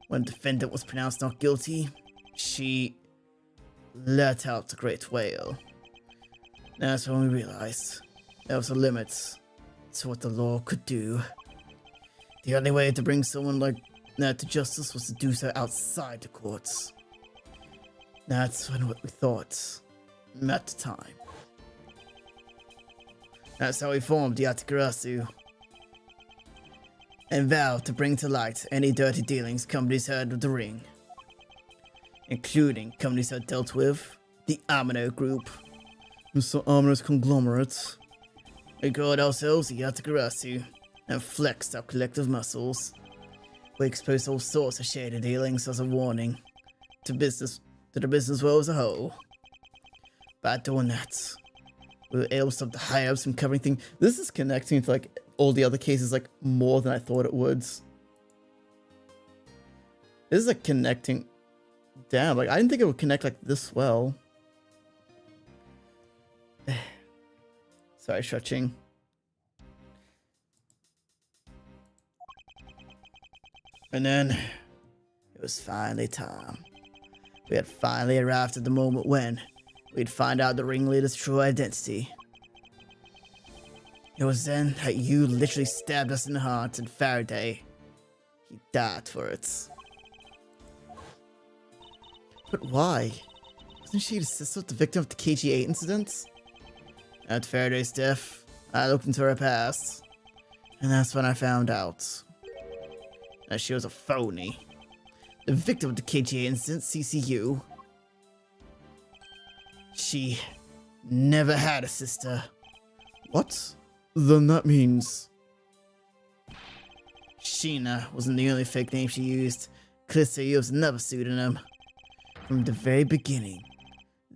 When the defendant was pronounced not guilty, she let out the great wail. That's when we realized there was a limit to what the law could do. The only way to bring someone like that to justice was to do so outside the courts. That's what we thought at the time. That's how we formed the Yatakarasi and vowed to bring to light any dirty dealings companies had with the ring, including companies that dealt with the Amino Group. Mr. Amino's conglomerate. We called ourselves the Yatakarasi and flexed our collective muscles. We exposed all sorts of shady dealings as a warning to the business world as a whole. By doing that, we were able to stop the higher-ups from covering things. This is connecting to, like, all the other cases, like, more than I thought it would. This is, like, connecting. Damn, like, I didn't think it would connect, like, this well. Sorry, stretching. And then, it was finally time. We had finally arrived at the moment when we'd find out the ringleader's true identity. It was then that you literally stabbed us in the heart, and Faraday, he died for it. But why? Wasn't she the sister of the victim of the KG8 incident? At Faraday's death, I looked into her past, and that's when I found out that she was a phony. The victim of the KG8 incident, CCU. She never had a sister. What? Then that means... Sheena wasn't the only fake name she used. Callisto used another pseudonym. From the very beginning,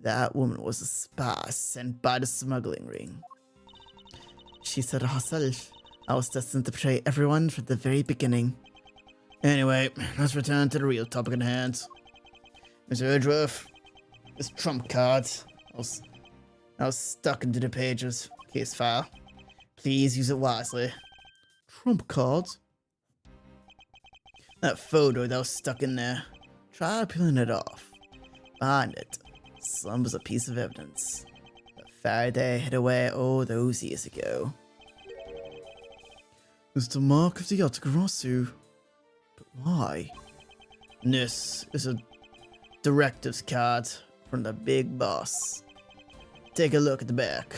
that woman was a spy sent by the smuggling ring. She said herself, I was destined to betray everyone from the very beginning. Anyway, let's return to the real topic at hand. Mr. Edgeworth, this trump card I was stuck into the pages case file. Please use it wisely. Trump cards? That photo that was stuck in there. Try peeling it off. Behind it, slumbers a piece of evidence that Faraday hid away all those years ago. Mr. Mark of the Yatagarasu. But why? This is a directives card from the big boss. Take a look at the back.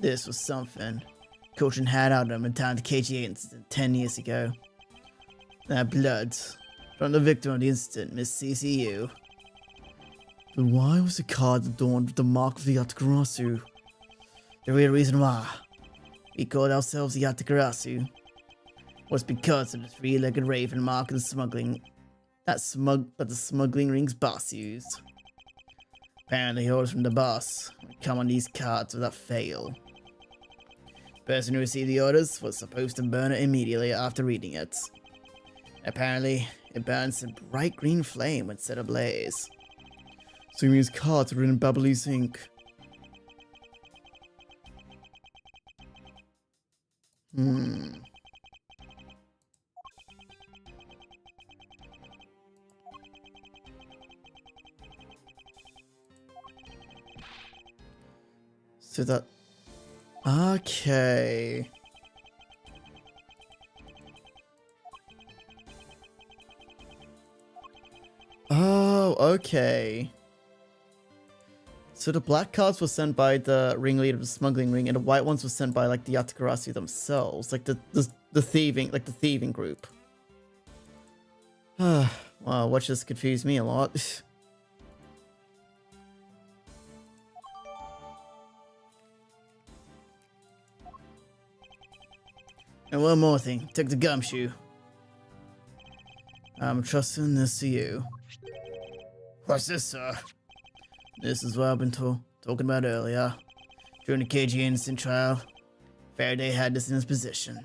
This was something Cochin had out of him in time the KG8 incident 10 years ago. That blood from the victim of the incident, Miss CCU. But why was the card adorned with the Mark of the Yatagarasu? The real reason why we called ourselves the Yatagarasu was because of the three-legged raven mark of the smuggling that the smuggling ring's boss used. Apparently, orders from the boss would come on these cards without fail. The person who received the orders was supposed to burn it immediately after reading it. Apparently, it burns a bright green flame when set ablaze. So you mean his cards are written in Babyliss ink? So that... Okay. Oh, okay. So the black cards were sent by the ringleader of the smuggling ring, and the white ones were sent by like the Yatagarasu themselves, like the thieving group. Wow, which just confused me a lot. And one more thing, take the gumshoe. I'm trusting this to you. What's this, sir? This is what I've been talking about earlier. During the KG innocent trial, Faraday had this in his possession.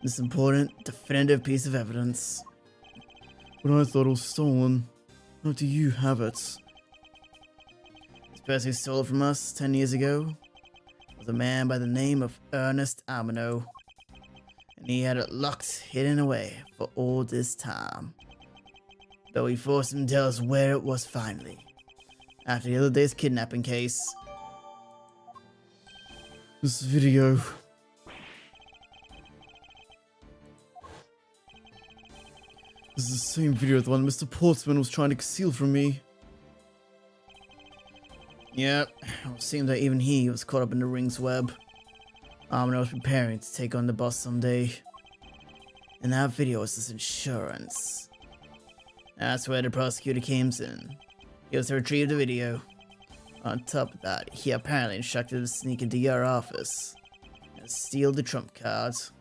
This important, definitive piece of evidence. But I thought it was stolen. How do you have it? This person who stole it from us 10 years ago was a man by the name of Ernest Amino. And he had it locked, hidden away for all this time. But we forced him to tell us where it was finally. After the other day's kidnapping case. This video. This is the same video as the one Mr. Portsman was trying to conceal from me. Yep, it seems like even he was caught up in the ring's web. Amino was preparing to take on the boss someday. And that video was his insurance. That's where the prosecutor came in. He was to retrieve the video. On top of that, he apparently instructed to sneak into your office and steal the trump cards.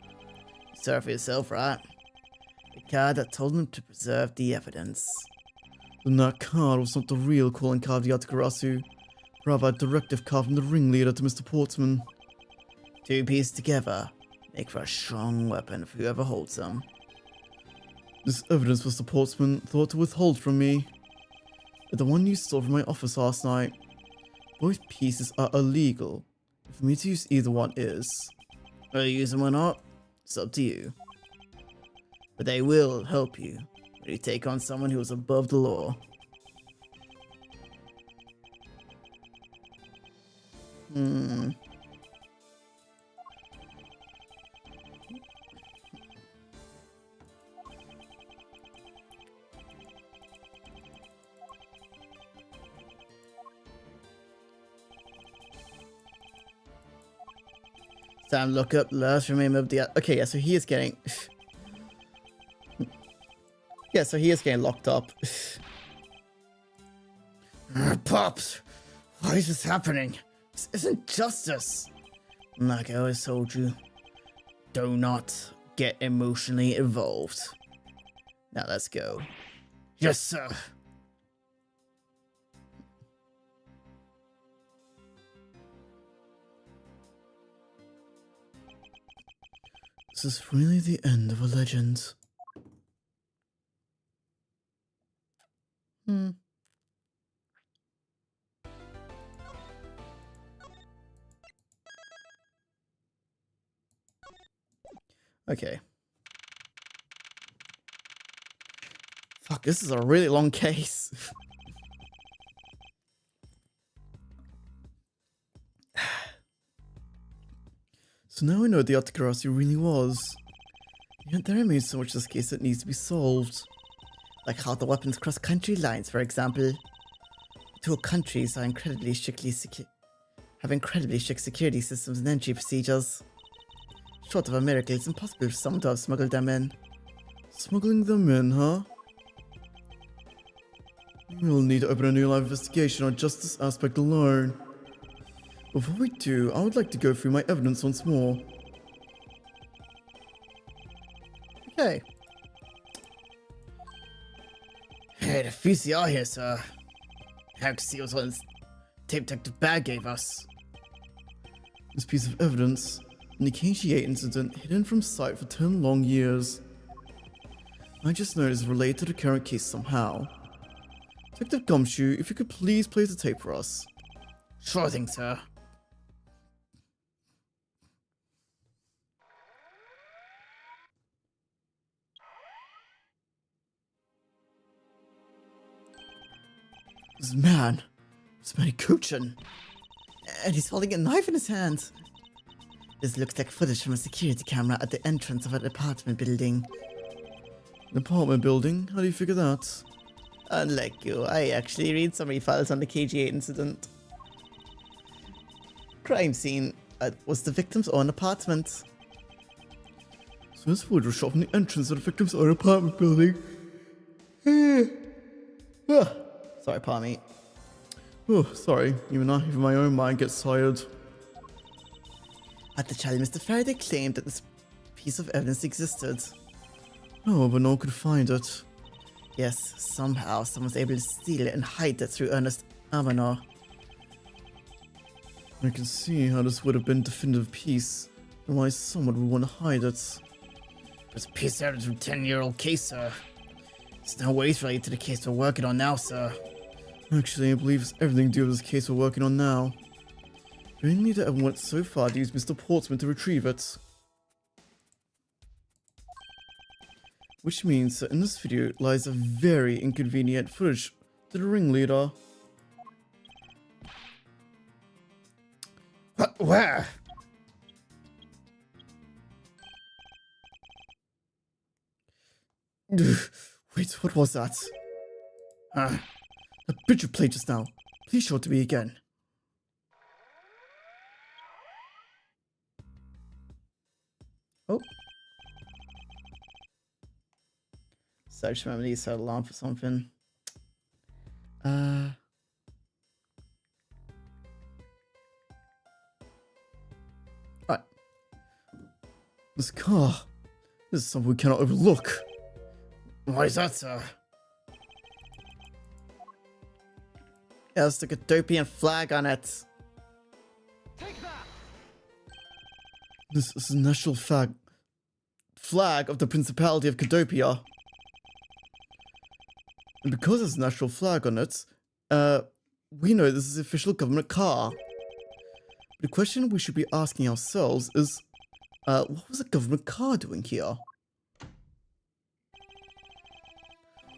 You saw it for yourself, right? The card that told him to preserve the evidence. Then that card was not the real calling card of the Yatagarasu. Rather a directive card from the ringleader to Mr. Portsman. Two pieces together make for a strong weapon for whoever holds them. This evidence Mr. Portsman thought to withhold from me. But the one you stole from my office last night. Both pieces are illegal. For me to use either one is. Whether you use them or not, it's up to you. But they will help you when you take on someone who is above the law. Hmm. Sam, look up last remain of the... Okay, yeah, so he is getting... yeah, so he is getting locked up. Pops, why is this happening? This isn't justice. Like I always told you, do not get emotionally involved. Now let's go. Yes, sir. This is really the end of a legend. Hmm. Okay. Fuck, this is a really long case. So now I know what the Atakarasi really was. Yet there remains so much of this case that needs to be solved. Like how the weapons cross country lines, for example. Two countries are incredibly strictly have incredibly strict security systems and entry procedures. Short of a miracle, it's impossible for someone to have smuggled them in. Smuggling them in, huh? We'll need to open a new line of investigation on just this aspect alone. Before we do, I would like to go through my evidence once more. Okay. Hey, the VCR here, sir. Heck, see what's on this tape detective bag gave us. This piece of evidence, an KG8 incident hidden from sight for 10 long years. I just know it is related to the current case somehow. Detective Gumshoe, if you could please play the tape for us. Sure thing, sir. This man, this Manny Kuchin. And he's holding a knife in his hand. This looks like footage from a security camera at the entrance of an apartment building. An apartment building? How do you figure that? Unlike you, I actually read summary files on the KG8 incident. Crime scene was the victim's own apartment. So this footage was shot from the entrance of the victim's own apartment building. Sorry, pardon me. Oh, sorry. Even my own mind gets tired. At the trial, Mr. Faraday claimed that this piece of evidence existed. Oh, but no one could find it. Yes, somehow someone was able to steal it and hide it through Ernest Amanor. I can see how this would have been definitive piece, and why someone would want to hide it. It's a piece of evidence from 10-year-old case, sir. It's no ways related to the case we're working on now, sir. Actually, I believe it's everything to do with this case we're working on now. We only need to ever went so far to use Mr. Portsman to retrieve it. Which means that in this video lies a very inconvenient footage to the ringleader. Where? Wait, what was that? Huh? That bitch you played just now. Please show it to me again. Oh. Search memory, set alarm for something. Right. This car. This is something we cannot overlook. Why is that, sir? It has the Cadopian flag on it. Take that! This is a national flag of the Principality of Cadopia. And because there's a national flag on it, we know this is the official government car. The question we should be asking ourselves is, what was the government car doing here?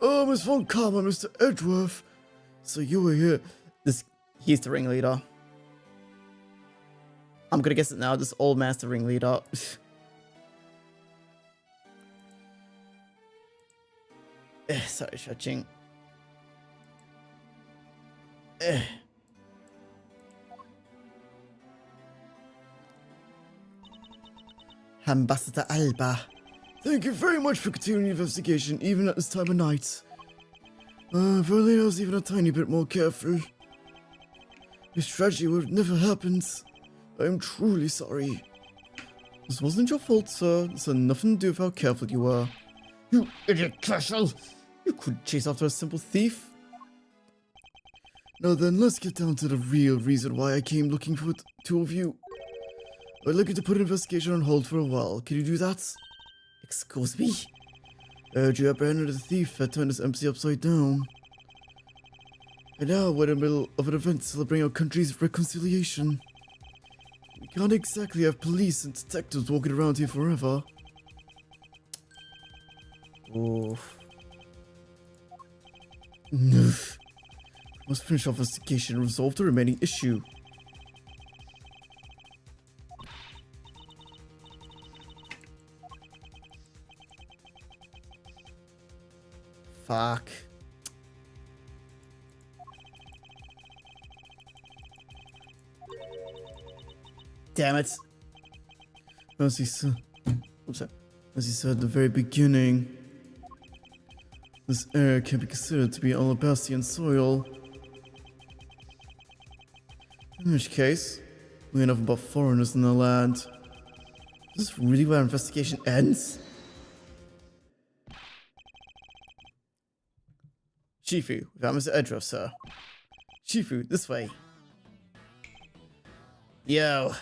Oh, Miss Von Karma, Mr. Edgeworth. So you were here. He's the ringleader. I'm gonna guess it now. This old master ringleader. Sorry, stretching. Ambassador Alba. Thank you very much for continuing the investigation, even at this time of night. If only I was even a tiny bit more careful. This tragedy would have never happened. I am truly sorry. This wasn't your fault, sir. This had nothing to do with how careful you were. You idiot Cashel! You couldn't chase after a simple thief. Now then, let's get down to the real reason why I came looking for the two of you. I'd like you to put an investigation on hold for a while. Can you do that? Excuse me? Do you apprehend the thief that turned this embassy upside down? And now we're in the middle of an event celebrating our country's reconciliation. We can't exactly have police and detectives walking around here forever. Oof. Must finish our investigation and resolve the remaining issue. Fuck. Damn it. As he said at the very beginning, this area can be considered to be Alabastian soil. In which case, we know enough about foreigners in the land. Is this really where our investigation ends? Shifu, without Mr. Edro, sir. Shifu, this way. Yo.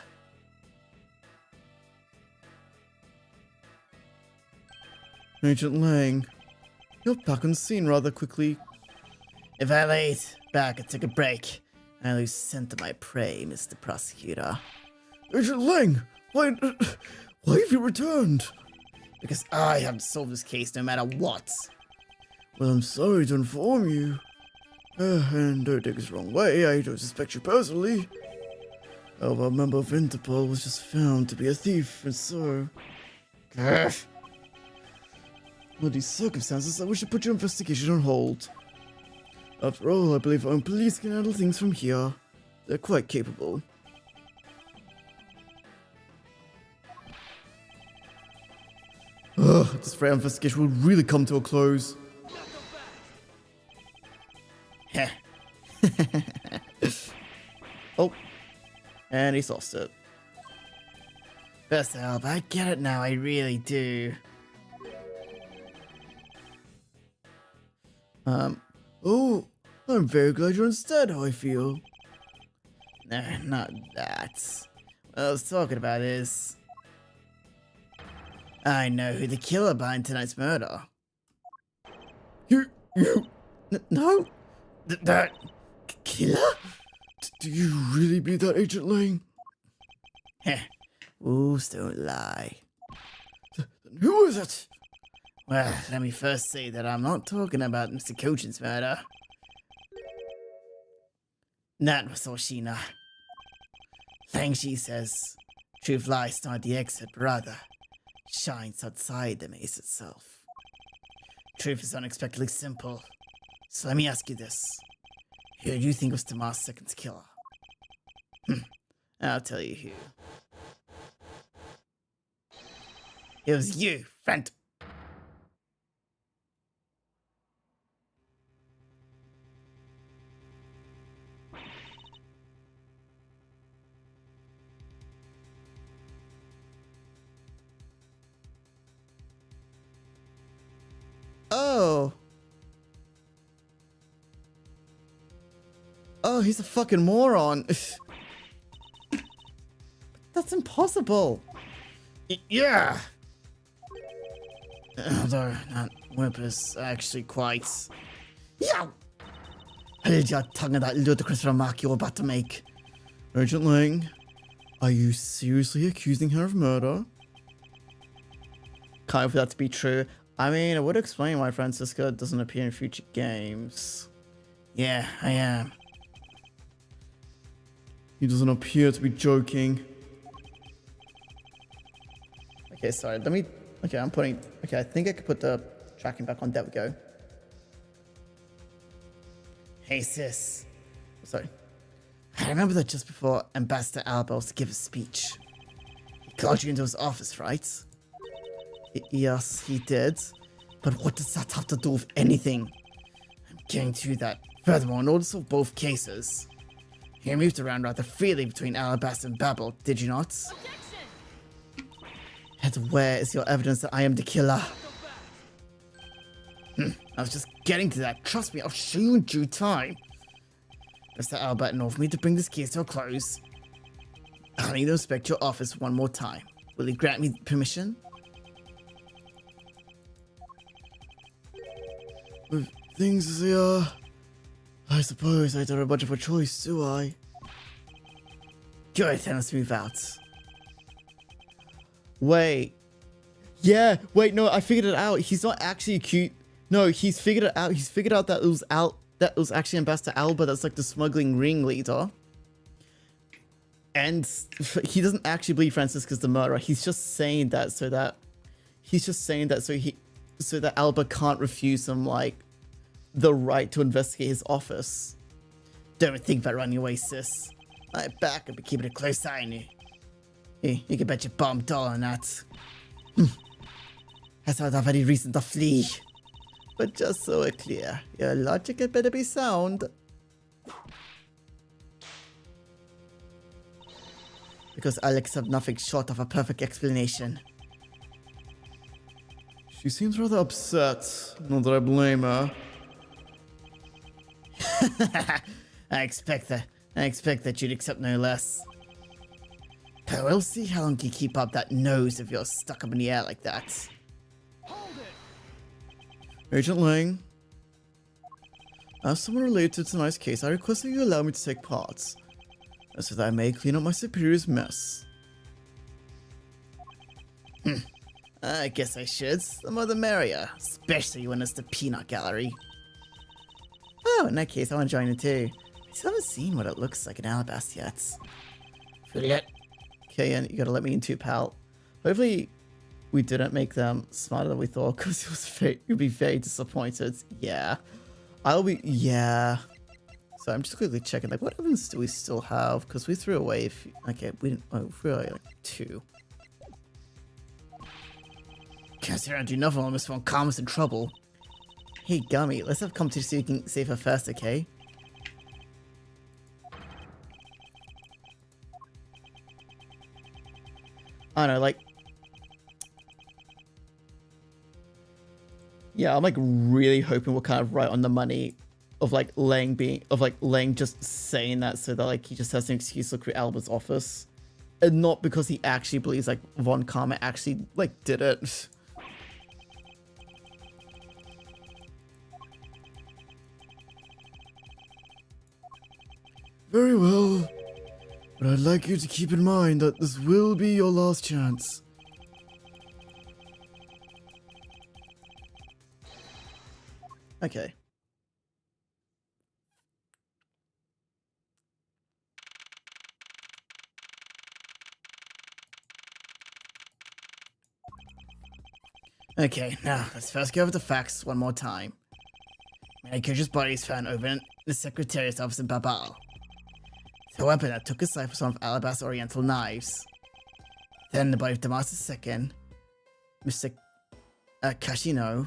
Agent Lang, you're back on the scene rather quickly. If I laid back and took a break, I lose scent of my prey, Mr. Prosecutor. Agent Lang, why have you returned? Because I have to solve this case no matter what. Well, I'm sorry to inform you. And don't take this the wrong way, I don't suspect you personally. However, a member of Interpol was just found to be a thief, and so... Under these circumstances, I wish to put your investigation on hold. After all, I believe our own police can handle things from here. They're quite capable. This Freya investigation will really come to a close. Heh. Oh. And he's lost it. Best help, I get it now, I really do. Oh, I'm very glad you understand how I feel. No, not that. What I was talking about is... I know who the killer behind tonight's murder. No? That... killer? Do you really mean that, Agent Lang? Heh. Wolves don't lie. Then who is it? Well, let me first say that I'm not talking about Mr. Kojin's murder. That was Oshina. Langshi says, truth lies not the exit, but rather shines outside the maze itself. Truth is unexpectedly simple. So let me ask you this. Who do you think was Tomas' second killer? I'll tell you who. It was you, friend. Oh. Oh, he's a fucking moron. That's impossible. Yeah. Although that whip is actually quite... Yeah. Hold your tongue at that ludicrous remark you're about to make. Agent Lang, are you seriously accusing her of murder? Kind of for that to be true. I mean, it would explain why Francisca doesn't appear in future games. Yeah, I am. He doesn't appear to be joking. Okay, sorry. Let me. Okay, I'm putting. Okay, I think I could put the tracking back on. There we go. Hey, sis. Sorry. I remember that just before Ambassador Alba was to give a speech. He called you into his office, right? Yes, he did. But what does that have to do with anything? I'm getting to that. Furthermore, in order of both cases, you moved around rather freely between Alabasta and Babel, did you not? And where is your evidence that I am the killer? I was just getting to that. Trust me, I'll show you in due time. Mr. Albert and for me to bring this case to a close. I'll need to inspect your office one more time. Will you grant me permission? With things as they are, I suppose I don't have much of a choice, do I? Good, then let's move out. Wait. Yeah, wait, no, I figured it out. He's not actually accused. No, he's figured it out. He's figured out that it was actually Ambassador Alba that's like the smuggling ringleader. And he doesn't actually believe Francisca's the murderer. He's just saying that so that so that Alba can't refuse him like the right to investigate his office. Don't think about running away, sis. I'm back. I'll be keeping a close eye on you. You can bet your bottom dollar on that. That's not have any reason to flee. But just so we're clear, your logic had better be sound. Because I'll accept nothing short of a perfect explanation. She seems rather upset. Not that I blame her. I expect that you'd accept no less. But we'll see how long you keep up that nose of yours stuck up in the air like that. Agent Lang, as someone related to tonight's case, I request that you allow me to take part, so that I may clean up my superior's mess. I guess I should. The more the merrier, especially when it's the peanut gallery. Oh, in that case, I want to join it too. I still haven't seen what it looks like in Alabasta yet. Forget. Okay, and you gotta let me in too, pal. Hopefully, we didn't make them smarter than we thought, because you'd be very disappointed. Yeah. Yeah. So I'm just quickly checking, like, what evidence do we still have? Because we threw away, okay, we didn't, we threw away, like, 2. Considering I do nothing on this one, Karma's in trouble. Hey, Gummy, let's have competition so you can save her first, okay? I don't know, like... Yeah, I'm like really hoping we're kind of right on the money of like Lang just saying that so that like he just has an excuse to look through Alba's office. And not because he actually believes like Von Karma actually like did it. Very well, but I'd like you to keep in mind that this will be your last chance. Okay. Okay, now let's first go over the facts one more time. Manikoja's body is found over in the Secretariat's office in Babal. The weapon that took his life was one of Alabasta Oriental knives. Then the body of Damas II, Mr. Kashino,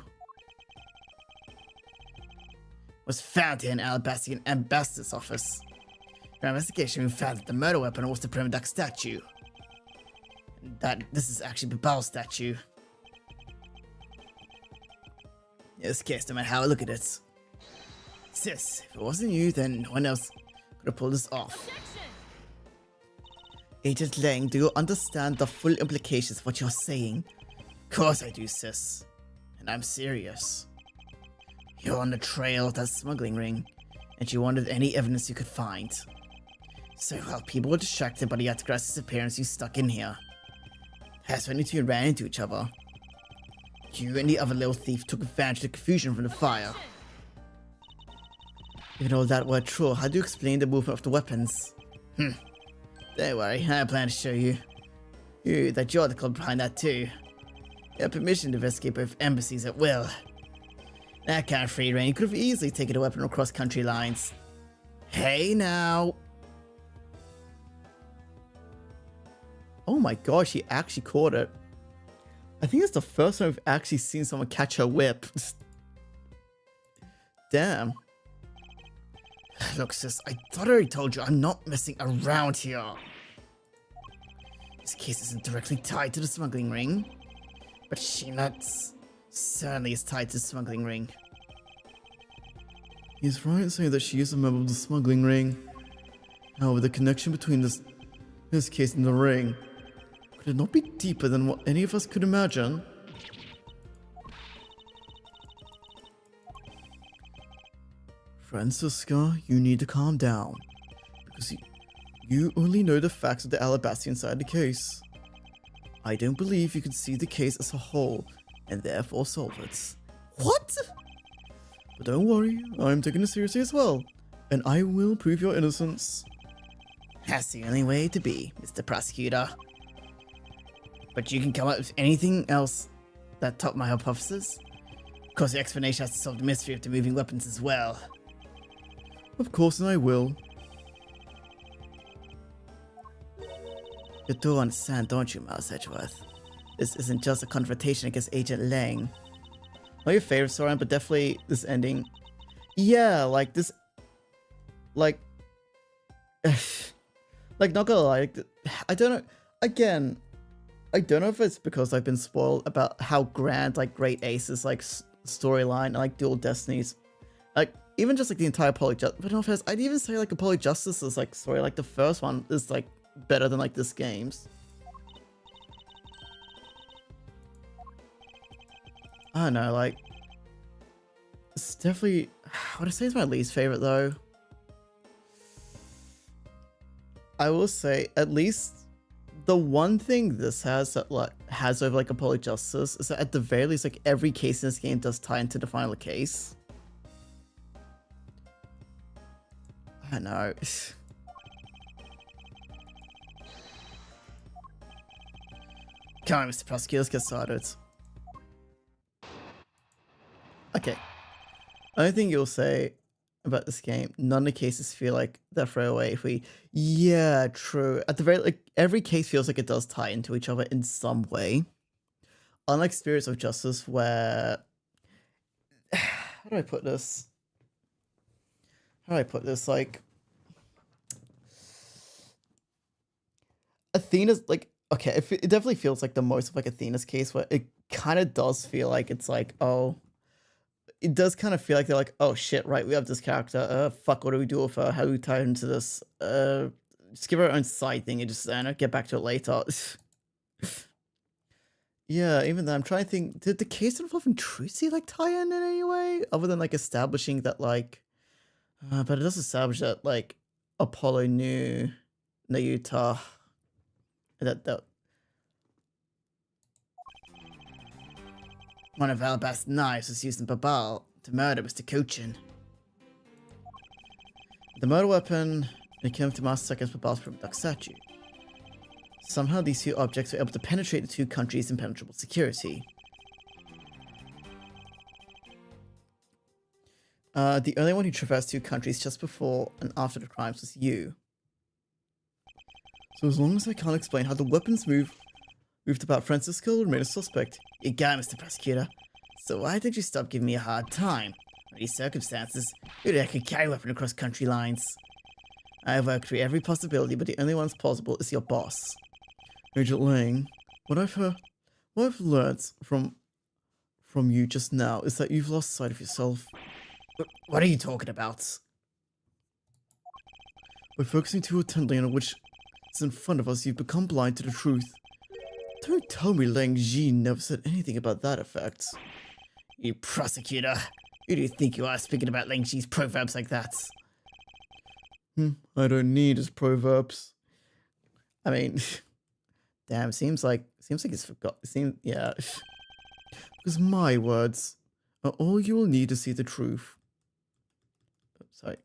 was found here in Alabastian ambassador's office. Our investigation, we found that the murder weapon was the Prima Duck statue. That this is actually Babal's statue. In this case, no matter how I look at it. Sis, if it wasn't you, then no one else could have pulled this off. Agent Lang, do you understand the full implications of what you're saying? Of course I do, sis. And I'm serious. You're on the trail of that smuggling ring, and you wanted any evidence you could find. So while people were distracted by the Yatagras' disappearance, you stuck in here. As when you two ran into each other, you and the other little thief took advantage of the confusion from the fire. Even though that were true, how do you explain the movement of the weapons? Don't worry, I plan to show you. That you're the club behind that too. You have permission to investigate both embassies at will. That kind of free reign, you could have easily taken a weapon across country lines. Hey now! Oh my gosh, he actually caught it. I think it's the first time we've actually seen someone catch a whip. Damn. Look, sis, I thought I already told you I'm not messing around here. This case isn't directly tied to the smuggling ring, but Sheena certainly is tied to the smuggling ring. He's right in saying that she is a member of the smuggling ring. However, the connection between this case and the ring could it not be deeper than what any of us could imagine? Francisca, you need to calm down. Because you only know the facts of the Alabastian side of the case. I don't believe you can see the case as a whole, and therefore solve it. What? But don't worry, I'm taking it seriously as well, and I will prove your innocence. That's the only way to be, Mr. Prosecutor. But you can come up with anything else that topped my hypothesis? Of course, the explanation has to solve the mystery of the moving weapons as well. Of course, and I will. You do understand, don't you, Miles Edgeworth? This isn't just a confrontation against Agent Lang. Not your favorite storyline, but definitely this ending. Yeah, like this, like, like not gonna lie, I don't know. Again, I don't know if it's because I've been spoiled about how grand like Great Ace's like storyline and like Dual Destinies, like even just like the entire Polyjustice. But no offense, I'd even say like a Polyjustice's like story, like the first one is like better than like this game's. I don't know, like, it's definitely, I would say it's my least favorite though. I will say, at least, the one thing this has that like has over like a Polyjustice is that at the very least, like every case in this game does tie into the final case. I don't know. Come on, Mr. Prosecutor, let's get started. Okay. Only thing you'll say about this game, none of the cases feel like they're throwaway. Yeah, true. At the very, like, every case feels like it does tie into each other in some way. Unlike Spirits of Justice, where, how do I put this? Like, Athena's, like, okay, it definitely feels like the most of, like, Athena's case, where it kind of does feel like it's like, oh, it does kind of feel like they're like, oh shit, right, we have this character, fuck, what do we do with her? How do we tie her into this? Just give her her own side thing and just, I don't know, get back to it later. Yeah, even then, I'm trying to think, did the case involving Trucy, like, tie in any way? Other than, like, establishing that, like, but it does establish that, like, Apollo knew Nayuta, that One of Alabast's knives was used in Babal to murder Mr. Cochin. the murder weapon became to master against Babal's duck statue. Somehow these two objects were able to penetrate the two countries' impenetrable security. The only one who traversed two countries just before and after the crimes was you. So as long as I can't explain how the weapons moved about, Francisco will remain a suspect. You got it, Mr. Prosecutor. So why did you stop giving me a hard time? Under these circumstances, who did I could carry a weapon across country lines? I have worked through every possibility, but the only one that's plausible is your boss. Agent Lang, what I've learnt from you just now is that you've lost sight of yourself. What are you talking about? By focusing too intently on which is in front of us, you've become blind to the truth. Don't tell me Lang Ji never said anything about that effect. You prosecutor, who do you think you are speaking about Lang Ji's proverbs like that? I don't need his proverbs. I mean, damn, seems like he's forgot. Yeah. Because my words are all you will need to see the truth. Sorry.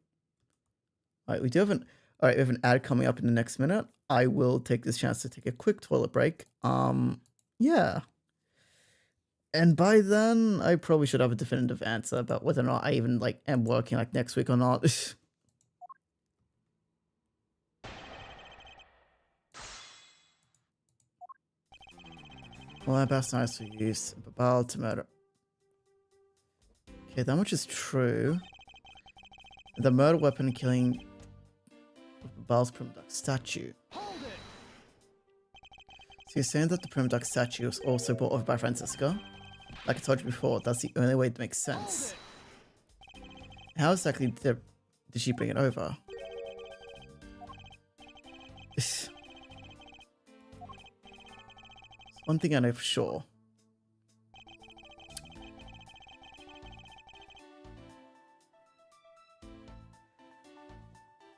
Alright, we have an ad coming up in the next minute. I will take this chance to take a quick toilet break. Yeah. And by then, I probably should have a definitive answer about whether or not I even like am working like next week or not. Well, best nice to use Babal to murder. Okay, that much is true. The murder weapon killing Babal's Primduck statue. Hold it! So you're saying that the Primduck statue was also bought over by Francisco? Like I told you before, that's the only way it makes sense. How exactly did she bring it over? One thing I know for sure.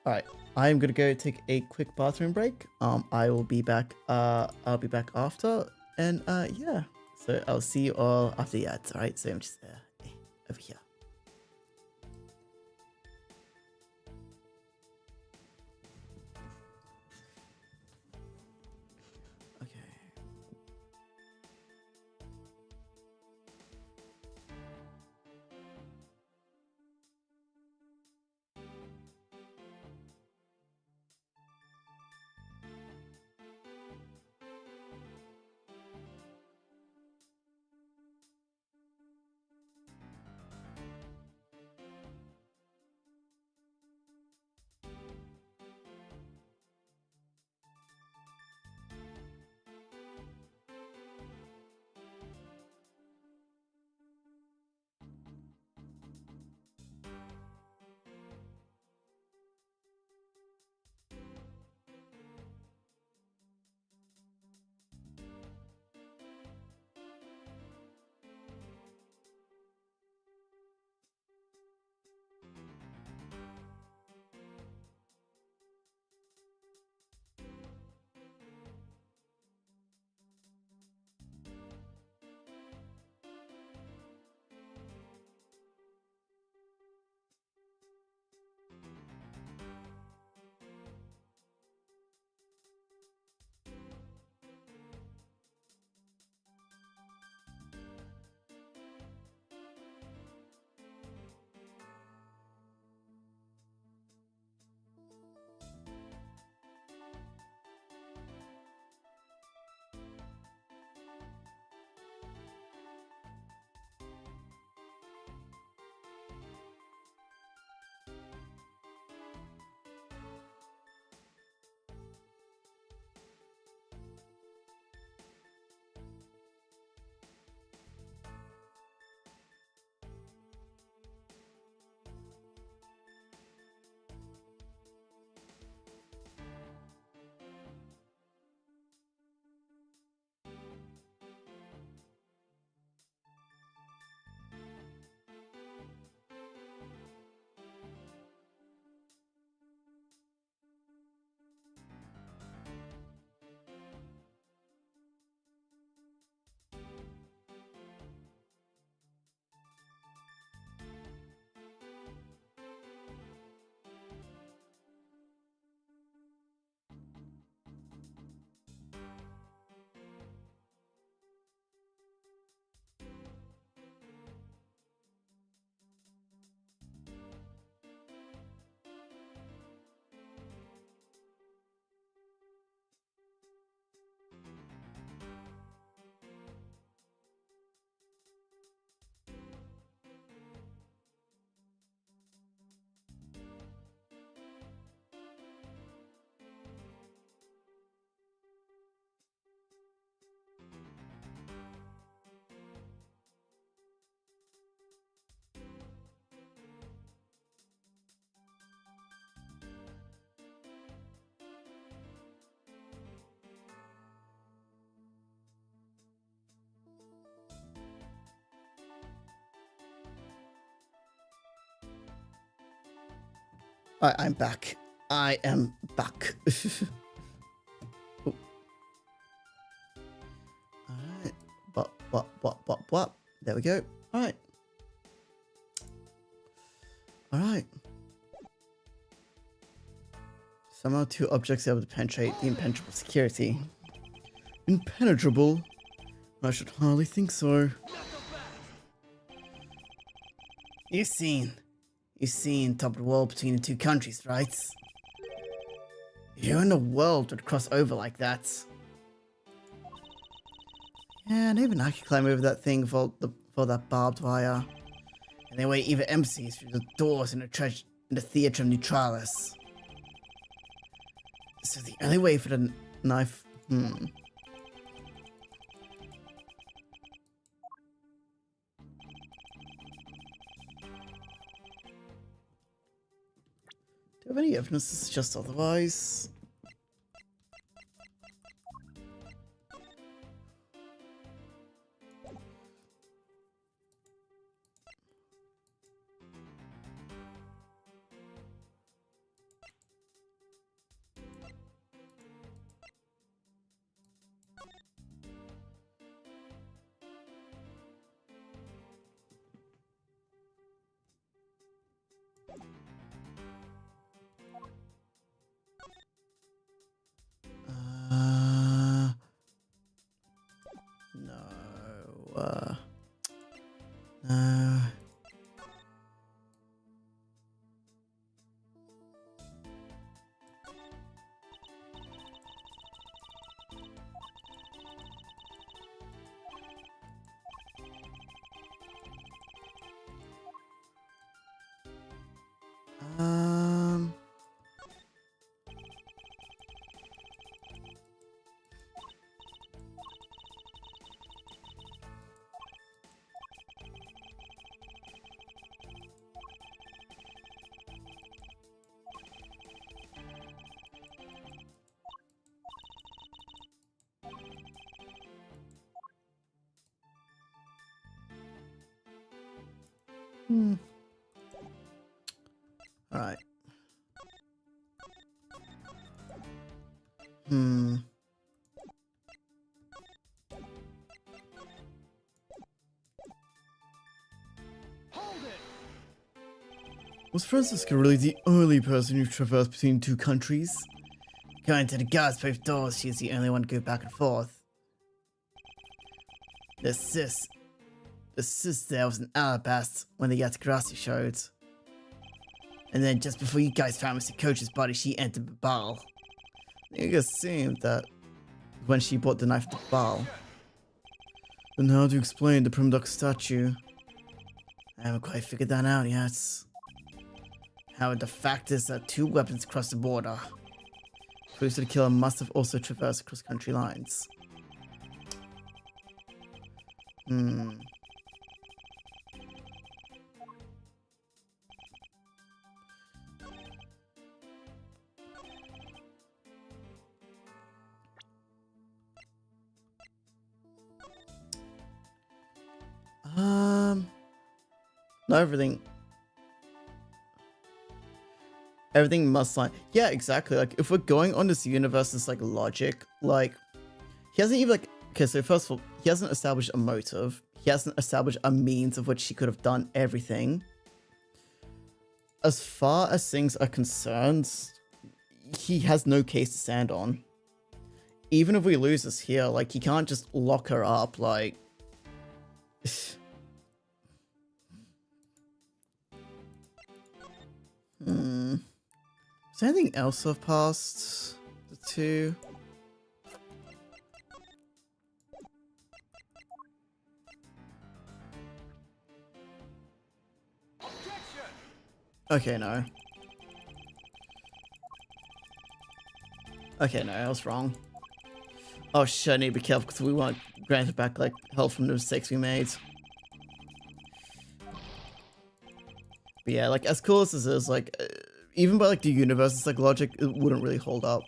Alright, I'm gonna go take a quick bathroom break. I will be back, I'll be back after, and yeah. So I'll see you all after the ads, alright? So I'm just over here. Okay. I'm back. I am back. Alright. What? There we go. Alright. Alright. Somehow two objects are able to penetrate the impenetrable security. Impenetrable? I should hardly think so. You've seen top of the world between the two countries, right? You're in the world would cross over like that. Yeah, and even I could climb over that thing for that barbed wire. And they way even empties through the doors in the Theatre Neutralis. So the only way for the knife... Do you have any evidence to suggest otherwise? No. Um. All right. Hold it! Was Francisca really the only person who traversed between two countries? Going to the guards both doors, she's the only one to go back and forth. The sis there was an alabaster when the Yatakarasi showed. And then just before you guys found Mr. Coach's body, she entered the ball. You assumed that when she bought the knife to Baal. Then how do you explain the Primduck statue? I haven't quite figured that out yet. However, the fact is that 2 weapons crossed the border. Proves that the killer must have also traversed across country lines. Not everything. Everything must line. Yeah, exactly. Like, if we're going on this universe's, like, logic, like, he hasn't even, like, okay, so first of all, he hasn't established a motive. He hasn't established a means of which he could have done everything. As far as things are concerned, he has no case to stand on. Even if we lose this here, like, he can't just lock her up, like... Is there anything else I've passed the 2? Okay, no. Okay, no, I was wrong. Oh shit, I need to be careful because we want granted back, like, health from the mistakes we made. But yeah, like, as cool as this is, like, even by, like, the universe's, like, logic, it wouldn't really hold up.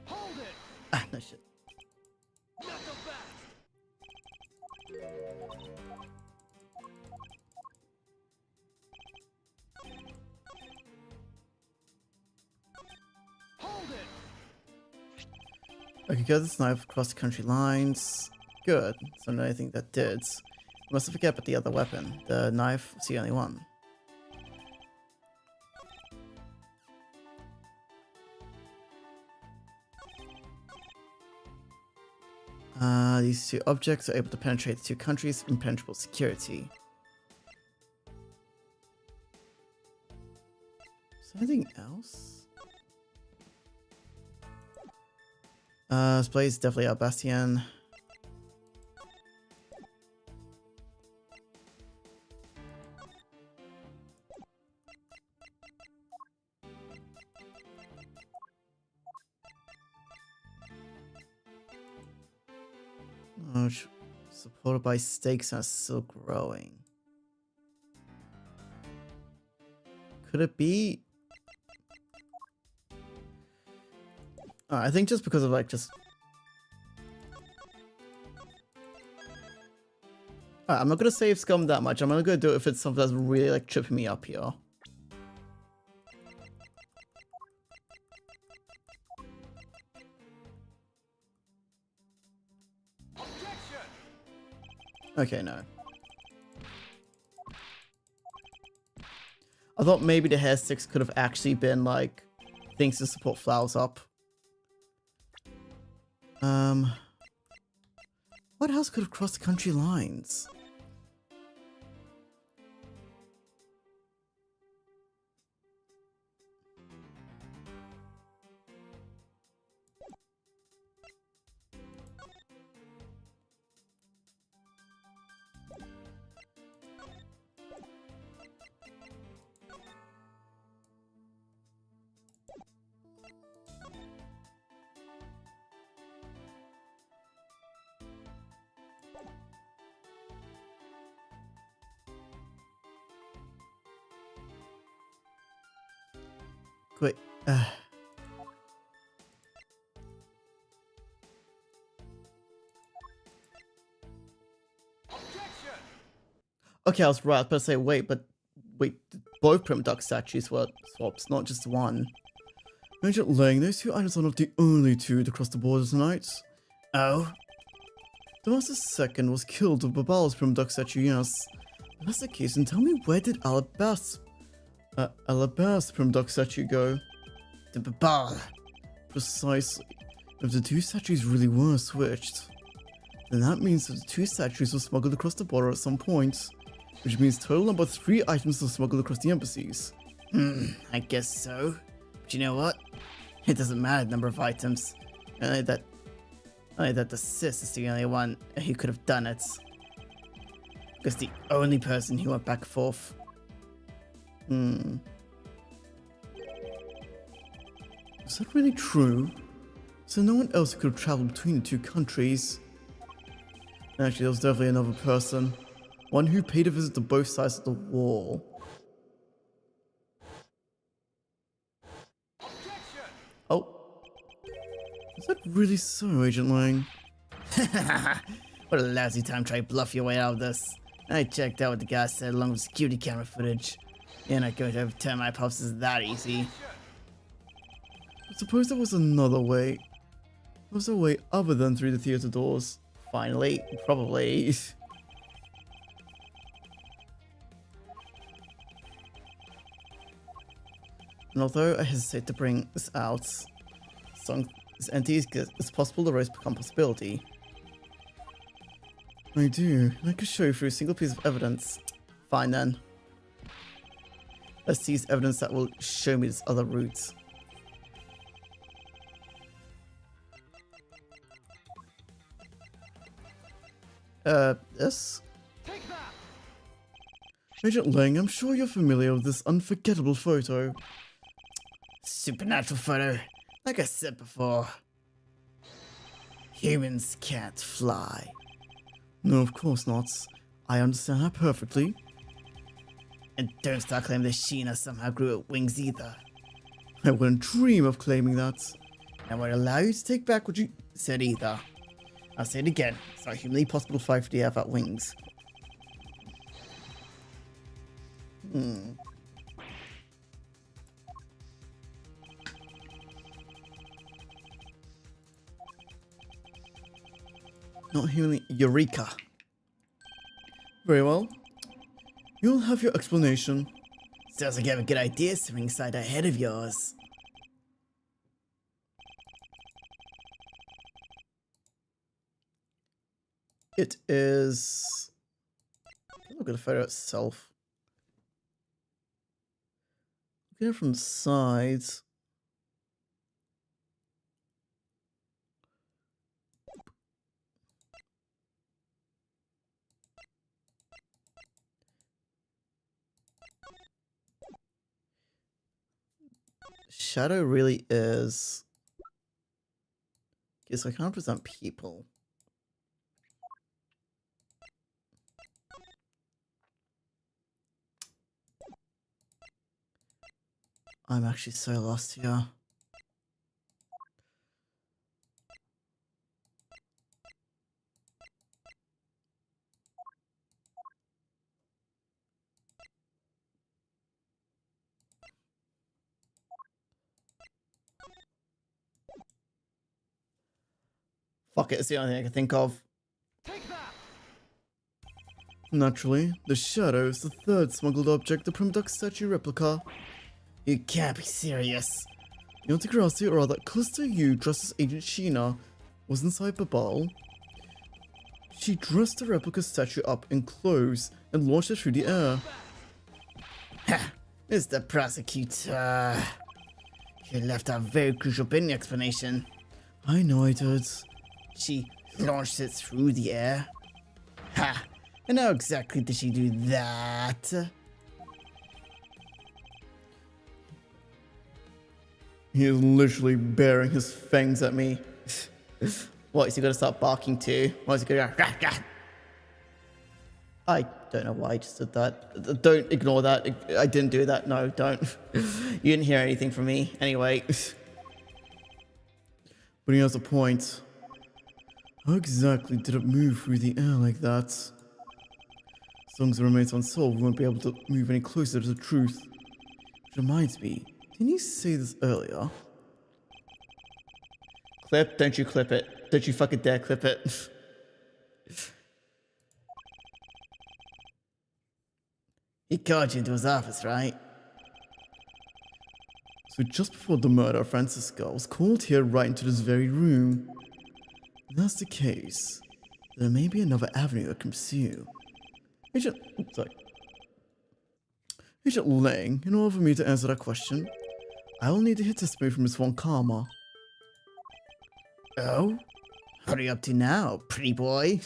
Hold it! Ah, no shit. Knuckle back! Hold it! I could get this knife across the country lines. Good. So I think that did. Must forget about the other weapon. The knife was the only one. These two objects are able to penetrate the two countries' impenetrable security. Is there anything else? This place is definitely our bastion. Supported by stakes and are still growing. Could it be? I think just because of like just. I'm not gonna save scum that much. I'm only gonna do it if it's something that's really like tripping me up here. Okay, no. I thought maybe the hair sticks could have actually been like things to support flowers up. What else could have crossed the country lines? Wait, okay, I was right. I was about to say, wait, both Prim Duck statues were swaps, not just one. Major Lang, those two items are not the only two to cross the border tonight. Oh? The Master Second was killed with Babal's Prim Duck statue, yes. If that's the case, then tell me, where did Alabast's Prim Duck statue go? The Babal. Precisely. If the two statues really were switched, then that means that the two statues were smuggled across the border at some point, which means total number 3 items were smuggled across the embassies. I guess so. But you know what? It doesn't matter the number of items. Only that the sis is the only one who could have done it. Because the only person who went back and forth. Is that really true? So no one else could have traveled between the two countries? Actually, there was definitely another person. One who paid a visit to both sides of the wall. Oh. Is that really so, Agent Lang? What a lousy time trying to bluff your way out of this. I checked out what the guy said along with security camera footage. You're not going to overturn my hypothesis that easy. I suppose there was another way. There was a way other than through the theater doors. Finally, probably. And although I hesitate to bring this out, this entity is possible to raise become possibility. I do. I could show you through a single piece of evidence. Fine then. Let's seize evidence that will show me this other route. Yes? Take that! Agent Lang, I'm sure you're familiar with this unforgettable photo. Supernatural photo. Like I said before. Humans can't fly. No, of course not. I understand that perfectly. And don't start claiming that Sheena somehow grew at wings either. I wouldn't dream of claiming that. I won't allow you to take back what you said either. I'll say it again. It's not humanly possible to fly through the air without wings. Not hearing Eureka. Very well. You'll have your explanation. Sounds like you have a good idea swimming inside that head of yours. It is... Look at the photo itself. Look at it from the sides. Shadow really is... Yes, I can't present people. I'm actually so lost here. Fuck it, it's the only thing I can think of. Take that! Naturally, the shadow is the third smuggled object, the Prima Duck statue replica. You can't be serious. The Antigrassi, or rather, Callisto Yu, dressed as Agent Sheena, was inside Babal. She dressed the replica statue up in clothes and launched it through the air. Ha! Mr. Prosecutor. You left out a very crucial bit in the explanation. I know I did. She launched it through the air. Ha! And how exactly did she do that? He is literally baring his fangs at me. What, is he gonna start barking too? What is he gonna go? Rah, rah? I don't know why I just did that. Don't ignore that. I didn't do that. No, don't. You didn't hear anything from me. Anyway. But he has a point. How exactly did it move through the air like that? As long as it remains unsolved, we won't be able to move any closer to the truth. Which reminds me, didn't you say this earlier? Clip, don't you clip it. Don't you fucking dare clip it. He called you into his office, right? So just before the murder, Francisca was called here right into this very room. If that's the case, there may be another avenue I can pursue. Agent Lang, in order for me to answer that question, I will need to hit testimony from Miss Von Karma. Oh? What are you up to now, pretty boy?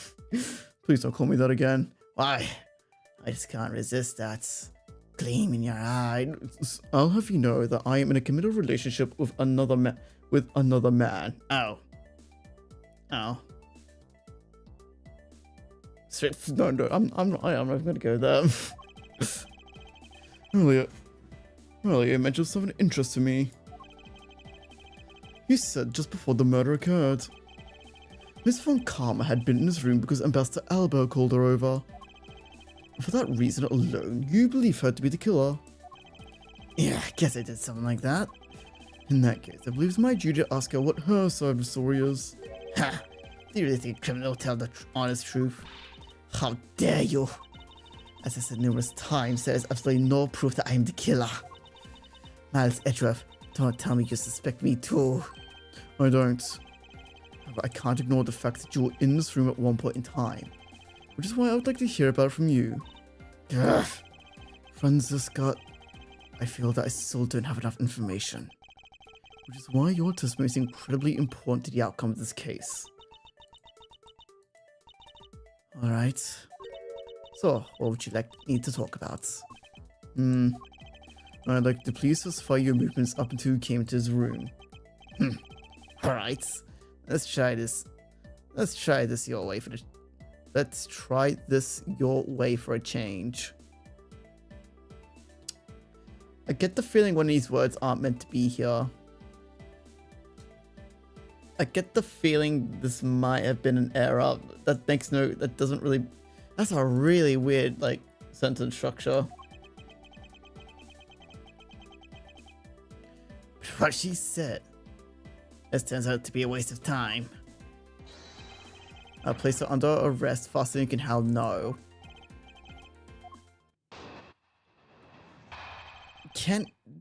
Please don't call me that again. Why? I just can't resist that gleam in your eye. I'll have you know that I am in a committed relationship with another man. Oh. Oh. No, I'm not gonna go there. Earlier, you mentioned something of interest to me. You said just before the murder occurred, Miss Von Karma had been in his room because Ambassador Albert called her over. For that reason alone, you believe her to be the killer. Yeah, I guess I did something like that. In that case, I believe it's my duty to ask her what her side of the story is. Ha! Do you really think a criminal will tell the honest truth? How dare you! As I said numerous times, there is absolutely no proof that I am the killer. Miles Edgeworth, don't tell me you suspect me too. I don't. But I can't ignore the fact that you were in this room at one point in time. Which is why I would like to hear about it from you. Ugh. Francisca, I feel that I still don't have enough information. Which is why your testimony is incredibly important to the outcome of this case. Alright. So, what would you like me to talk about? I'd like to please specify your movements up until you came into his room. Alright. Let's try this. Let's try this your way for the... Let's try this your way for a change. I get the feeling one of these words aren't meant to be here. I get the feeling this might have been an error. That doesn't really... That's a really weird, like, sentence structure. What she said. This turns out to be a waste of time. Place her under arrest faster than you can hell no.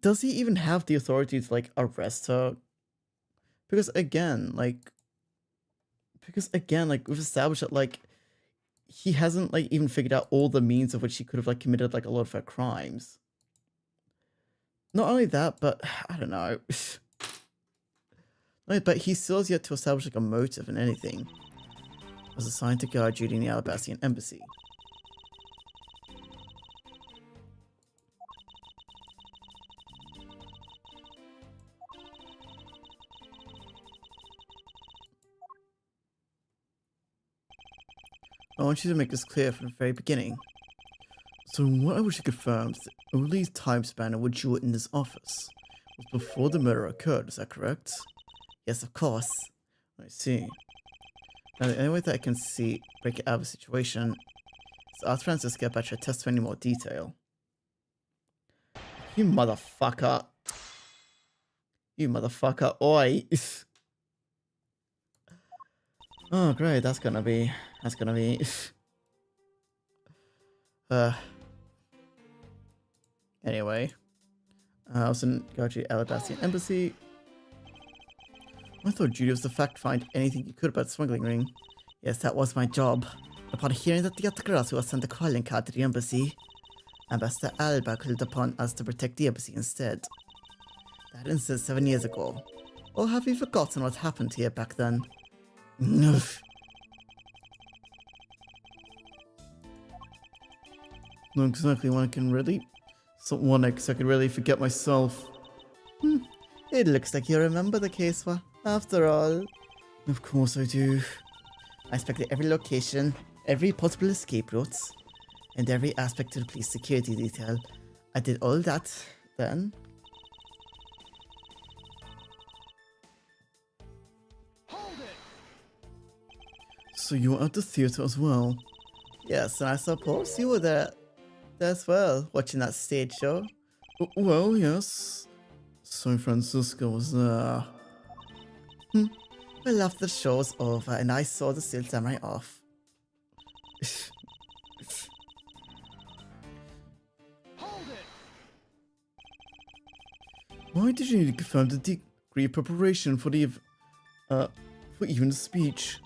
Does he even have the authority to like arrest her? Because again, like we've established that like he hasn't like even figured out all the means of which she could have like committed like a lot of her crimes. Not only that, but I don't know. But he still has yet to establish like a motive in anything. Was assigned to guard duty in the Alabastian embassy. I want you to make this clear from the very beginning. So what I wish to confirm is the only time span in which you were in this office was before the murder occurred, is that correct? Yes, of course. I see. Now, the only way that I can break it out of the situation is ask Francisca about your testimony in more detail. You motherfucker. You motherfucker. Oi. Oh, great. That's gonna be... Anyway. I was in Guardi Alabastian Embassy. I thought duty was to fact-find anything you could about the smuggling ring. Yes, that was my job. Upon hearing that the Yatagarasu was sent a calling card to the embassy, Ambassador Alba called upon us to protect the embassy instead. That incident 7 years ago. Or have you forgotten what happened here back then? Not exactly one I can really forget myself. It looks like you remember the case, after all. Of course I do. I inspected every location, every possible escape routes, and every aspect of the police security detail. I did all that then. Hold it! So you were at the theater as well? Yes, and I suppose you were there as well, watching that stage show. Well, yes. So Francisco was there. Well, after the show was over and I saw the Steel Samurai off. Hold it! Why did you need to confirm the degree of preparation for even the speech?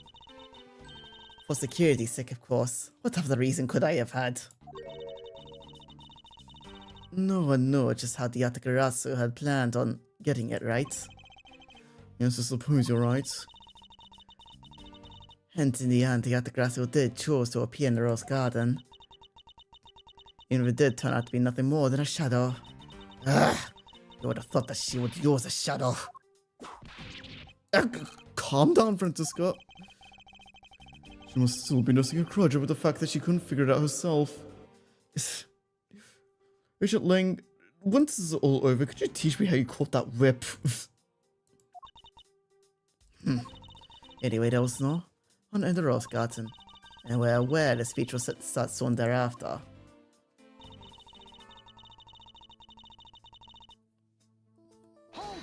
For security's sake, of course. What other reason could I have had? No one knew just how the Yatagarasu had planned on getting it, right? Yes, I suppose you're right. And in the end, the Yatagarasu did choose to appear in the Rose Garden. Even if it did turn out to be nothing more than a shadow. Ugh, you would have thought that she would use a shadow. Calm down, Francisca. She must still be nursing a grudge over the fact that she couldn't figure it out herself. Agent Lang, once this is all over, could you teach me how you caught that whip? Anyway, there was no one in the Rose Garden, and we're aware the speech was set to start soon thereafter. Hold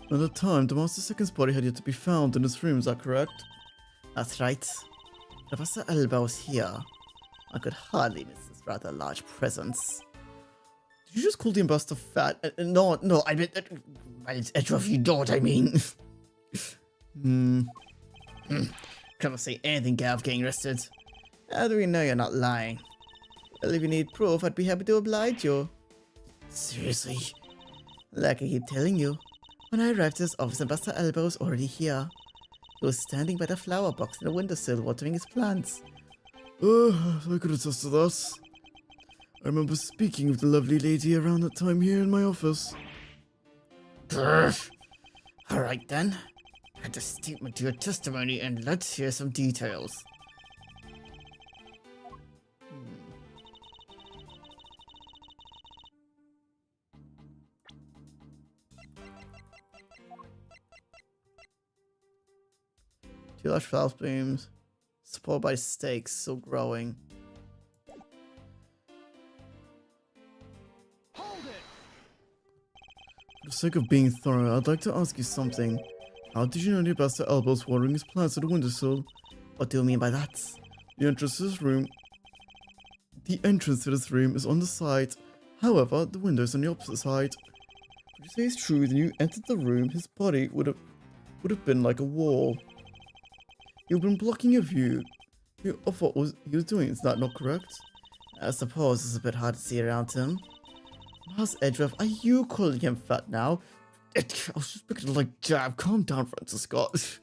it! At the time, the Master Second's body had yet to be found in his room, is that correct? That's right. Professor Elba was here. I could hardly miss this rather large presence. Did you just call the ambassador fat? No, I mean... well, if you know what I mean. Can't say anything, Gav, getting arrested. How do we know you're not lying? Well, if you need proof, I'd be happy to oblige you. Seriously? Like I keep telling you, when I arrived at his office, Ambassador Elba was already here. He was standing by the flower box in the windowsill watering his plants. I could attest to that. I remember speaking with the lovely lady around that time here in my office. Alright then. Add a statement to your testimony and let's hear some details. Two large flower blooms, supported by stakes, still growing. Hold it! For the sake of being thorough, I'd like to ask you something. How did you know the best elbows watering his plants at the windowsill? What do you mean by that? The entrance to this room. The entrance to this room is on the side. However, the window is on the opposite side. Would you say it's true that when you entered the room, his body would have been like a wall? You've been blocking your view of what he was doing. Is that not correct? I suppose it's a bit hard to see around him. How's Edgeworth? Are you calling him fat now? I was just making like jab. Calm down, Francis Scott.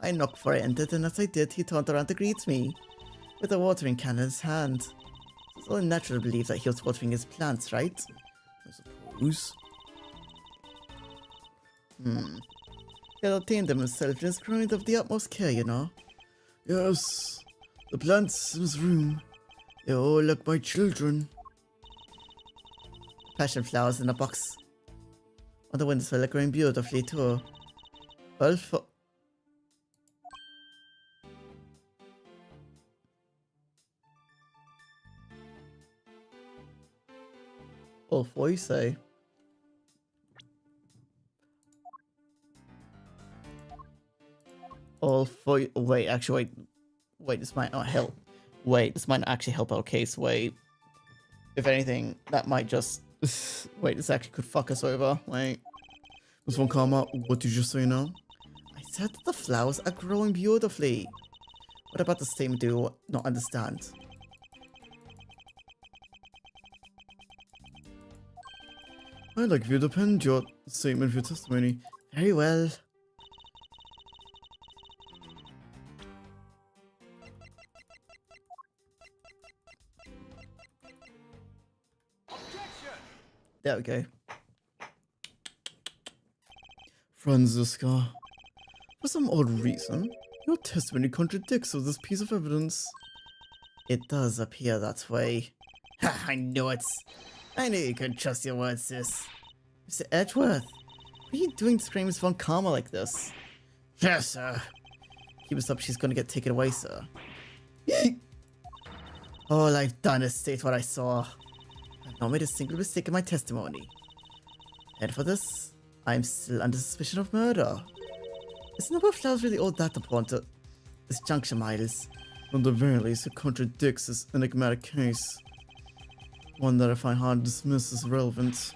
I knocked before I entered, and as I did, he turned around to greet me, with a watering can in his hand. It's only natural to believe that he was watering his plants, right? I suppose. He had obtained them himself and is growing of the utmost care, you know. Yes, the plants in his room. They all like my children. Passion flowers in a box. On the windowsill are growing beautifully too. All for... All for you say. All for you... Wait, actually, wait. Wait, this might not help. Wait, this might not actually help our case. Wait. If anything, that might just... Wait, this actually could fuck us over. Wait. This one, Karma, what did you say now? I said that the flowers are growing beautifully. What about the statement do you not understand? I'd like you to append your statement for your testimony. Very well. Objection! There we go. Franziska, for some odd reason, your testimony contradicts with this piece of evidence. It does appear that way. Ha, I knew it. I knew you could trust your words, sis. Mr. Edgeworth, what are you doing screaming Von Karma like this? Yes, sir. Keep us up, she's gonna get taken away, sir. All I've done is state what I saw. I've not made a single mistake in my testimony. And for this, I'm still under suspicion of murder. Is the number of flowers really all that important to this juncture, Miles? At the very least, it contradicts this enigmatic case. One that I find hard to dismiss as irrelevant.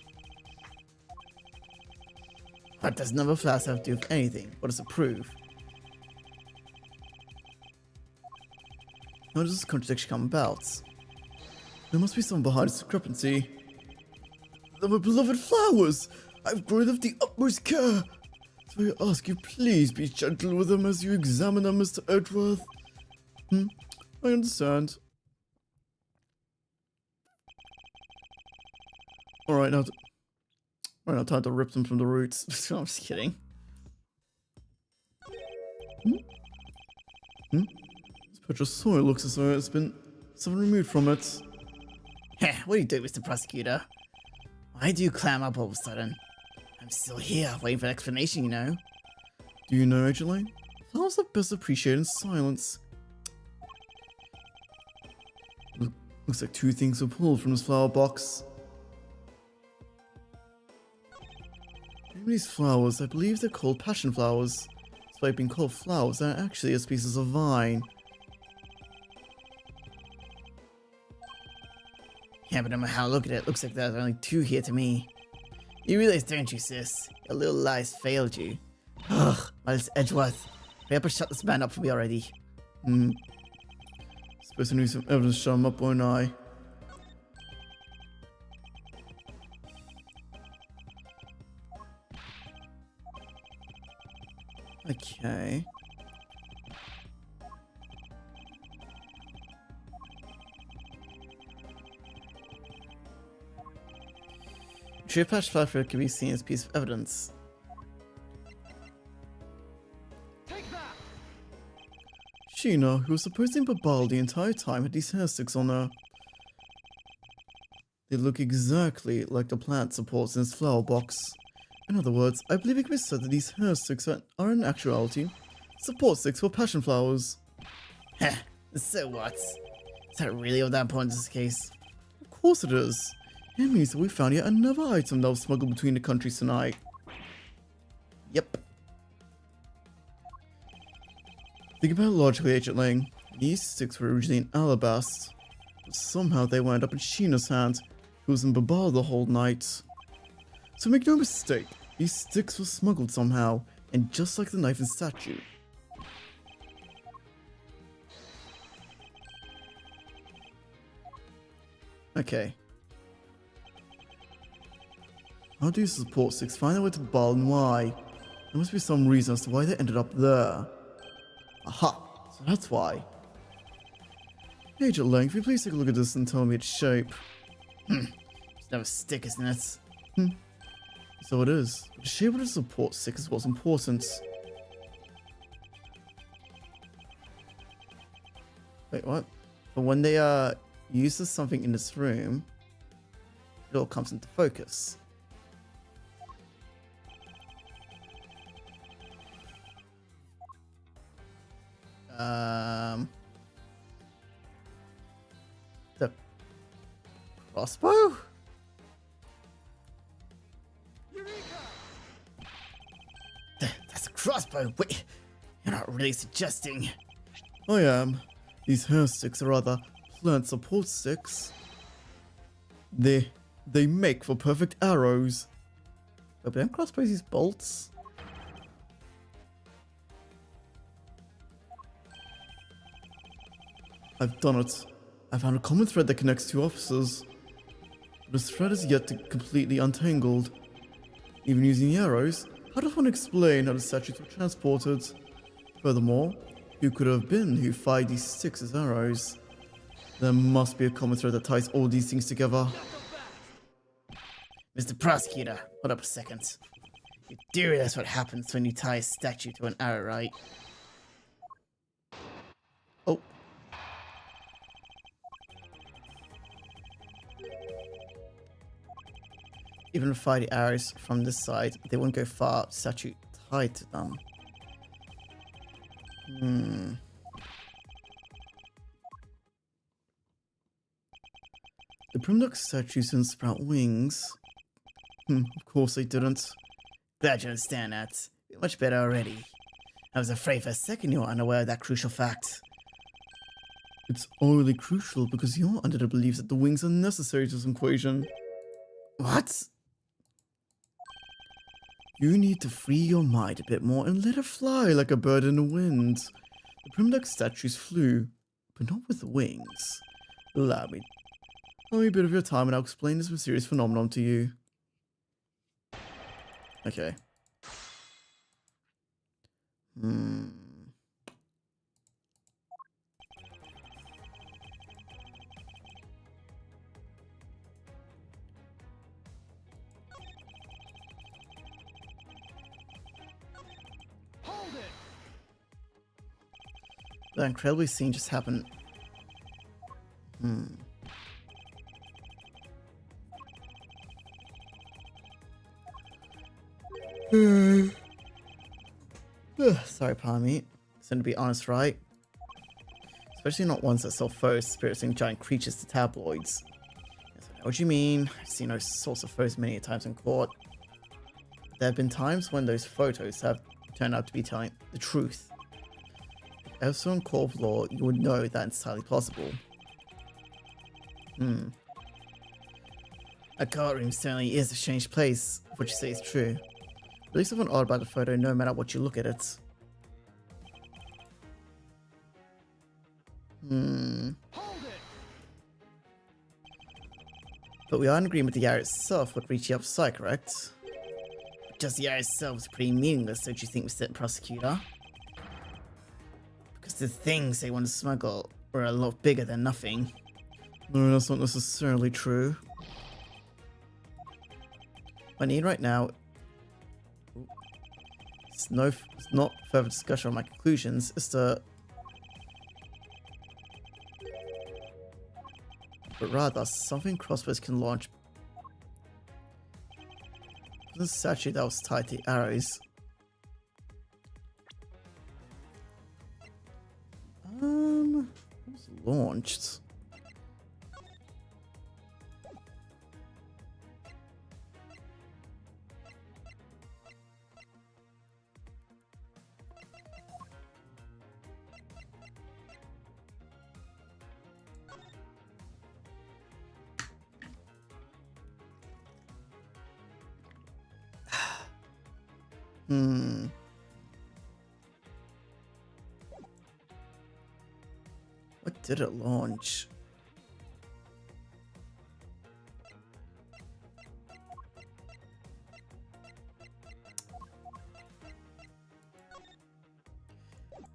What does number of flowers have to do with anything? What does it prove? How does this contradiction come about? There must be some behind this discrepancy. They're my beloved flowers! I've grown them with the utmost care! So I ask you, please be gentle with them as you examine them, Mr. Edgeworth. I understand. Alright, now time to rip them from the roots. I'm just kidding. This patch of soil looks as though it's been something removed from it. Heh, what are you doing, Mr. Prosecutor? Why do you clam up all of a sudden? I'm still here, waiting for an explanation, you know. Do you know, AJ? Flowers are best appreciated in silence. Looks like two things were pulled from this flower box. These flowers, I believe they're called passion flowers. Despite being called flowers, they're actually a species of vine. Yeah, but no matter how I look at it, looks like there's only two here to me. You realize, don't you, sis? Your little lies failed you. Ugh, Miles Edgeworth. Hurry up and shut this man up for me already. Suppose I need some evidence to shut him up, won't I? Okay. True patch flower can be seen as a piece of evidence. Take that! Sheena, who was supposedly bald the entire time, had these hair sticks on her. They look exactly like the plant supports in its flower box. In other words, I believe it can be said that these hair sticks are in actuality support sticks for passion flowers. Heh, so what? Is that really all that important in this case? Of course it is. It means that we found yet another item that was smuggled between the countries tonight. Yep. Think about it logically, Agent Lang. These sticks were originally in Alabast, but somehow they wound up in Sheena's hand, who was in Babal the whole night. So make no mistake, these sticks were smuggled somehow, and just like the knife and statue. Okay. How do support sticks find their way to Babal and why? There must be some reason as to why they ended up there. Aha! So that's why. Agent Lang, if you please take a look at this and tell me its shape. There's no stick, isn't it? So it is. But the shape of the support stick is what's important. Wait, what? But when they uses something in this room, it all comes into focus. The crossbow? That's a crossbow. Wait, you're not really suggesting. I am. These hair sticks are rather plant support sticks. They make for perfect arrows. But don't crossbows use bolts? I've done it. I found a common thread that connects two officers. But this thread is yet to completely untangled. Even using the arrows, how does one explain how the statues were transported? Furthermore, who could have been who fired these sticks as arrows? There must be a common thread that ties all these things together. Mr. Prosecutor, hold up a second. You do realize what happens when you tie a statue to an arrow, right? Oh. Even fire the arrows from this side, they won't go far. Statue tied to them. The Primduck statues didn't sprout wings. Of course they didn't. Glad you understand that. You're much better already. I was afraid for a second you were unaware of that crucial fact. It's only crucial because you're under the belief that the wings are necessary to this equation. What? You need to free your mind a bit more and let it fly like a bird in the wind. The Primduck statues flew, but not with wings. Allow me a bit of your time and I'll explain this mysterious phenomenon to you. Okay. Hold it! The incredibly scene just happened. Sorry, pardon me. So to be honest, right? Especially not ones that sell photos spiriting giant creatures to tabloids. Yes, I know what you mean. I've seen those sorts of photos many times in court. There have been times when those photos have turned out to be telling the truth. If so in court of law, you would know that it's entirely possible. A courtroom certainly is a strange place, if what you say is true. At least something odd about the photo, no matter what you look at it. Hold it! But we are in agreement the arrow itself would reach the other side, correct? Just the arrow itself is pretty meaningless, don't you think, Mr. Prosecutor? Because the things they want to smuggle are a lot bigger than nothing. No, that's not necessarily true. What I need right now it's not further discussion on my conclusions, it's but rather something crossbows can launch. The statue that was tied to the arrows. It was launched. Hmm. What did it launch?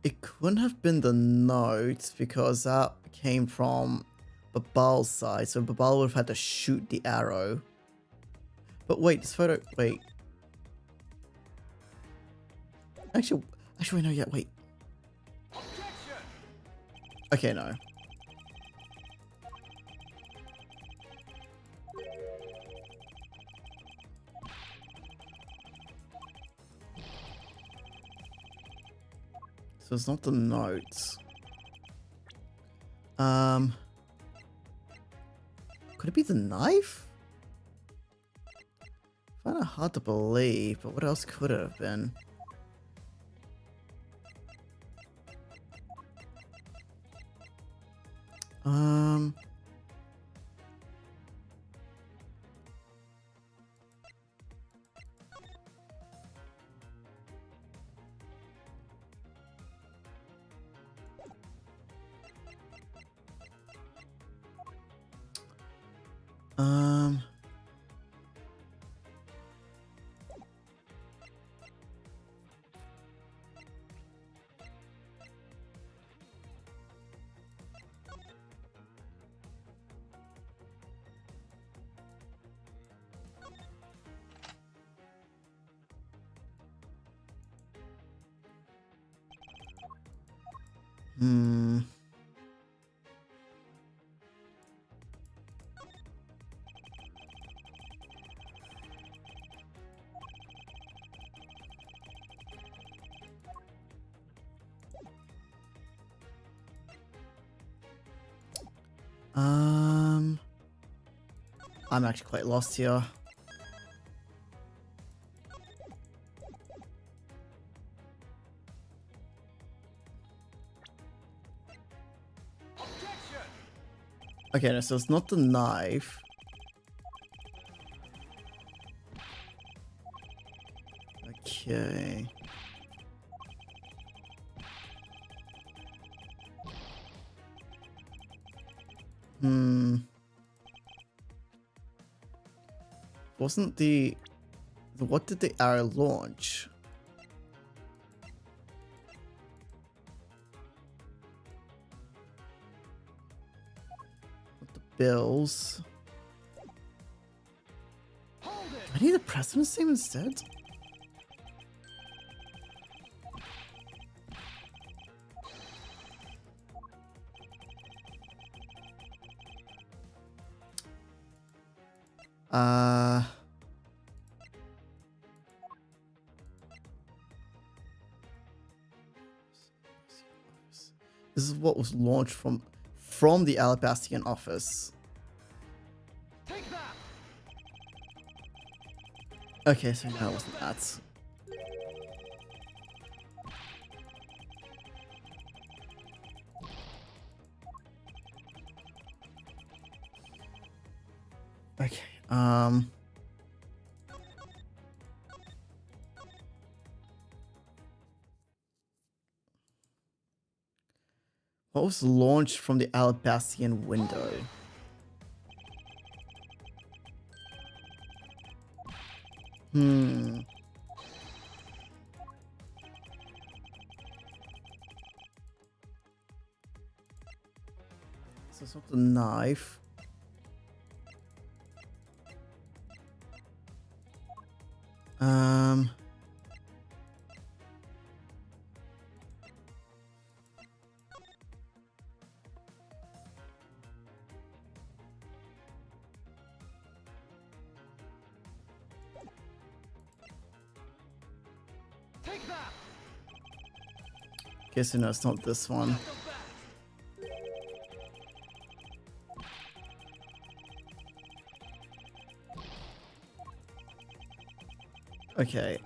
It couldn't have been the note because that came from Babal's side, so Babal would have had to shoot the arrow. But wait, this photo. Wait. Actually, no. Yeah, wait. Okay, no. So it's not the notes. Could it be the knife? Kind of hard to believe, but what else could it have been? Um. Um. Hmm. I'm actually quite lost here. Okay, no, so it's not the knife. Okay. Hmm. Wasn't what did the arrow launch? The bills. Hold it. I need the president's name instead? Uh... This is what was launched from the Alabastian office. Take that. Okay, so no, it wasn't that. Okay, what was launched from the Alabastian window? Hmm. So it's not the knife. Um. Take that. Guess no, it's not this one. Go back. Okay,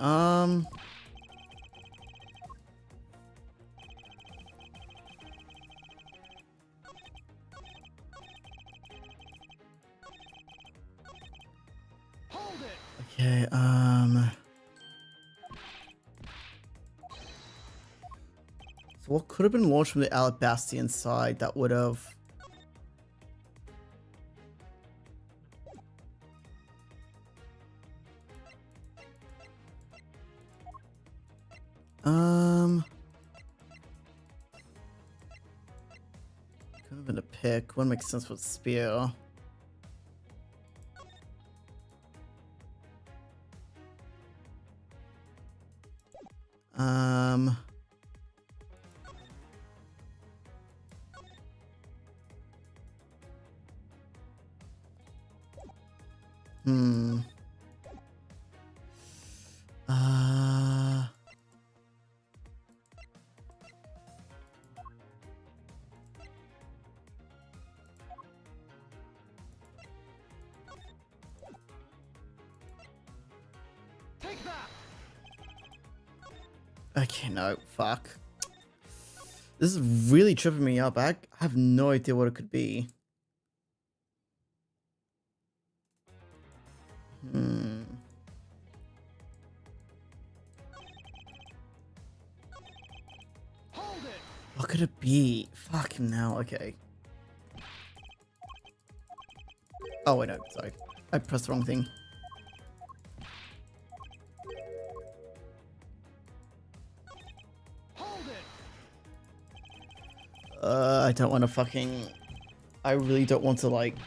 Hold it. okay, So what could have been launched from the Alabastian side that would have... Could have been a pick. Wouldn't make sense with spear. Um... Hmm. Take that. Okay, no, fuck. This is really tripping me up. I have no idea what it could be. Hmm. Hold it. What could it be? Fuck him now. Okay. Oh wait, no, sorry. I pressed the wrong thing. Hold it. I don't want to fucking... I really don't want to, like...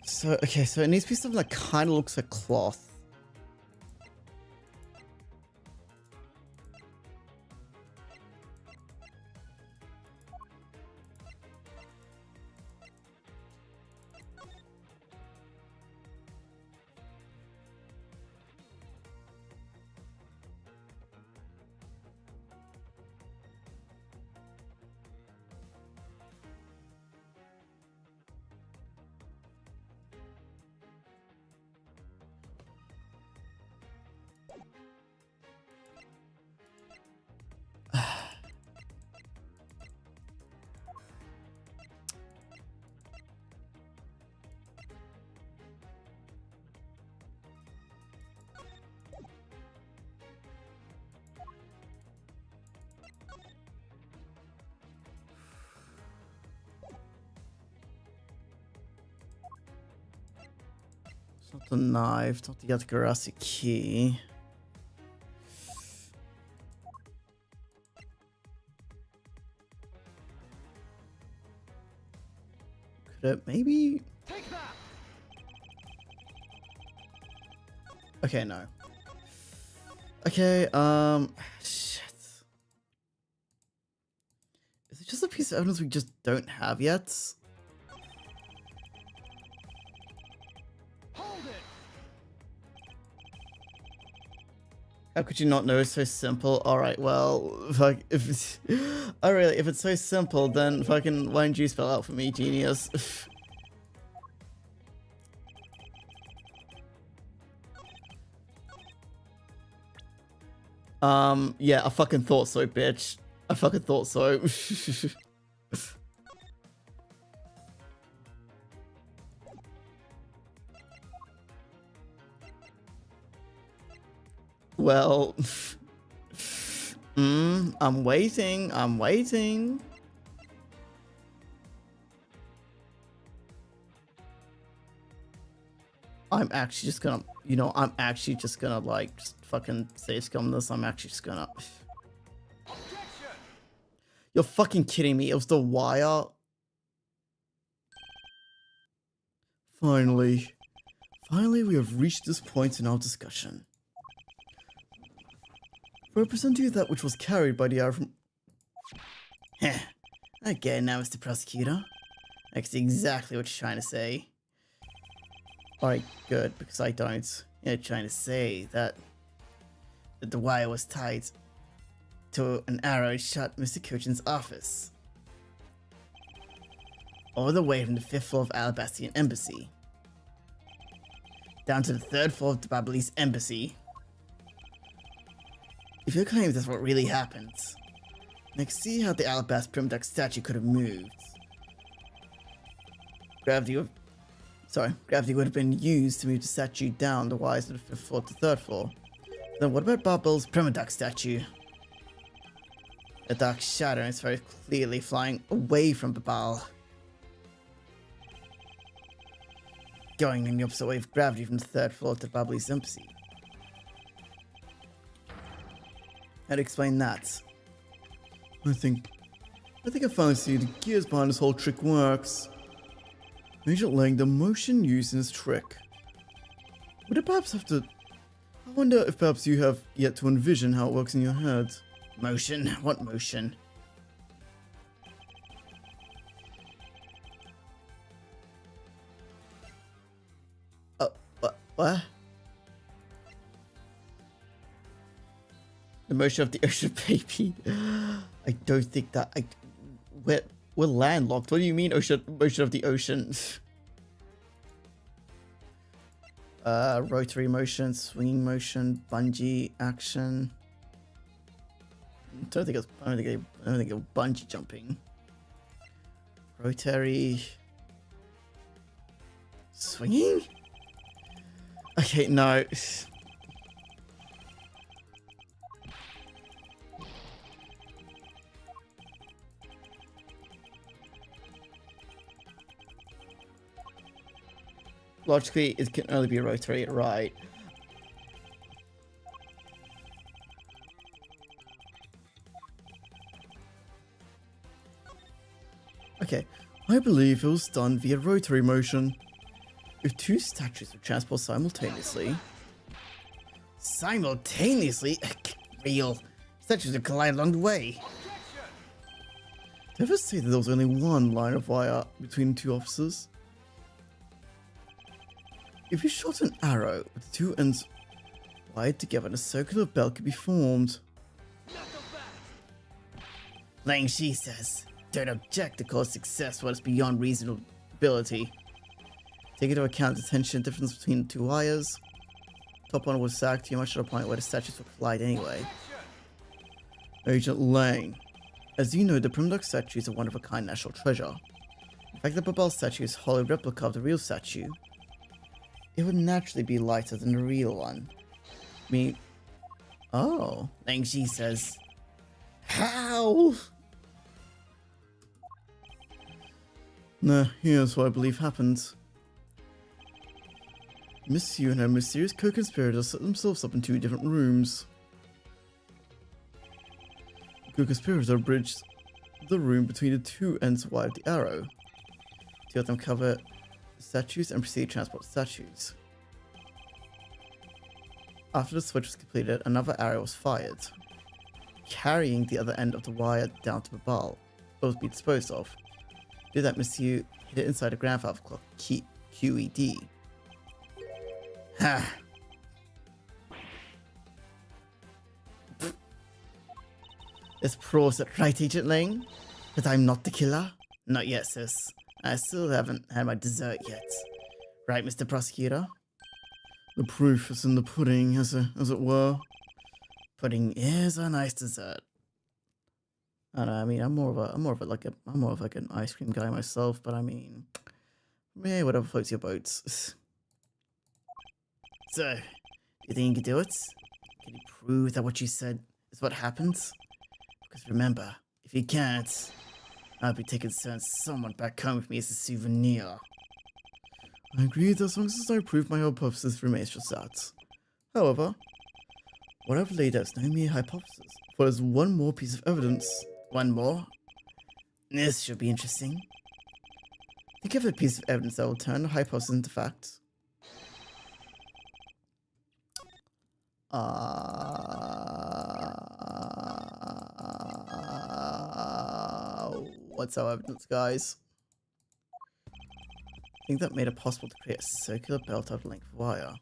So, okay, so it needs to be something that kind of looks like cloth. It's not the knife, it's not the Yatagarasu key. Could it maybe... Take that. Okay, no. Okay, shit. Is it just a piece of evidence we just don't have yet? Hold it. How could you not know it's so simple? Alright, well, fuck, if it's... Oh, really, if it's so simple, then fucking, why didn't you spell out for me, genius? Yeah, I fucking thought so, bitch. I fucking thought so. Well... I'm waiting, I'm waiting. I'm actually just gonna, you know, I'm actually just gonna, like, just fucking save scum this. I'm actually just gonna... Objection. You're fucking kidding me. It was the wire. Finally. Finally, we have reached this point in our discussion. For I present to you that which was carried by the arrow from... Heh. I get it now, Mr. Prosecutor. I can see exactly what you're trying to say. Alright, good, because I don't. You're trying to say that the wire was tied to an arrow shot Mr. Kuchin's office. All the way from the 5th floor of Alabastian Embassy. Down to the 3rd floor of the Babalese Embassy. If you're claiming that's what really happened, then I can see how the Alabaster Primdeck statue could have moved. Gravity would have been used to move the statue down the wires of the 5th floor to 3rd floor. Then what about Barbel's Primoduck statue? A dark shadow is very clearly flying away from Babal. Going in the opposite way of gravity from the third floor to Bubbly's embassy. How to explain that? I think I finally see the gears behind this whole trick works. Agent Lang, the motion used in this trick. Would it perhaps have to... I wonder if perhaps you have yet to envision how it works in your head. Motion? What motion? What? The motion of the ocean, baby. I don't think that we're landlocked. What do you mean motion of the ocean? Rotary motion, swinging motion, bungee action. I don't think it was bungee jumping. Rotary swinging? Okay, no. Logically, it can only be rotary, right? Okay, I believe it was done via rotary motion. If two statues were transported simultaneously... Simultaneously? Real. Statues would collide along the way. Did I ever say that there was only one line of wire between two officers? If you shot an arrow with the two ends wired together, a circular belt could be formed. Lang Shi says, don't object to cause success what is beyond reasonability. Take into account the tension difference between the two wires. Top one was sagged too much to the point where the statues would collide anyway. Agent Lang. As you know, the Primoduck statue is a one-of-a-kind national treasure. In fact, the Babal statue is a hollow replica of the real statue. It would naturally be lighter than the real one. Oh, Lang Shi says. How? Nah, here's what I believe happened. Miss Yu and her mysterious co-conspirators set themselves up in two different rooms. The co-conspirator bridged the room between the two ends wide of the arrow. Two of them cover statues and proceed to transport statues. After the switch was completed, another arrow was fired, carrying the other end of the wire down to Babal. Both be disposed of. Did that, Miss Yu hit it inside the grandfather clock QED. Ha! Is Pros right, Agent Lang? That I'm not the killer? Not yet, sis. I still haven't had my dessert yet. Right, Mr. Prosecutor? The proof is in the pudding, as it were. Pudding is a nice dessert. I don't know, I mean, I'm more of like an ice cream guy myself, but I mean, yeah, whatever floats your boats. So, do you think you can do it? Can you prove that what you said is what happens? Because remember, if you can't, I'll be taking someone back home with me as a souvenir. I agree that as long as I prove my hypothesis remains just that. However, what I've laid out is no mere hypothesis, for there's one more piece of evidence. One more? This should be interesting. Think of a piece of evidence that will turn the hypothesis into fact. What's our evidence, guys? I think that made it possible to create a circular belt out of length wire.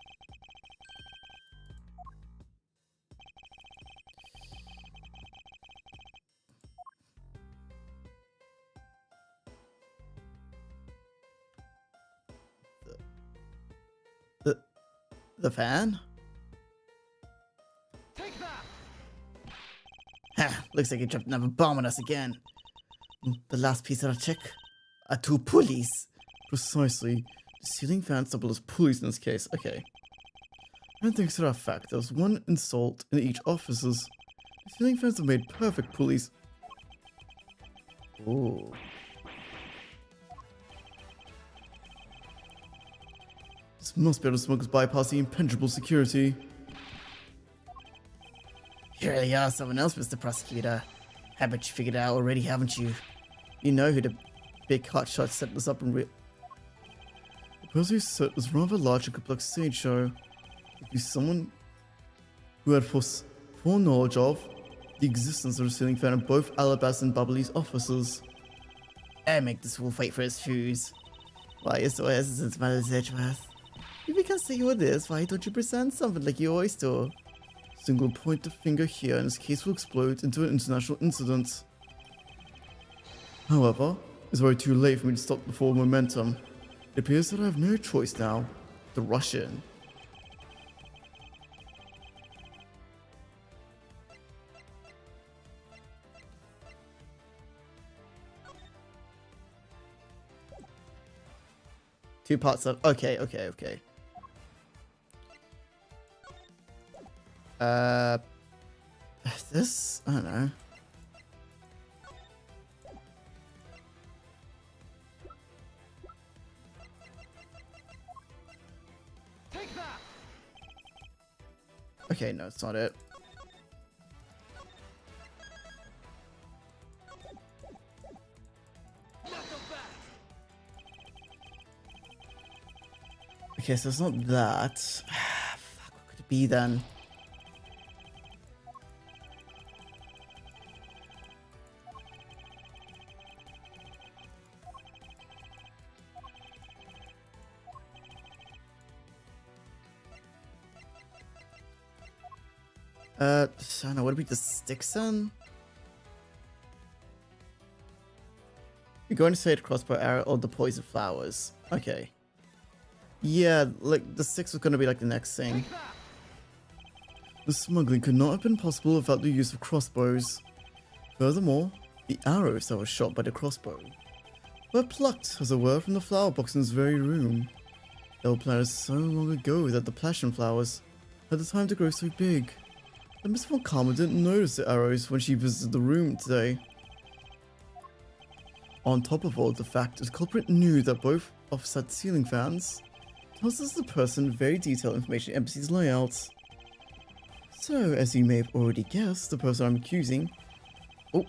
The fan? Take that! Ha! Looks like you dropped another bomb on us again. The last piece of the trick are two pulleys. Precisely. The ceiling fans double as pulleys in this case. Okay. And thanks to that fact, there's one insult in each offices. The ceiling fans have made perfect pulleys. Ooh. This must be how the smugglers bypass the impenetrable security. You really are someone else, Mr. Prosecutor. I bet you figured it out already, haven't you? You know who the big hotshot set this up in real. The person who set this rather large and complex stage show would be someone who had foreknowledge of the existence of the ceiling fan in both Alabasta and Bubbly's offices. I make this wolf wait for his shoes. Why you're so hesitant, Mrs. Edgeworth? If you can see who it is, why don't you present something like you always do? Single point the finger here and this case will explode into an international incident. However, it's already too late for me to stop the forward momentum. It appears that I have no choice now to rush in. Two parts of. Okay. This? I don't know. Take that! Okay, no, it's not it. Okay, so it's not that. Fuck, what could it be then? I don't know, would it be the sticks then? You're going to say the crossbow arrow or the poison flowers. Okay. Yeah, like, the sticks was gonna be like the next thing. Take that! The smuggling could not have been possible without the use of crossbows. Furthermore, the arrows that were shot by the crossbow were plucked, as it were, from the flower box in this very room. They were planted so long ago that the passion flowers had the time to grow so big. And Miss Von Karma didn't notice the arrows when she visited the room today. On top of all, the fact that the culprit knew that both offset ceiling fans tells us the person very detailed information in NPC's layouts. So, as you may have already guessed, the person I'm accusing... Oh.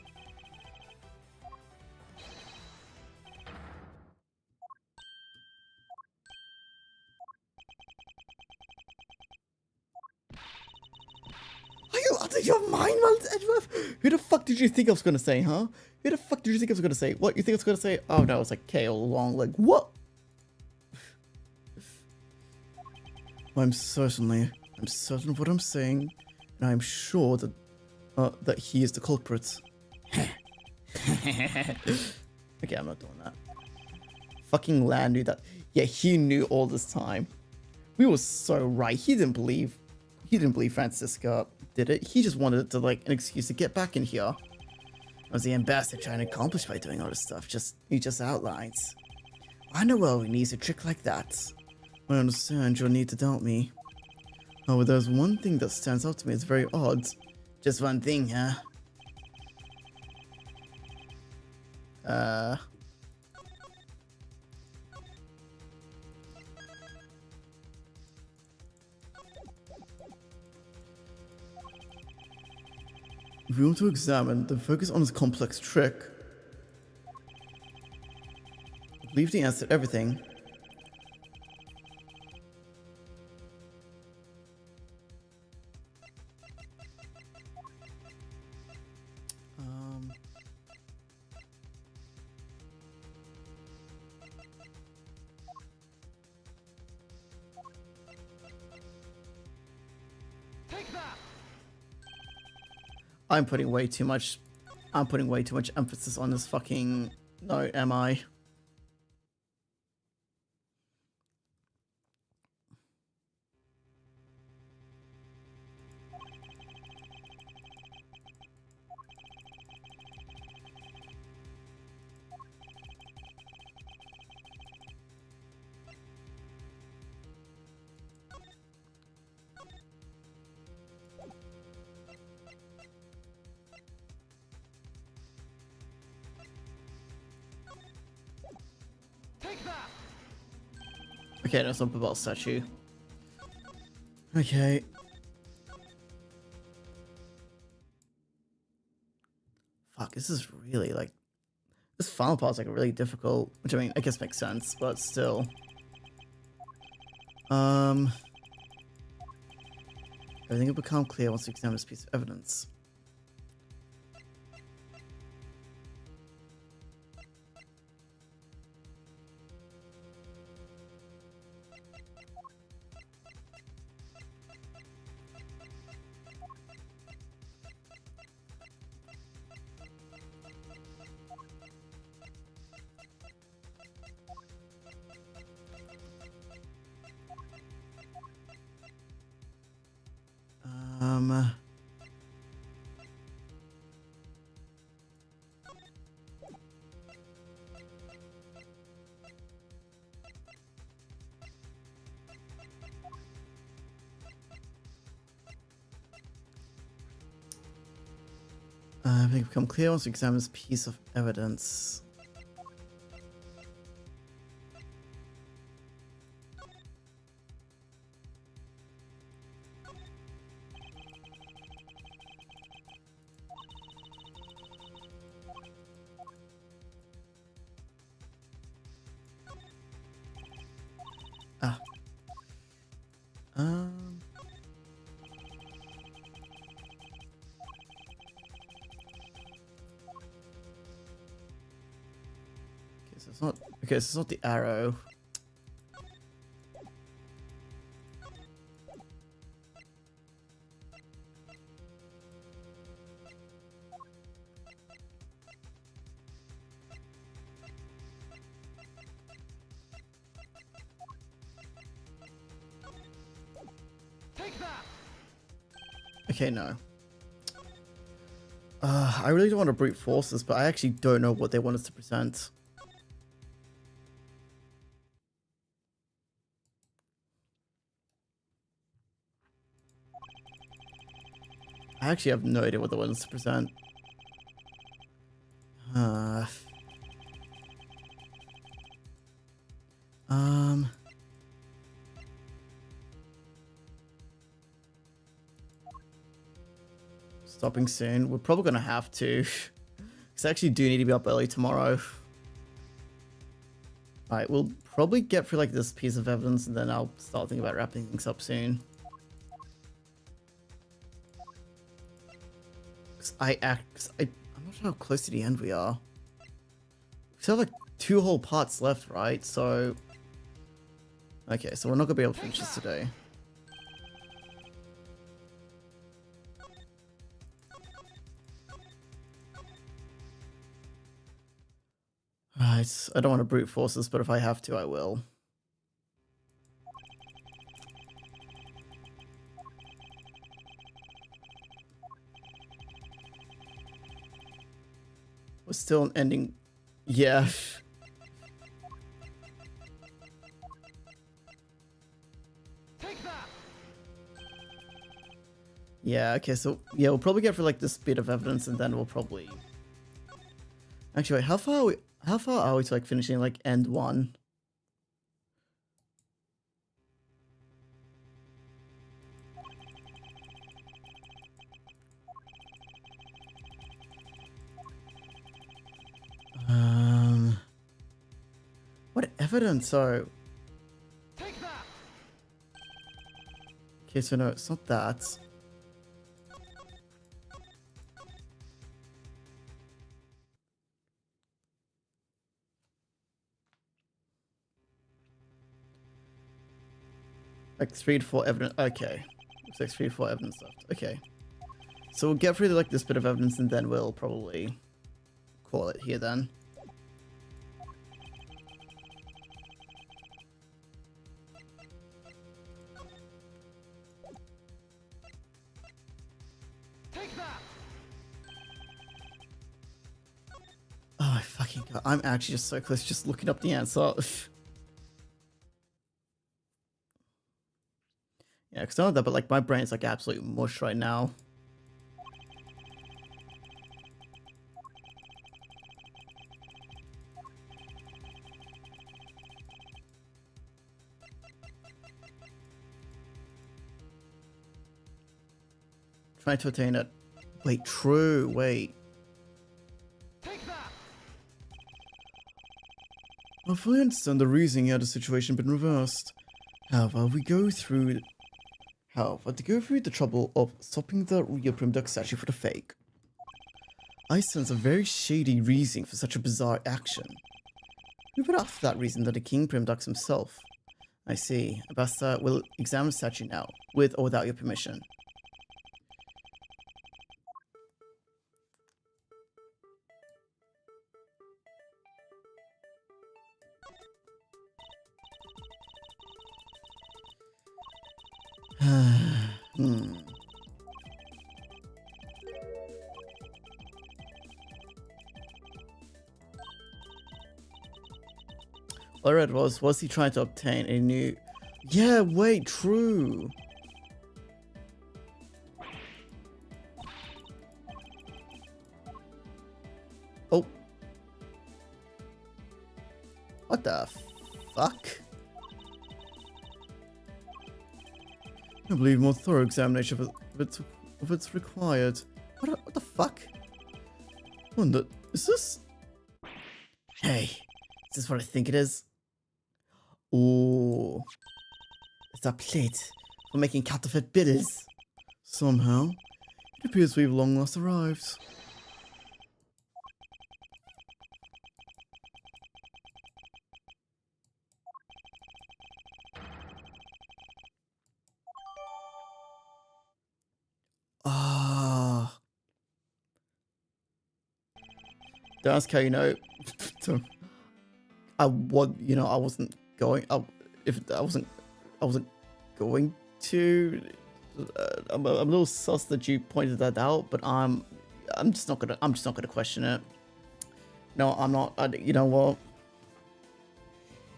Are you out of your mind, Mrs. Edgeworth? Who the fuck did you think I was gonna say, huh? Who the fuck did you think I was gonna say? What, you think I was gonna say? Oh no, it's like K all along, like, what? I'm certain of what I'm saying, and I'm sure that that he is the culprit. Okay, I'm not doing that. Fucking Lan knew that. Yeah, he knew all this time. We were so right. He didn't believe Francisca did it. He just wanted it to, like, an excuse to get back in here. What was the ambassador trying to accomplish by doing all this stuff? He just outlines. I know well he needs a trick like that. I understand your need to doubt me. However, there's one thing that stands out to me as very odd. Just one thing, huh? If we want to examine, then focus on his complex trick. I believe the answer to everything. Take that! I'm putting way too much emphasis on this fucking note, am I? Take that! Okay, no, it's not about statue. Okay. Fuck, this is really like this final part's like really difficult, which I mean I guess makes sense, but still. Everything will become clear once we examine this piece of evidence. Um, Everything will become clear once we examine this piece of evidence. Ah. Um. Okay, so it's not. Okay, so it's not the arrow. Take that! Okay, no. I really don't want to brute force this, but I actually don't know what they want us to present. I actually have no idea what they want us to present. Um. Stopping soon. We're probably gonna have to. Because I actually do need to be up early tomorrow. Alright, we'll probably get through like this piece of evidence and then I'll start thinking about wrapping things up soon. Because I'm not sure how close to the end we are. We still have like 2 whole parts left, right? So. Okay, so we're not gonna be able to finish this today. Right, I don't want to brute force this, but if I have to, I will. We're still an ending. Yeah. Take that! Yeah, okay, so yeah, we'll probably get through like this bit of evidence and then we'll probably. Actually, wait, how far are we to like finishing like end 1? What evidence? So Take that! okay, so no, it's not that. Like 3 to 4 evidence. Okay, looks like 3 to 4 evidence left. Okay, so we'll get through like this bit of evidence and then we'll probably call it here then. Take that! Oh my fucking god, I'm actually just so close to just looking up the answer. Yeah, because I know that, but like my brain's like absolute mush right now. trying to attain it. Wait, true, wait. Take that! I fully understand the reasoning had the situation been reversed. However, to go through the trouble of swapping the real Prim Duck statue for the fake, I sense a very shady reasoning for such a bizarre action. Who would ask for that reason than the King Prim Ducks himself? I see. Ambassador will examine the statue now, with or without your permission. All I read was he trying to obtain a new... Yeah, wait, true. Oh. What the fuck? I believe more thorough examination of it's required. What the fuck? Wonder, is this... Hey, is this what I think it is? Ooh. It's a plate for making counterfeit bills. Somehow, it appears we've long last arrived. Ah. Don't ask how you know. I wasn't going. I wasn't going to. I'm a little sus that you pointed that out, but I'm just not gonna question it. No, I'm not. You know what?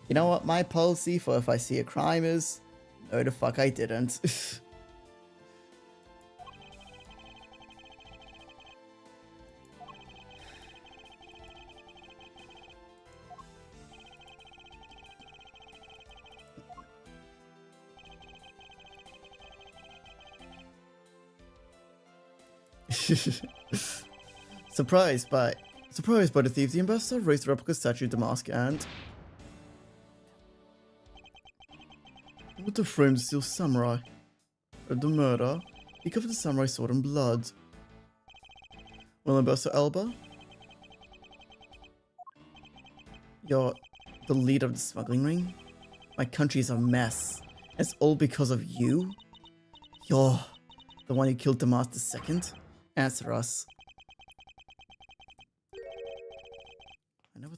You know what? My policy for if I see a crime is, no, the fuck I didn't. Surprised by Surprised by the thief, the ambassador raised the replica statue of Damask and... with the framed steel samurai. Of the murder, he covered the samurai sword in blood. Well, Ambassador Elba? You're the leader of the smuggling ring? My country is a mess. It's all because of you? You're the one who killed Damask II? Answer us. I never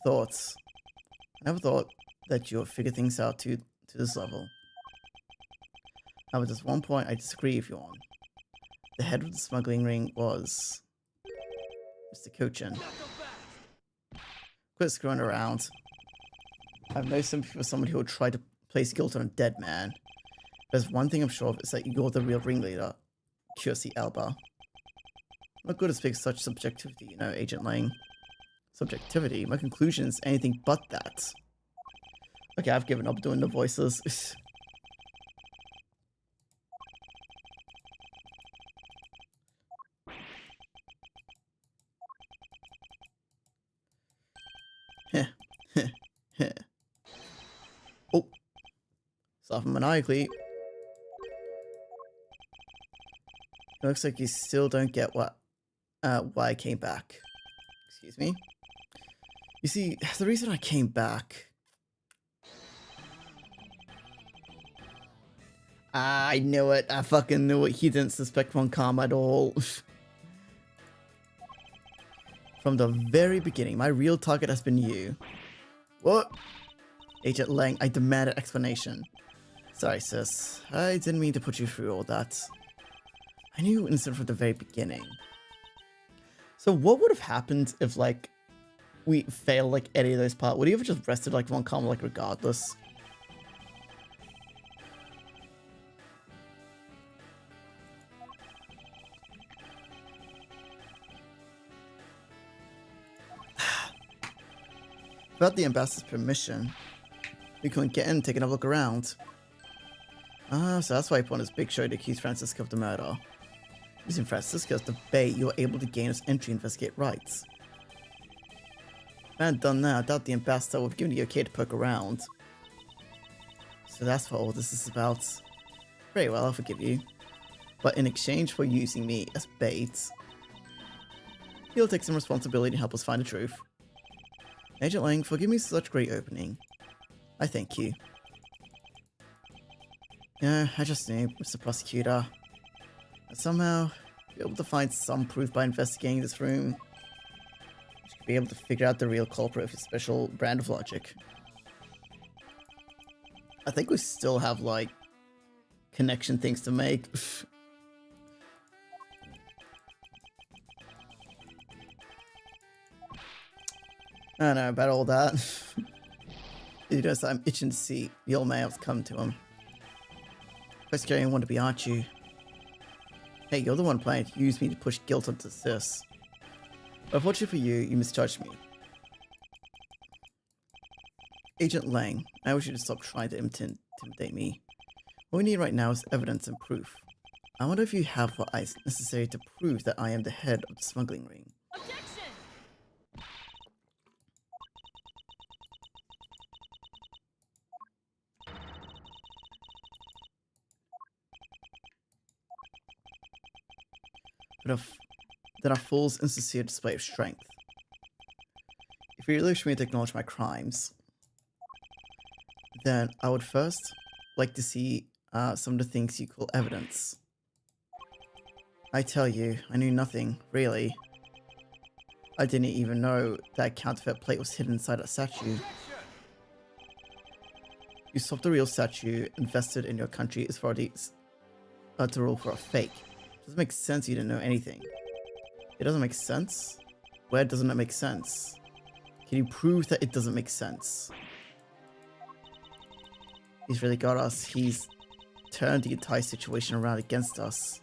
thought that you would figure things out to this level. However, there's one point I disagree with you on. The head of the smuggling ring was Mr. Kochin. Quit screwing around. I have no sympathy for someone who would try to place guilt on a dead man. There's one thing I'm sure of, is that you're the real ringleader, QC Elba. I'm not good at speaking such subjectivity, you know, Agent Lang. Subjectivity? My conclusion is anything but that. Okay, I've given up doing the voices. Oh, soften maniacally. It looks like you still don't get why I came back. Excuse me. You see, the reason I came back... I knew it. I fucking knew it. He didn't suspect Von Kamm at all. From the very beginning, my real target has been you. What? Agent Lang, I demand an explanation. Sorry, sis. I didn't mean to put you through all that. I knew you were innocent from the very beginning. So what would have happened if, like, we failed, like, any of those parts? Would he have just rested, like, Von Kamm, like, regardless? Without the ambassador's permission, we couldn't get in and take another look around. Ah, so that's why he put on his big show to accuse Francisco of the murder. Using Francisca's debate, you were able to gain us entry and investigate rights. If I hadn't done that, I doubt the ambassador would have given you okay to poke around. So that's what all this is about. Very well, I'll forgive you. But in exchange for using me as bait, you'll take some responsibility and help us find the truth. Agent Lang, for giving me such great opening. I thank you. Yeah, I just knew, Mr. Prosecutor. I'd somehow be able to find some proof by investigating this room. I should be able to figure out the real culprit with a special brand of logic. I think we still have, like, connection things to make. I don't know about all that. You notice I'm itching to see the old man come to him. Quite scary one to be, aren't you? Hey, you're the one planning to use me to push guilt onto this. But unfortunately for you, you misjudged me. Agent Lang, I wish you to stop trying to intimidate me. What we need right now is evidence and proof. I wonder if you have what is necessary to prove that I am the head of the smuggling ring. Objection! Then a fool's insincere display of strength. If you really wish me to acknowledge my crimes, then I would first like to see some of the things you call evidence. I tell you, I knew nothing, really. I didn't even know that counterfeit plate was hidden inside a statue. You swapped the real statue invested in your country is for the to rule for a fake. Doesn't make sense you didn't know anything. It doesn't make sense? Where doesn't it make sense? Can you prove that it doesn't make sense? He's really got us. He's turned the entire situation around against us.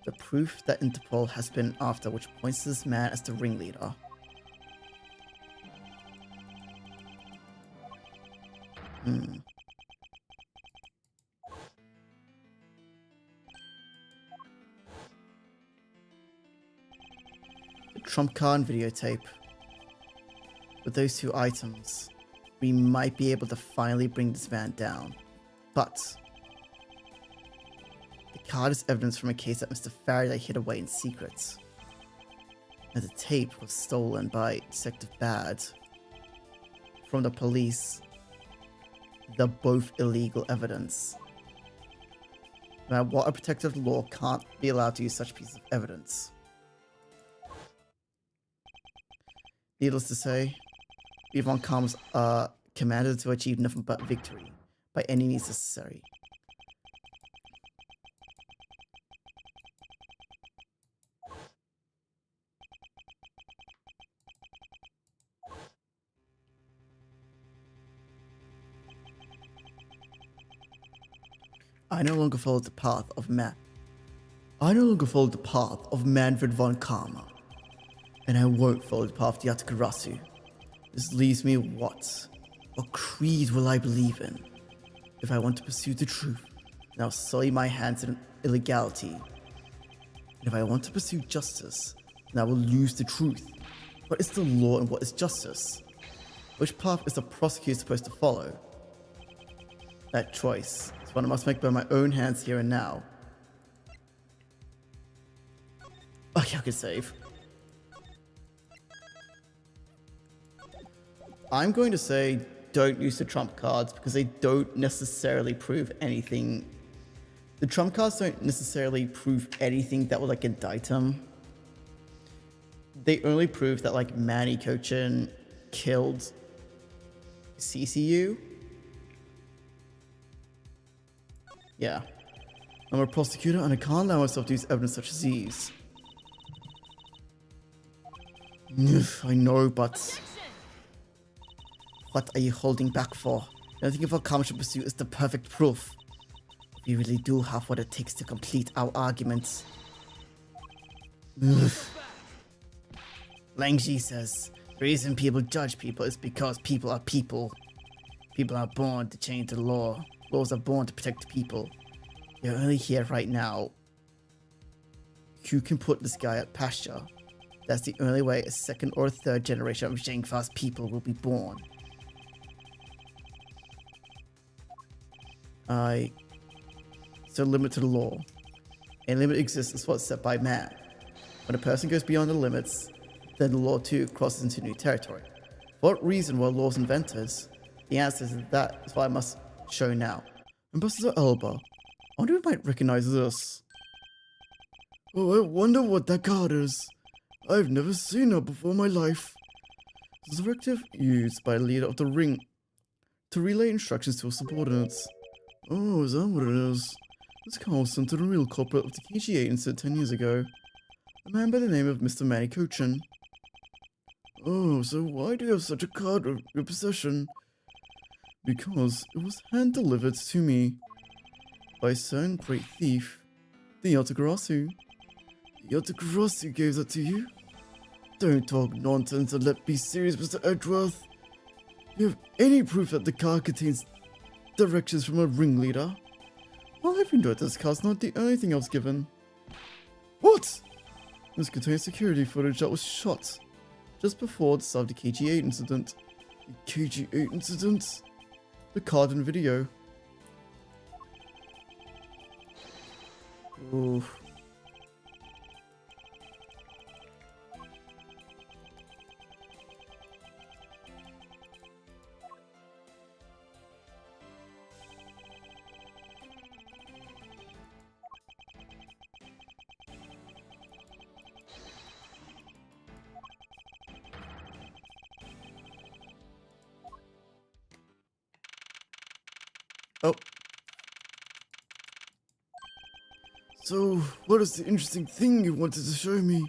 The proof that Interpol has been after, which points to this man as the ringleader. The trump card and videotape. With those two items, we might be able to finally bring this man down. But the card is evidence from a case that Mr. Faraday hid away in secret. And the tape was stolen by Detective Bad from the police. They're both illegal evidence. Now, what a protector of the law can't be allowed to use such pieces of evidence. Needless to say, Yvonne Calms are commanded to achieve nothing but victory by any means necessary. I no longer follow the path of Manfred von Karma, and I won't follow the path of Yatakarasu. This leaves me what? What creed will I believe in? If I want to pursue the truth, then I'll sully my hands in illegality. And if I want to pursue justice, then I will lose the truth. What is the law and what is justice? Which path is the prosecutor supposed to follow? That choice is one I must make by my own hands here and now. Okay, I can save. I'm going to say don't use the trump cards because they don't necessarily prove anything. The trump cards don't necessarily prove anything that would like indict him. They only prove that like Manny Kochin killed CCU. Yeah. I'm a prosecutor and I can't allow myself to use evidence such as these. I know, but what are you holding back for? I think if our commercial pursuit is the perfect proof. We really do have what it takes to complete our arguments. Lang Ji says, the reason people judge people is because people are people. People are born to change the law. Laws are born to protect people. You're only here right now. You can put this guy at pasture. That's the only way a second or third generation of Zhengfa's people will be born. So limit to the law. A limit exists as what's set by man. When a person goes beyond the limits, then the law too crosses into new territory. For what reason were laws invented? The answer to that is what I must show now. Ambassador Alba, I wonder if you might recognize this. Oh, I wonder what that card is. I've never seen her before in my life. It's a directive used by the leader of the ring to relay instructions to his subordinates. Oh, is that what it is? This card was sent to the real culprit of the KG8 incident 10 years ago. A man by the name of Mr. Manny Kochin. Oh, so why do you have such a card in your possession? Because it was hand-delivered to me by a certain great thief, the Yatagarasu. The Yatagarasu gave that to you? Don't talk nonsense and let's be serious, Mr. Edgeworth. Do you have any proof that the card contains directions from a ringleader? Well, I've enjoyed this card's not the only thing I was given. What? This contains security footage that was shot just before the start of the KG8 incident. The KG8 incident? The card and video. Oof. Oh. So, what is the interesting thing you wanted to show me?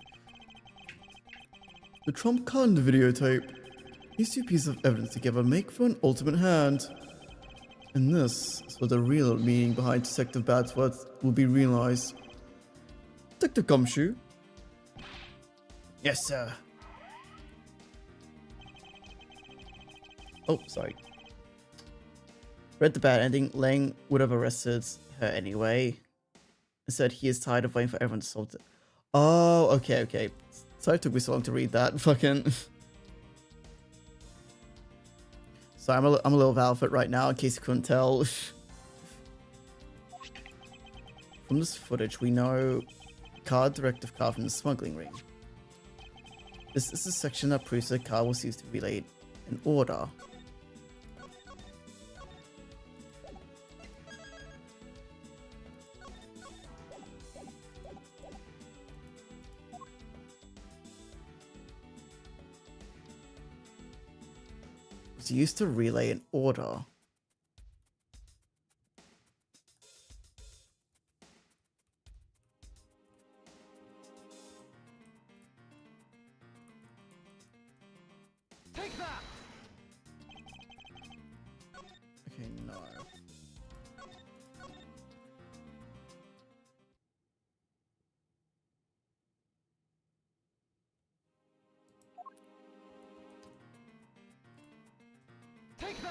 The trump card and the videotape. These two pieces of evidence together make for an ultimate hand. And this is where the real meaning behind Detective Badsworth will be realized. Detective Gumshoe? Yes, sir. Oh, sorry. Read the bad ending. Lang would have arrested her anyway. And said he is tired of waiting for everyone to solve it. Oh, okay. Sorry it took me so long to read that. Fucking. Sorry, I'm a little Valfit right now, in case you couldn't tell. From this footage, we know directive card from the smuggling ring. This is a section that proves the card was used to relay an order. It's used to relay an order. Take that! Okay, no. Take that!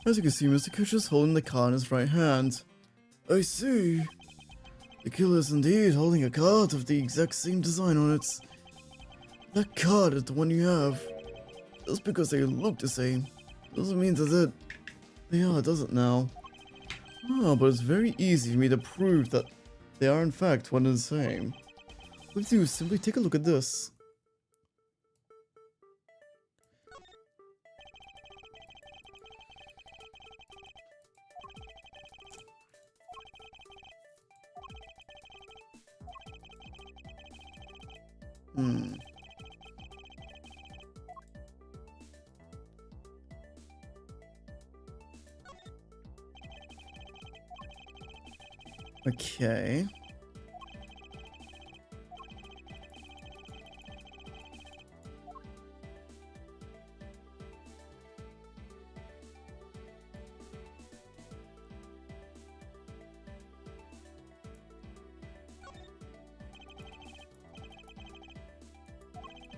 As you can see, Mr. Kuch is holding the card in his right hand. I see. The killer is indeed holding a card of the exact same design on it. That card is the one you have. Just because they look the same doesn't mean that they are, does it now? Ah, but it's very easy for me to prove that they are in fact one and the same. All we do is simply take a look at this. Okay.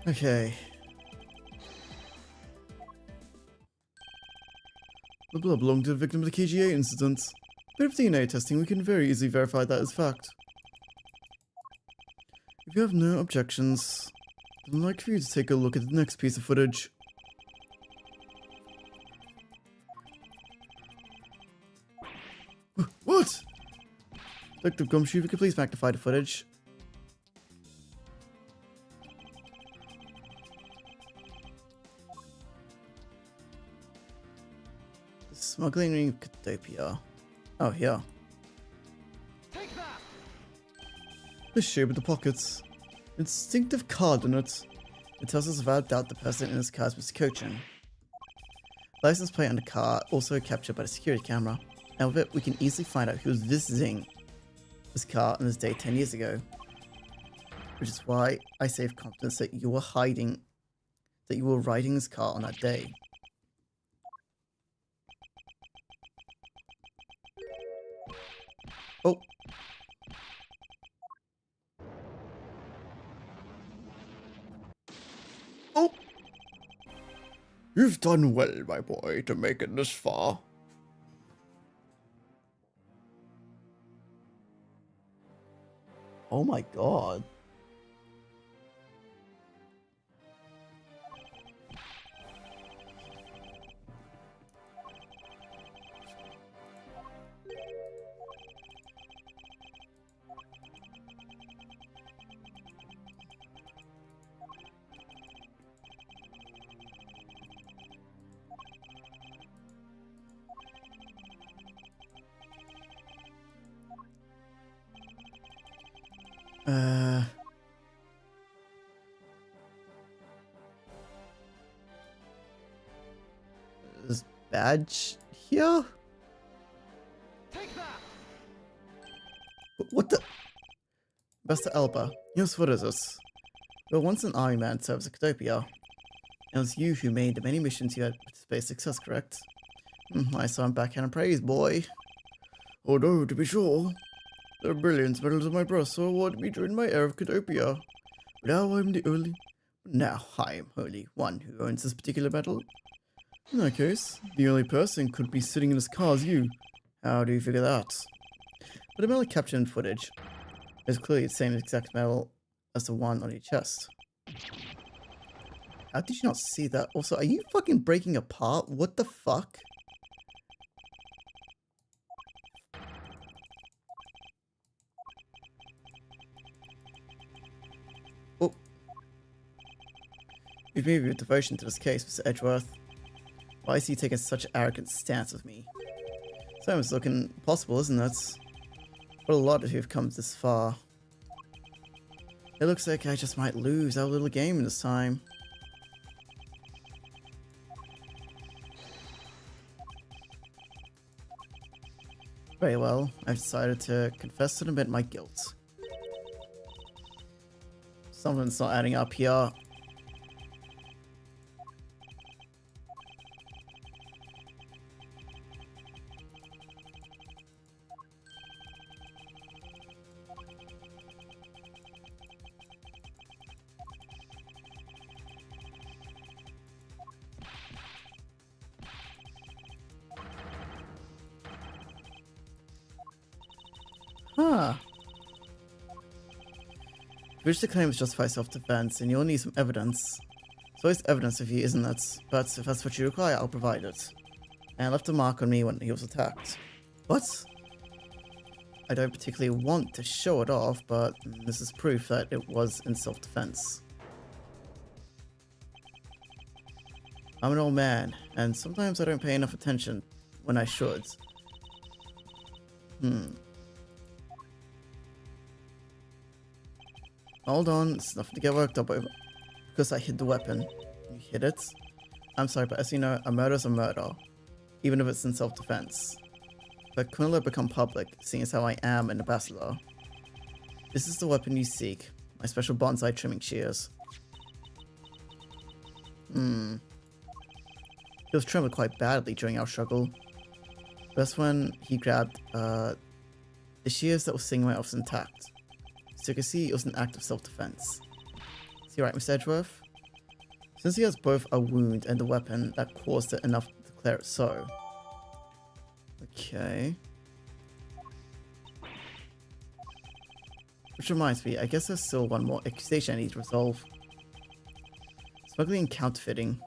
Okay. The blood belonged to the victim of the KGA incident. Bit of DNA testing, we can very easily verify that as fact. If you have no objections, then I'd like for you to take a look at the next piece of footage. What? Detective Gumshoe, if you could please magnify the footage. Smuggling ring of Catopia. Oh, here. Take that! The shape of the pockets. Instinctive card on it. It tells us without doubt the person in this car is Mr. Cochin. License plate on the car also captured by the security camera. And with it, we can easily find out who was visiting this car on this day 10 years ago. Which is why I say with confidence that you were riding this car on that day. Oh. Oh. You've done well, my boy, to make it this far. Oh my god. This badge here? Take that! What the? Master Alba, yes, what is this? Well, once an army man serves a Catopia. And it was you who made the many missions you had with space success, correct? I saw him backhand praise, boy. Oh no, to be sure. There are brilliant medals on my breast, so awarded me during my era of Catopia. But now I am only one who owns this particular medal. In that case, the only person could be sitting in this car is you. How do you figure that? But the medal captured in footage is clearly the same exact medal as the one on your chest. How did you not see that? Also, are you fucking breaking apart? What the fuck? Oh. You've moved your devotion to this case, Mr. Edgeworth. Why is he taking such an arrogant stance with me? It's almost looking possible, isn't it? What a lot if you've come this far. It looks like I just might lose our little game this time. Very well, I've decided to confess and admit my guilt. Something's not adding up here. Huh. You wish to claim to justify self-defense, and you'll need some evidence. So it's evidence of you, isn't it? But if that's what you require, I'll provide it. And left a mark on me when he was attacked. What? I don't particularly want to show it off, but this is proof that it was in self-defense. I'm an old man, and sometimes I don't pay enough attention when I should. Hold on, it's nothing to get worked up over. Because I hid the weapon. You hid it? I'm sorry, but as you know, a murder is a murder. Even if it's in self-defense. But couldn't let it become public, seeing as how I am an ambassador. This is the weapon you seek. My special bonsai trimming shears. It was trimmed quite badly during our struggle. That's when he grabbed, the shears that was singing my office intact. So you can see it was an act of self-defense. Is he right, Mr. Edgeworth? Since he has both a wound and the weapon, that caused it enough to declare it so. Okay. Which reminds me, I guess there's still one more station I need to resolve. Smuggling and counterfeiting.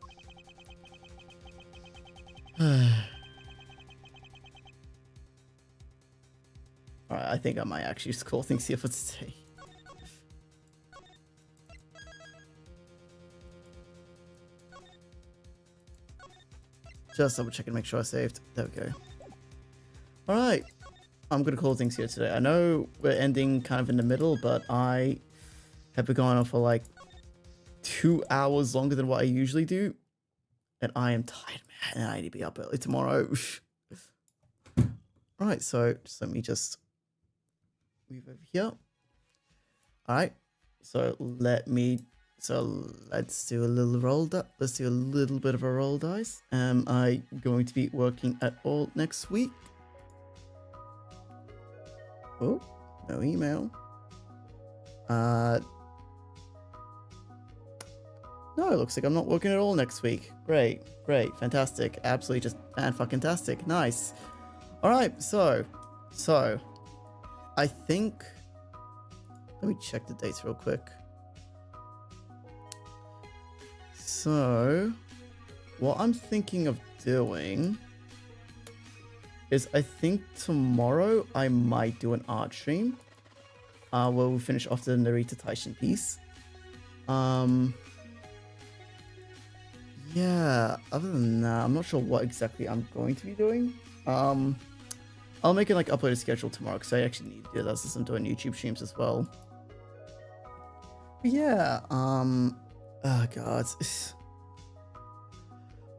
Alright, I think I might actually just call things here for today. Just double check and make sure I saved. There we go. Alright. I'm gonna call things here today. I know we're ending kind of in the middle, but I have been going on for like 2 hours longer than what I usually do. And I am tired, man. And I need to be up early tomorrow. Alright, so just let me just move over here. Alright. So let's do a little roll. Let's do a little bit of a roll dice. Am I going to be working at all next week? Oh, no email. No, it looks like I'm not working at all next week. Great, fantastic, absolutely just fan-fucking-tastic. Nice. All right, so I think. Let me check the dates real quick. So, what I'm thinking of doing is I think tomorrow I might do an art stream where we'll finish off the Narita Taishin piece. Yeah, other than that, I'm not sure what exactly I'm going to be doing. I'll make it like upload a schedule tomorrow because I actually need to do that since I'm doing YouTube streams as well. But yeah, oh god.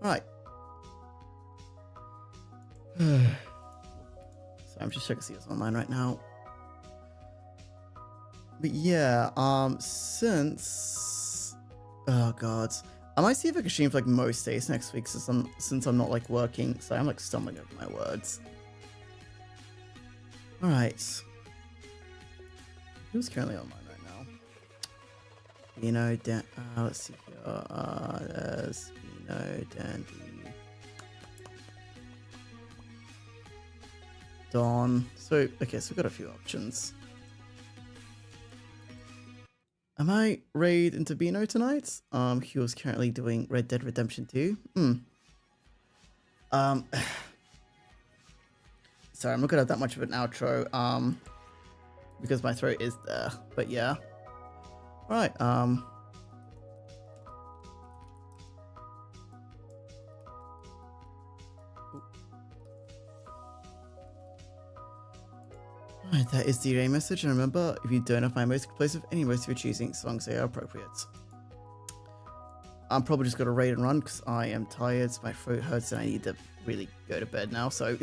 Right. So I'm just checking to see what's online right now. But yeah, since oh god, I might see if I can stream for like most days next week since I'm not like working. So I'm like stumbling over my words. All right. Who's currently online right now? Let's see here. There's Dandy. Dawn. So, okay, so we've got a few options. Am I raid into Bino tonight? He was currently doing Red Dead Redemption 2. Sorry, I'm not gonna have that much of an outro, because my throat is there, but yeah. Alright, Alright, that is the array message, and remember, if you don't have my music place of any music you're choosing, songs they are appropriate. I'm probably just gonna raid and run because I am tired, my throat hurts, and I need to really go to bed now, so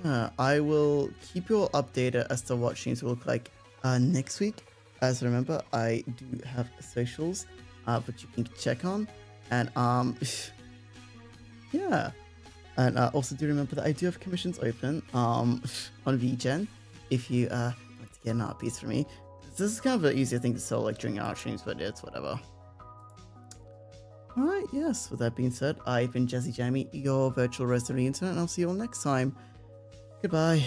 yeah, I will keep you all updated as to what streams will look like next week. As remember, I do have socials, which you can check on, and yeah. And also do remember that I do have commissions open on VGen if you want to get an art piece from me. This is kind of an easier thing to sell like during art streams, but it's whatever. Alright, yes, with that being said, I've been Jesse Jamie, your virtual resident of the internet, and I'll see you all next time. Goodbye.